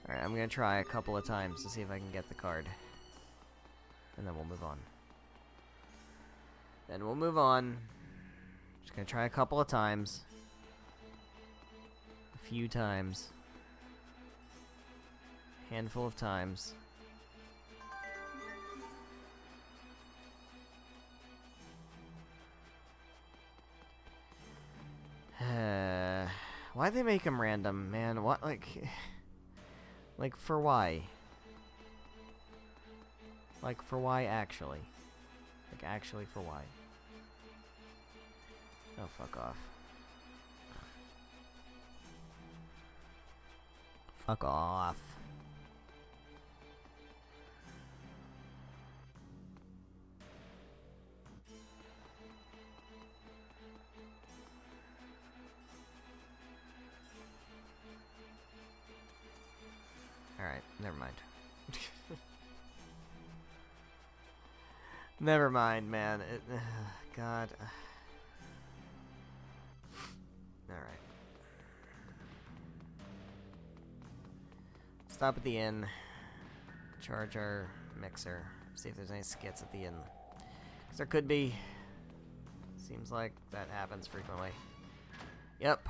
Alright, I'm gonna try a couple of times to see if I can get the card. And then we'll move on. Then we'll move on. Just gonna try a couple of times. A few times. Handful of times. Why'd they make them random, man? What, like... Like, for why? Like, for why, actually? Like, actually, for why? Oh, fuck off. Fuck off. Alright, never mind. Never mind, man. God. Alright. Stop at the inn. Charge our mixer. See if there's any skits at the inn. Because there could be. Seems like that happens frequently. Yep.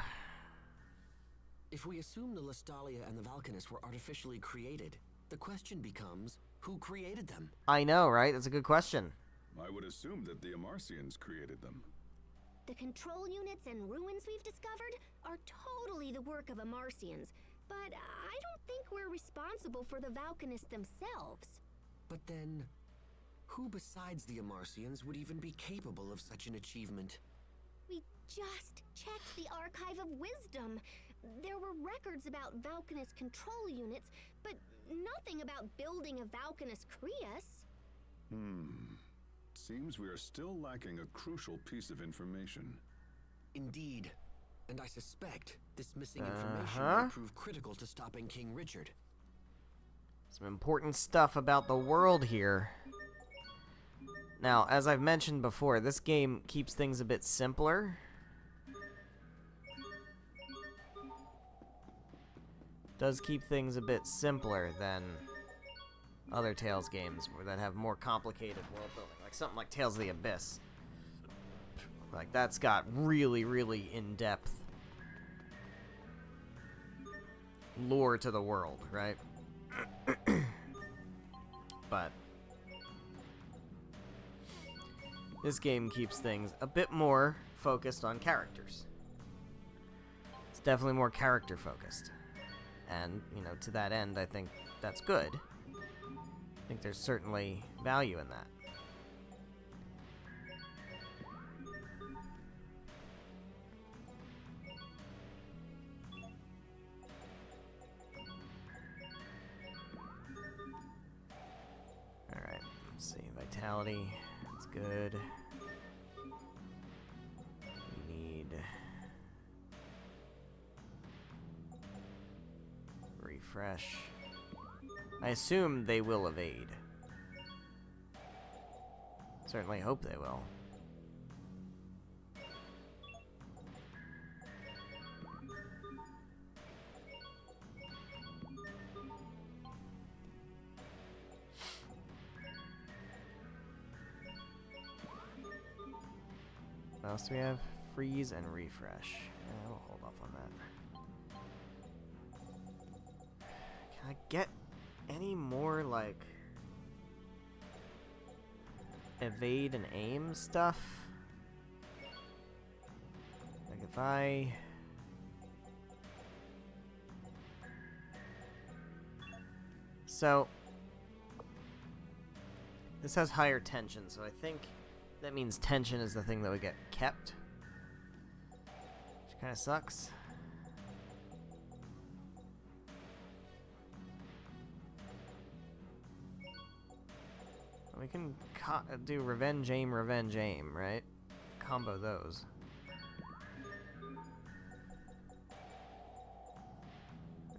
If we assume the Lestalia and the Valkanists were artificially created, the question becomes, who created them? I know, right? That's a good question. I would assume that the Amarcians created them. The control units and ruins we've discovered are totally the work of Amarcians, but I don't think we're responsible for the Valkanists themselves. But then, who besides the Amarcians would even be capable of such an achievement? We just checked the Archive of Wisdom. There were records about Valkanist control units, but nothing about building a Valkanist Creus. Seems we are still lacking a crucial piece of information. Indeed. And I suspect this missing information will prove critical to stopping King Richard. Some important stuff about the world here. Now, as I've mentioned before, this game keeps things a bit simpler. Does keep things a bit simpler than other Tales games that have more complicated world building. Like something like Tales of the Abyss. Like, that's got really, really in-depth lore to the world, right? But this game keeps things a bit more focused on characters. It's definitely more character focused. And, you know, to that end, I think that's good. I think there's certainly value in that. Alright, let's see. Vitality. That's good. We need refresh. I assume they will evade. Certainly hope they will. What else do we have? Freeze and refresh. Yeah, we'll hold off on that. Can I get any more, like, evade and aim stuff? Like, if I... So, this has higher tension, so I think that means tension is the thing that would get kept. Which kind of sucks. We can do Revenge Aim, right? Combo those.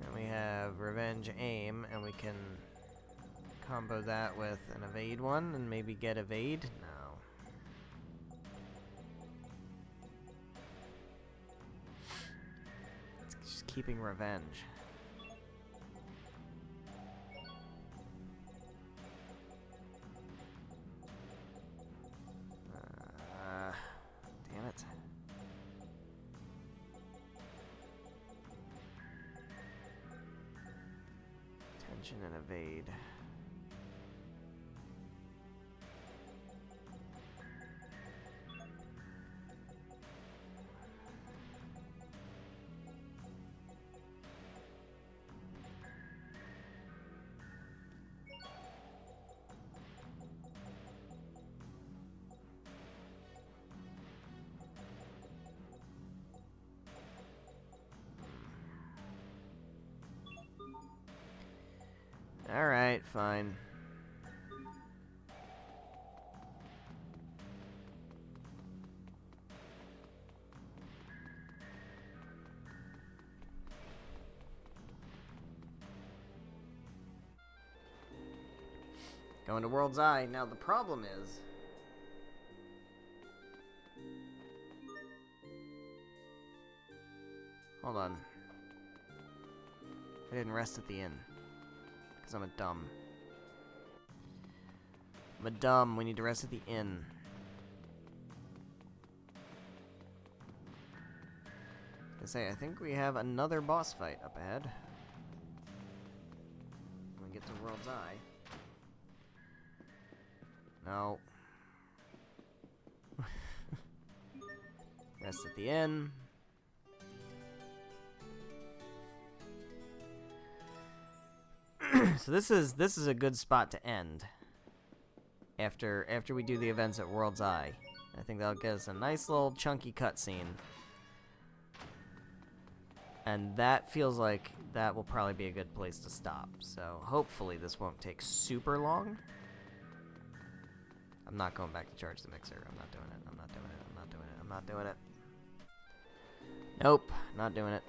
And we have Revenge Aim, and we can combo that with an Evade one, and maybe get Evade? No. It's just keeping Revenge. Damn it. Tension and Evade. Alright, fine. Going to World's Eye. Now the problem is... Hold on. I didn't rest at the inn. Because I'm a dumb. I'm a dumb. We need to rest at the inn. I think we have another boss fight up ahead. When we get to World's Eye. No. Rest at the inn. So this is a good spot to end. After we do the events at World's Eye. I think that'll get us a nice little chunky cutscene. And that feels like that will probably be a good place to stop. So hopefully this won't take super long. I'm not going back to charge the mixer. I'm not doing it. I'm not doing it. I'm not doing it. I'm not doing it. Nope, not doing it.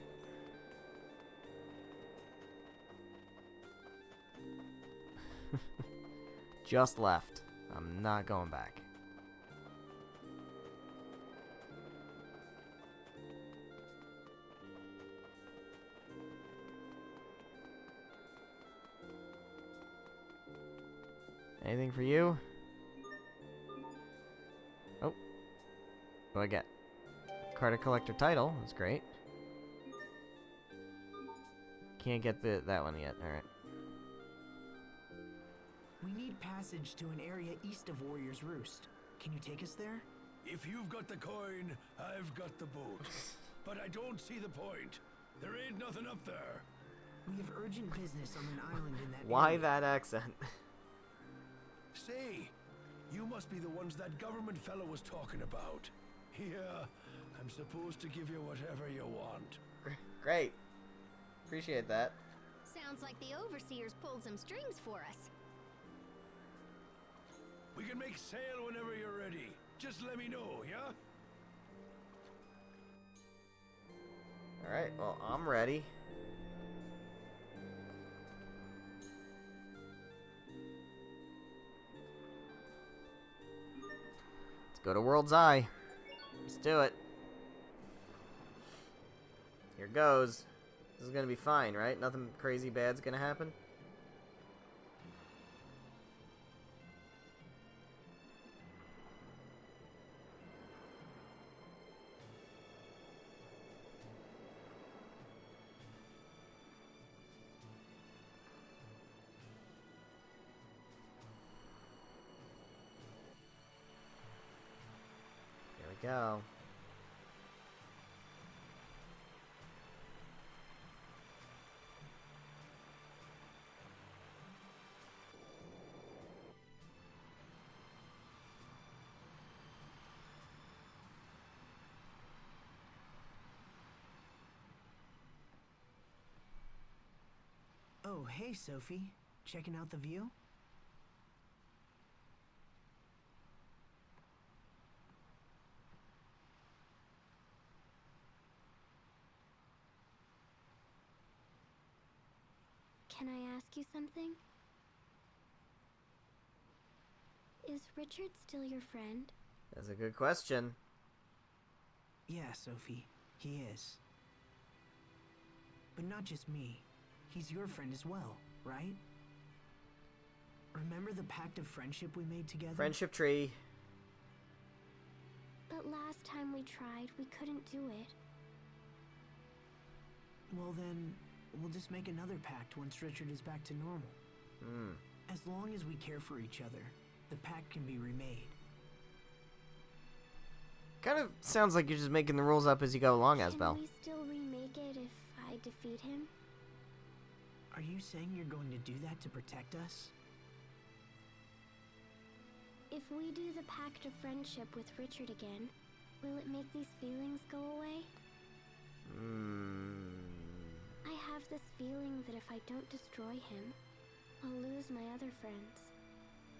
Just left. I'm not going back. Anything for you? Oh. What do I get? Carta Collector title. That's great. Can't get that one yet. Alright. We need passage to an area east of Warrior's Roost. Can you take us there? If you've got the coin, I've got the boat. But I don't see the point. There ain't nothing up there. We have urgent business on an island in that Why area. that accent? Say, you must be the ones that government fellow was talking about. Yeah, I'm supposed to give you whatever you want. Great. Appreciate that. Sounds like the Overseers pulled some strings for us. We can make sail whenever you're ready. Just let me know, yeah? Alright, well, I'm ready. Let's go to World's Eye. Let's do it. Here goes. This is gonna be fine, right? Nothing crazy bad's gonna happen? Here we go. Oh, hey, Sophie. Checking out the view? Can I ask you something? Is Richard still your friend? That's a good question. Yeah, Sophie, he is. But not just me. He's your friend as well, right? Remember the pact of friendship we made together? Friendship tree. But last time we tried, we couldn't do it. Well then, we'll just make another pact once Richard is back to normal. As long as we care for each other, the pact can be remade. Kind of sounds like you're just making the rules up as you go along, Asbel. Can we still remake it if I defeat him? Are you saying you're going to do that to protect us? If we do the pact of friendship with Richard again, will it make these feelings go away? I have this feeling that if I don't destroy him, I'll lose my other friends.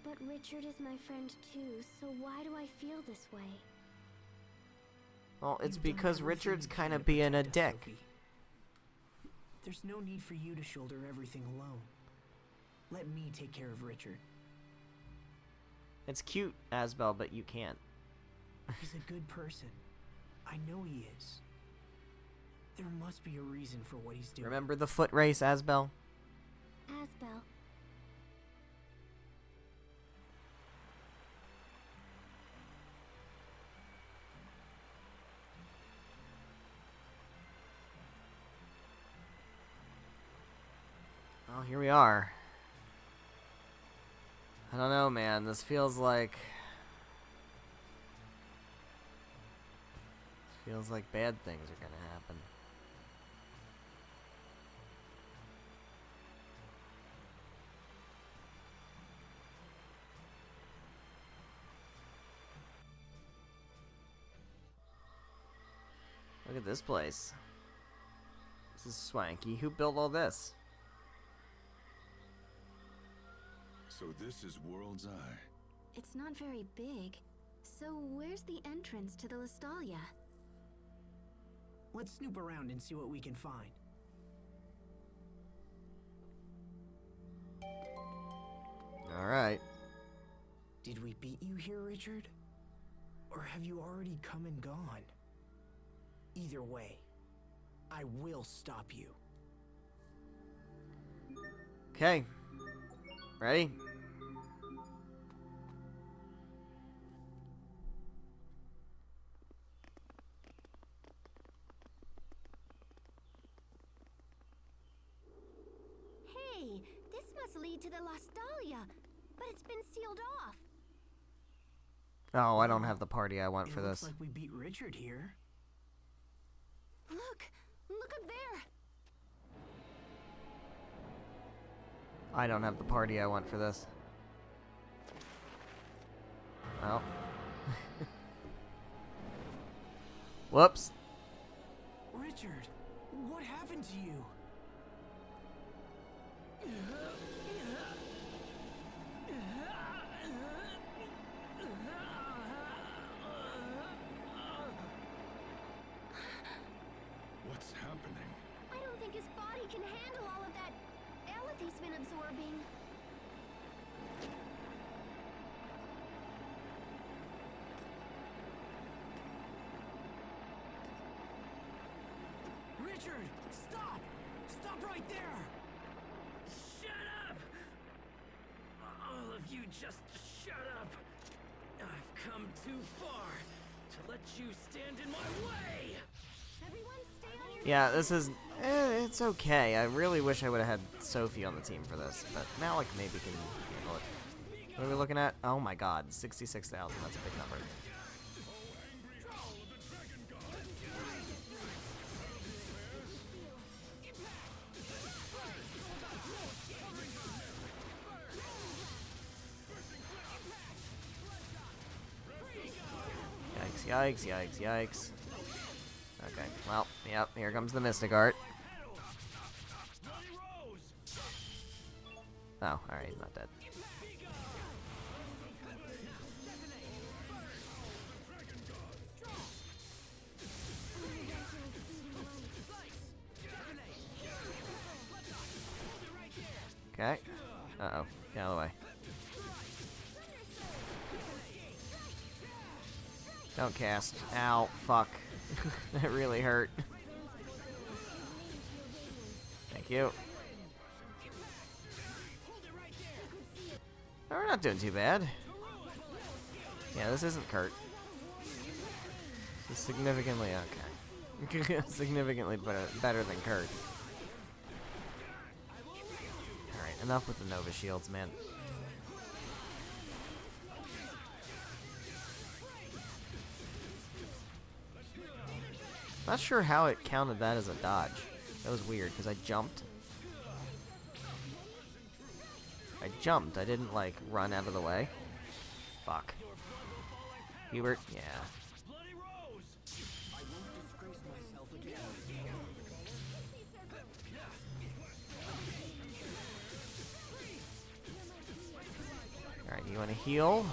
But Richard is my friend too, so why do I feel this way? Well, it's You've done because everything Richard's you can kind to of being a protect us, dick. Sophie. There's no need for you to shoulder everything alone. Let me take care of Richard. It's cute, Asbel, but you can't. He's a good person. I know he is. There must be a reason for what he's doing. Remember the foot race, Asbel? Asbel. Well, here we are. I don't know, man. This feels like... Feels like bad things are gonna happen. Look at this place. This is swanky. Who built all this? So this is World's Eye. It's not very big. So where's the entrance to the Lestalia? Let's snoop around and see what we can find. Alright. Did we beat you here, Richard? Or have you already come and gone? Either way, I will stop you. Okay. Ready? Hey, this must lead to the Lestalia, but it's been sealed off. Oh, I don't have the party I want It for looks this. like we beat Richard here. Look up there. I don't have the party I want for this. Well. Whoops. Richard, what happened to you? What's happening? I don't think his body can handle all of that Elith he's been absorbing. Richard, stop! Stop right there! Shut up! All of you just shut up! I've come too far to let you stand in my way! Everyone stay on your Yeah, this is... it's okay. I really wish I would have had Sophie on the team for this, but Malik maybe can handle it. What are we looking at? Oh my god, 66,000. That's a big number. Yikes, yikes, yikes. Okay, well, yep, here comes the Mystic Art. Oh, alright, he's not dead. Okay. Uh-oh. Get out of the way. Don't cast. Ow, fuck. That really hurt. Thank you. Oh, we're not doing too bad. Yeah, this isn't Kurt. This is significantly okay. Significantly better than Kurt. Alright, enough with the Nova Shields, man. Not sure how it counted that as a dodge. That was weird, because I jumped. I didn't, like, run out of the way. Fuck. Hubert? Yeah. Alright, you wanna heal?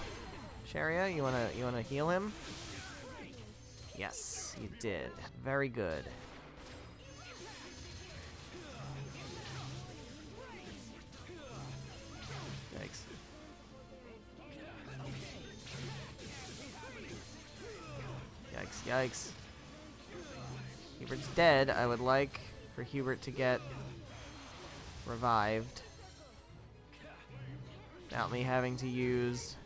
Sharia, you wanna heal him? Yes, you did. Very good. Yikes. Yikes, yikes. Hubert's dead. I would like for Hubert to get revived without me having to use...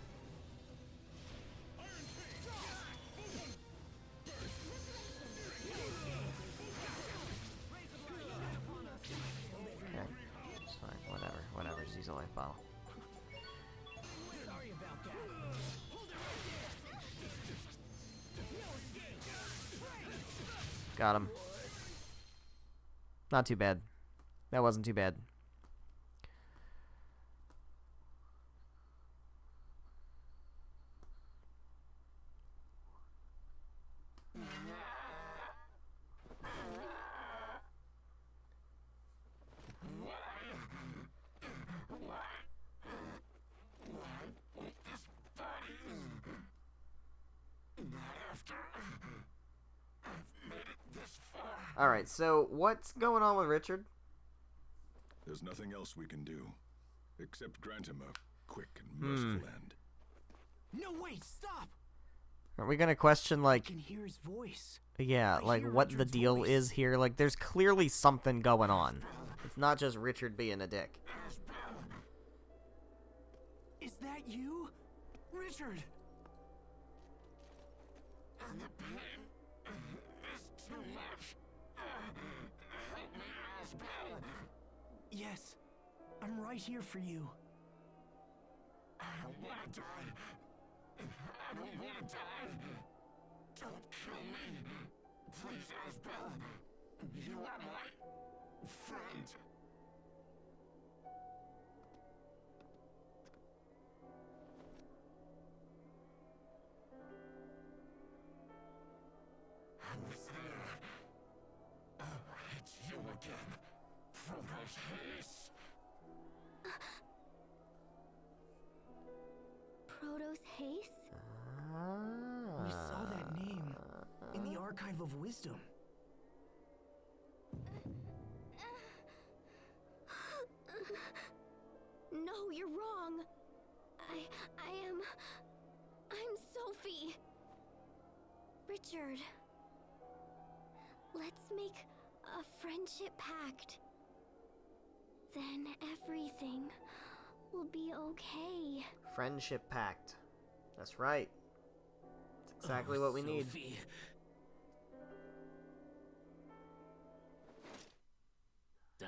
Use a life bottle. Got him. Not too bad. That wasn't too bad. Alright, so what's going on with Richard? There's nothing else we can do, except grant him a quick and merciful end. No, wait, stop! Are we gonna question, like... I can hear his voice. Yeah, I like, hear what the Richard's deal voice. is here? Like, there's clearly something going on. It's not just Richard being a dick. Is that you? Richard! Yes, I'm right here for you. I don't want to die. I don't want to die. Don't kill me. Please, Asbel. You are my friend. I was there. Oh, it's you again. Protos Hayes. Protos Haste? We saw that name in the Archive of Wisdom. No, you're wrong. I'm Sophie. Richard. Let's make a friendship pact. Then everything will be okay. Friendship pact. That's right. That's exactly what we need. Sophie. Die.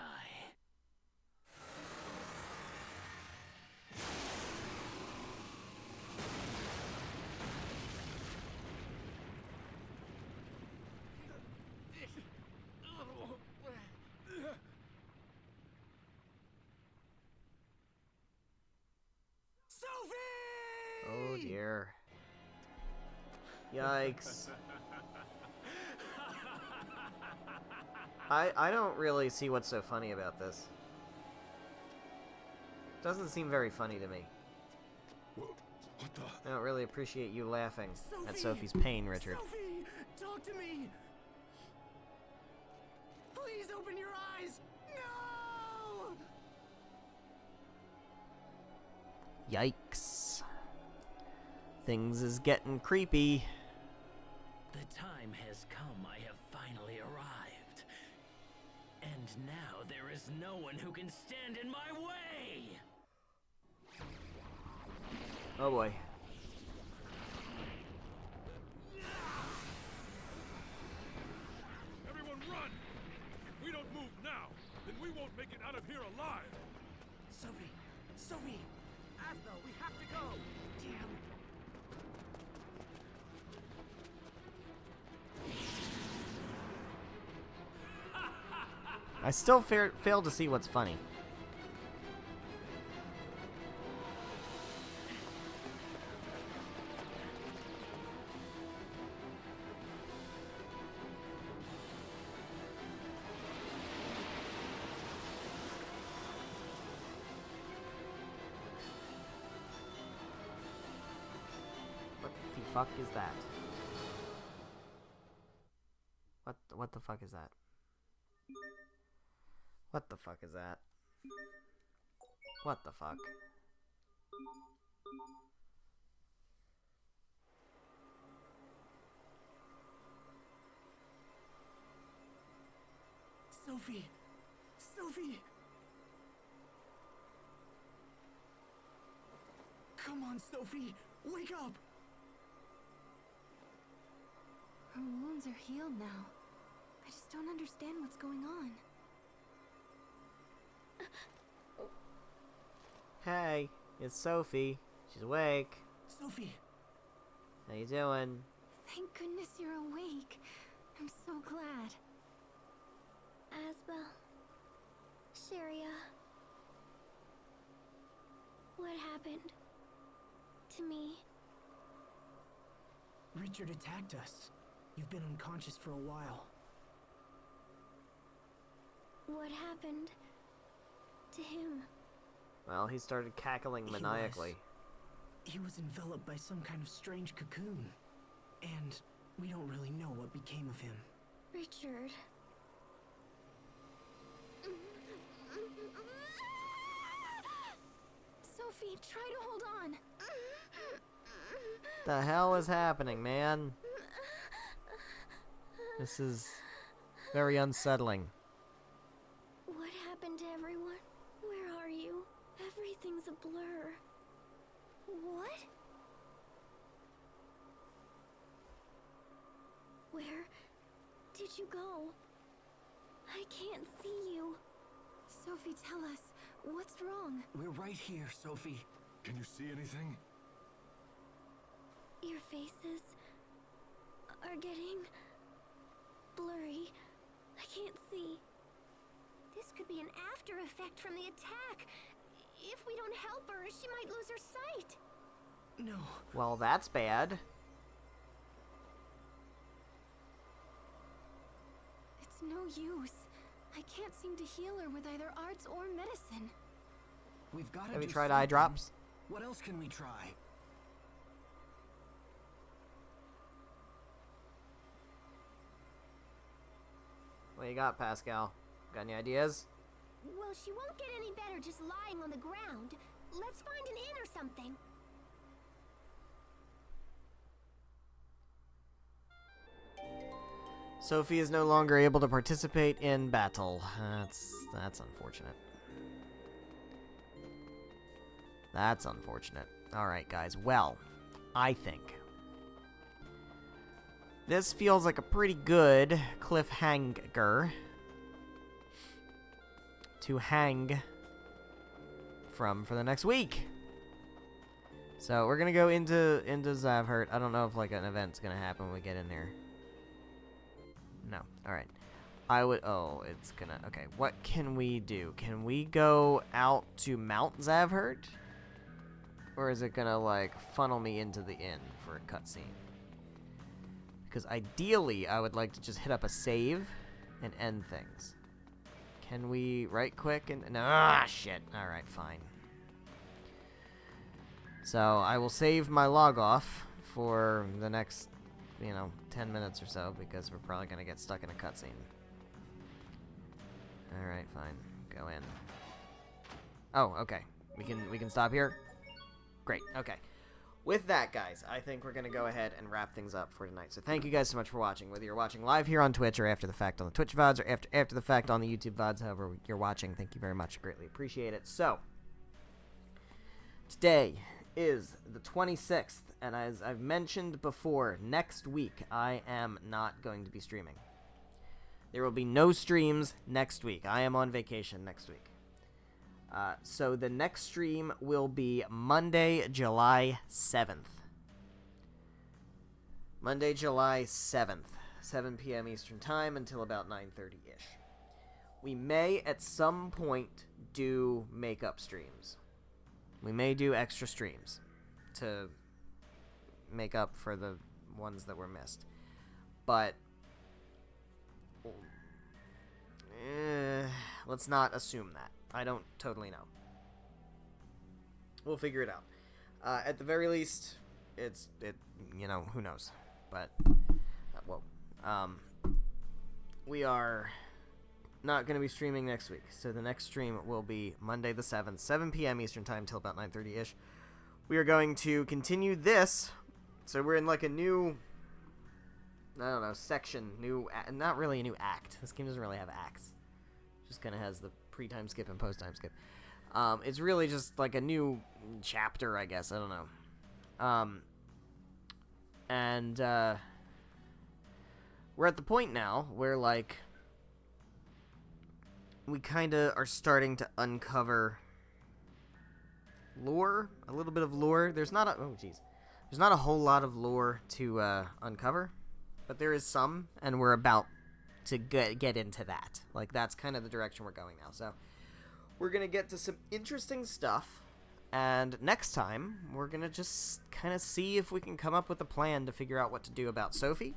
Oh dear. Yikes. I don't really see what's so funny about this. Doesn't seem very funny to me. What the? I don't really appreciate you laughing at Sophie! Sophie's pain, Richard. Sophie! Talk to me! Please open your eyes! No! Yikes. Things is getting creepy. The time has come. I have finally arrived. And now there is no one who can stand in my way! Oh boy. Everyone run! If we don't move now, then we won't make it out of here alive! Sophie! Sophie! Asbel, we have to go! Damn! I still fail to see what's funny. What the fuck is that? What the fuck is that? What the fuck is that? What the fuck? Sophie! Sophie! Come on, Sophie! Wake up! Her wounds are healed now. I just don't understand what's going on. Hey, it's Sophie. She's awake. Sophie! How you doing? Thank goodness you're awake. I'm so glad. Asbel. Sharia. What happened? To me? Richard attacked us. You've been unconscious for a while. What happened to him? Well, he started cackling maniacally. He was enveloped by some kind of strange cocoon. And we don't really know what became of him. Richard. Sophie, try to hold on. The hell is happening, man? This is very unsettling. What happened to everyone? Where are you? Everything's a blur. What? Where did you go? I can't see you. Sophie, tell us, what's wrong? We're right here, Sophie. Can you see anything? Your faces are getting blurry. I can't see. This could be an after effect from the attack. If we don't help her, she might lose her sight. No. Well, that's bad. It's no use. I can't seem to heal her with either arts or medicine. We've got to Have you do tried eye something. drops? What else can we try? What you got, Pascal? Got any ideas? Well, she won't get any better just lying on the ground. Let's find an inn or something. Sophie is no longer able to participate in battle. That's unfortunate. That's unfortunate. Alright, guys. Well, I think this feels like a pretty good cliffhanger to hang from for the next week. So we're gonna go into Zavhert. I don't know if like an event's gonna happen when we get in there. No. Alright. It's gonna... Okay, what can we do? Can we go out to Mount Zavhert? Or is it gonna, like, funnel me into the inn for a cutscene? Because ideally, I would like to just hit up a save and end things. Can we right-click and... No, shit. Alright, fine. So I will save my log off for the next, 10 minutes or so, because we're probably going to get stuck in a cutscene. Alright, fine. Go in. Oh, okay. We can stop here? Great, okay. With that, guys, I think we're going to go ahead and wrap things up for tonight. So thank you guys so much for watching. Whether you're watching live here on Twitch or after the fact on the Twitch VODs or after the fact on the YouTube VODs, however you're watching, thank you very much. Greatly appreciate it. So, today is the 26th, and as I've mentioned before, next week I am not going to be streaming. There will be no streams next week. I am on vacation next week. So the next stream will be Monday, July 7th. Monday, July 7th, 7 p.m. Eastern Time until about 9:30-ish. We may, at some point, do makeup streams. We may do extra streams to make up for the ones that were missed. But let's not assume that. I don't totally know. We'll figure it out. At the very least, who knows. But, we are not going to be streaming next week. So the next stream will be Monday the 7th, 7 p.m. Eastern Time till about 9:30-ish. We are going to continue this. So we're in like a new, section. Not really a new act. This game doesn't really have acts. Just kind of has the pre-time skip and post-time skip. It's really just like a new chapter, I guess. I don't know. We're at the point now where, like, we kind of are starting to uncover lore, a little bit of lore. There's not a whole lot of lore to uncover, but there is some, and we're about to get into that. Like, that's kind of the direction we're going now. So we're gonna get to some interesting stuff, and next time we're gonna just kind of see if we can come up with a plan to figure out what to do about Sophie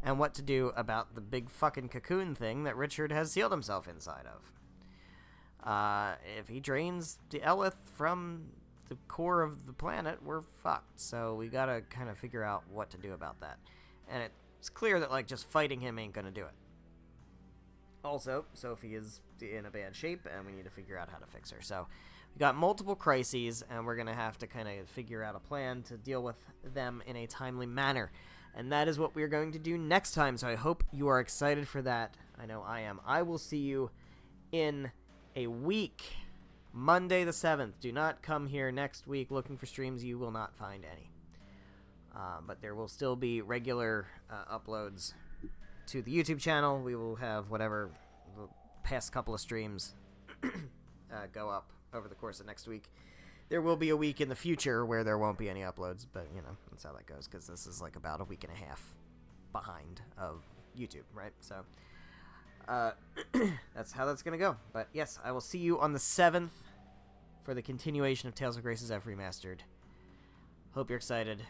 and what to do about the big fucking cocoon thing that Richard has sealed himself inside of. If he drains the Elith from the core of the planet, we're fucked. So we gotta kind of figure out what to do about that. And it's clear that, like, just fighting him ain't gonna do it. Also, Sophie is in a bad shape, and we need to figure out how to fix her. So we got multiple crises, and we're gonna have to kind of figure out a plan to deal with them in a timely manner. And that is what we're going to do next time, so I hope you are excited for that. I know I am. I will see you in a week, Monday the 7th. Do not come here next week looking for streams. You will not find any. But there will still be regular uploads to the YouTube channel. We will have whatever the past couple of streams go up over the course of next week. There will be a week in the future where there won't be any uploads, but, that's how that goes, because this is, like, about a week and a half behind of YouTube, right? So, that's how that's going to go. But, yes, I will see you on the 7th for the continuation of Tales of Graces F Remastered. Hope you're excited.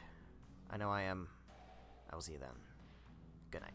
I know I am. I will see you then. Good night.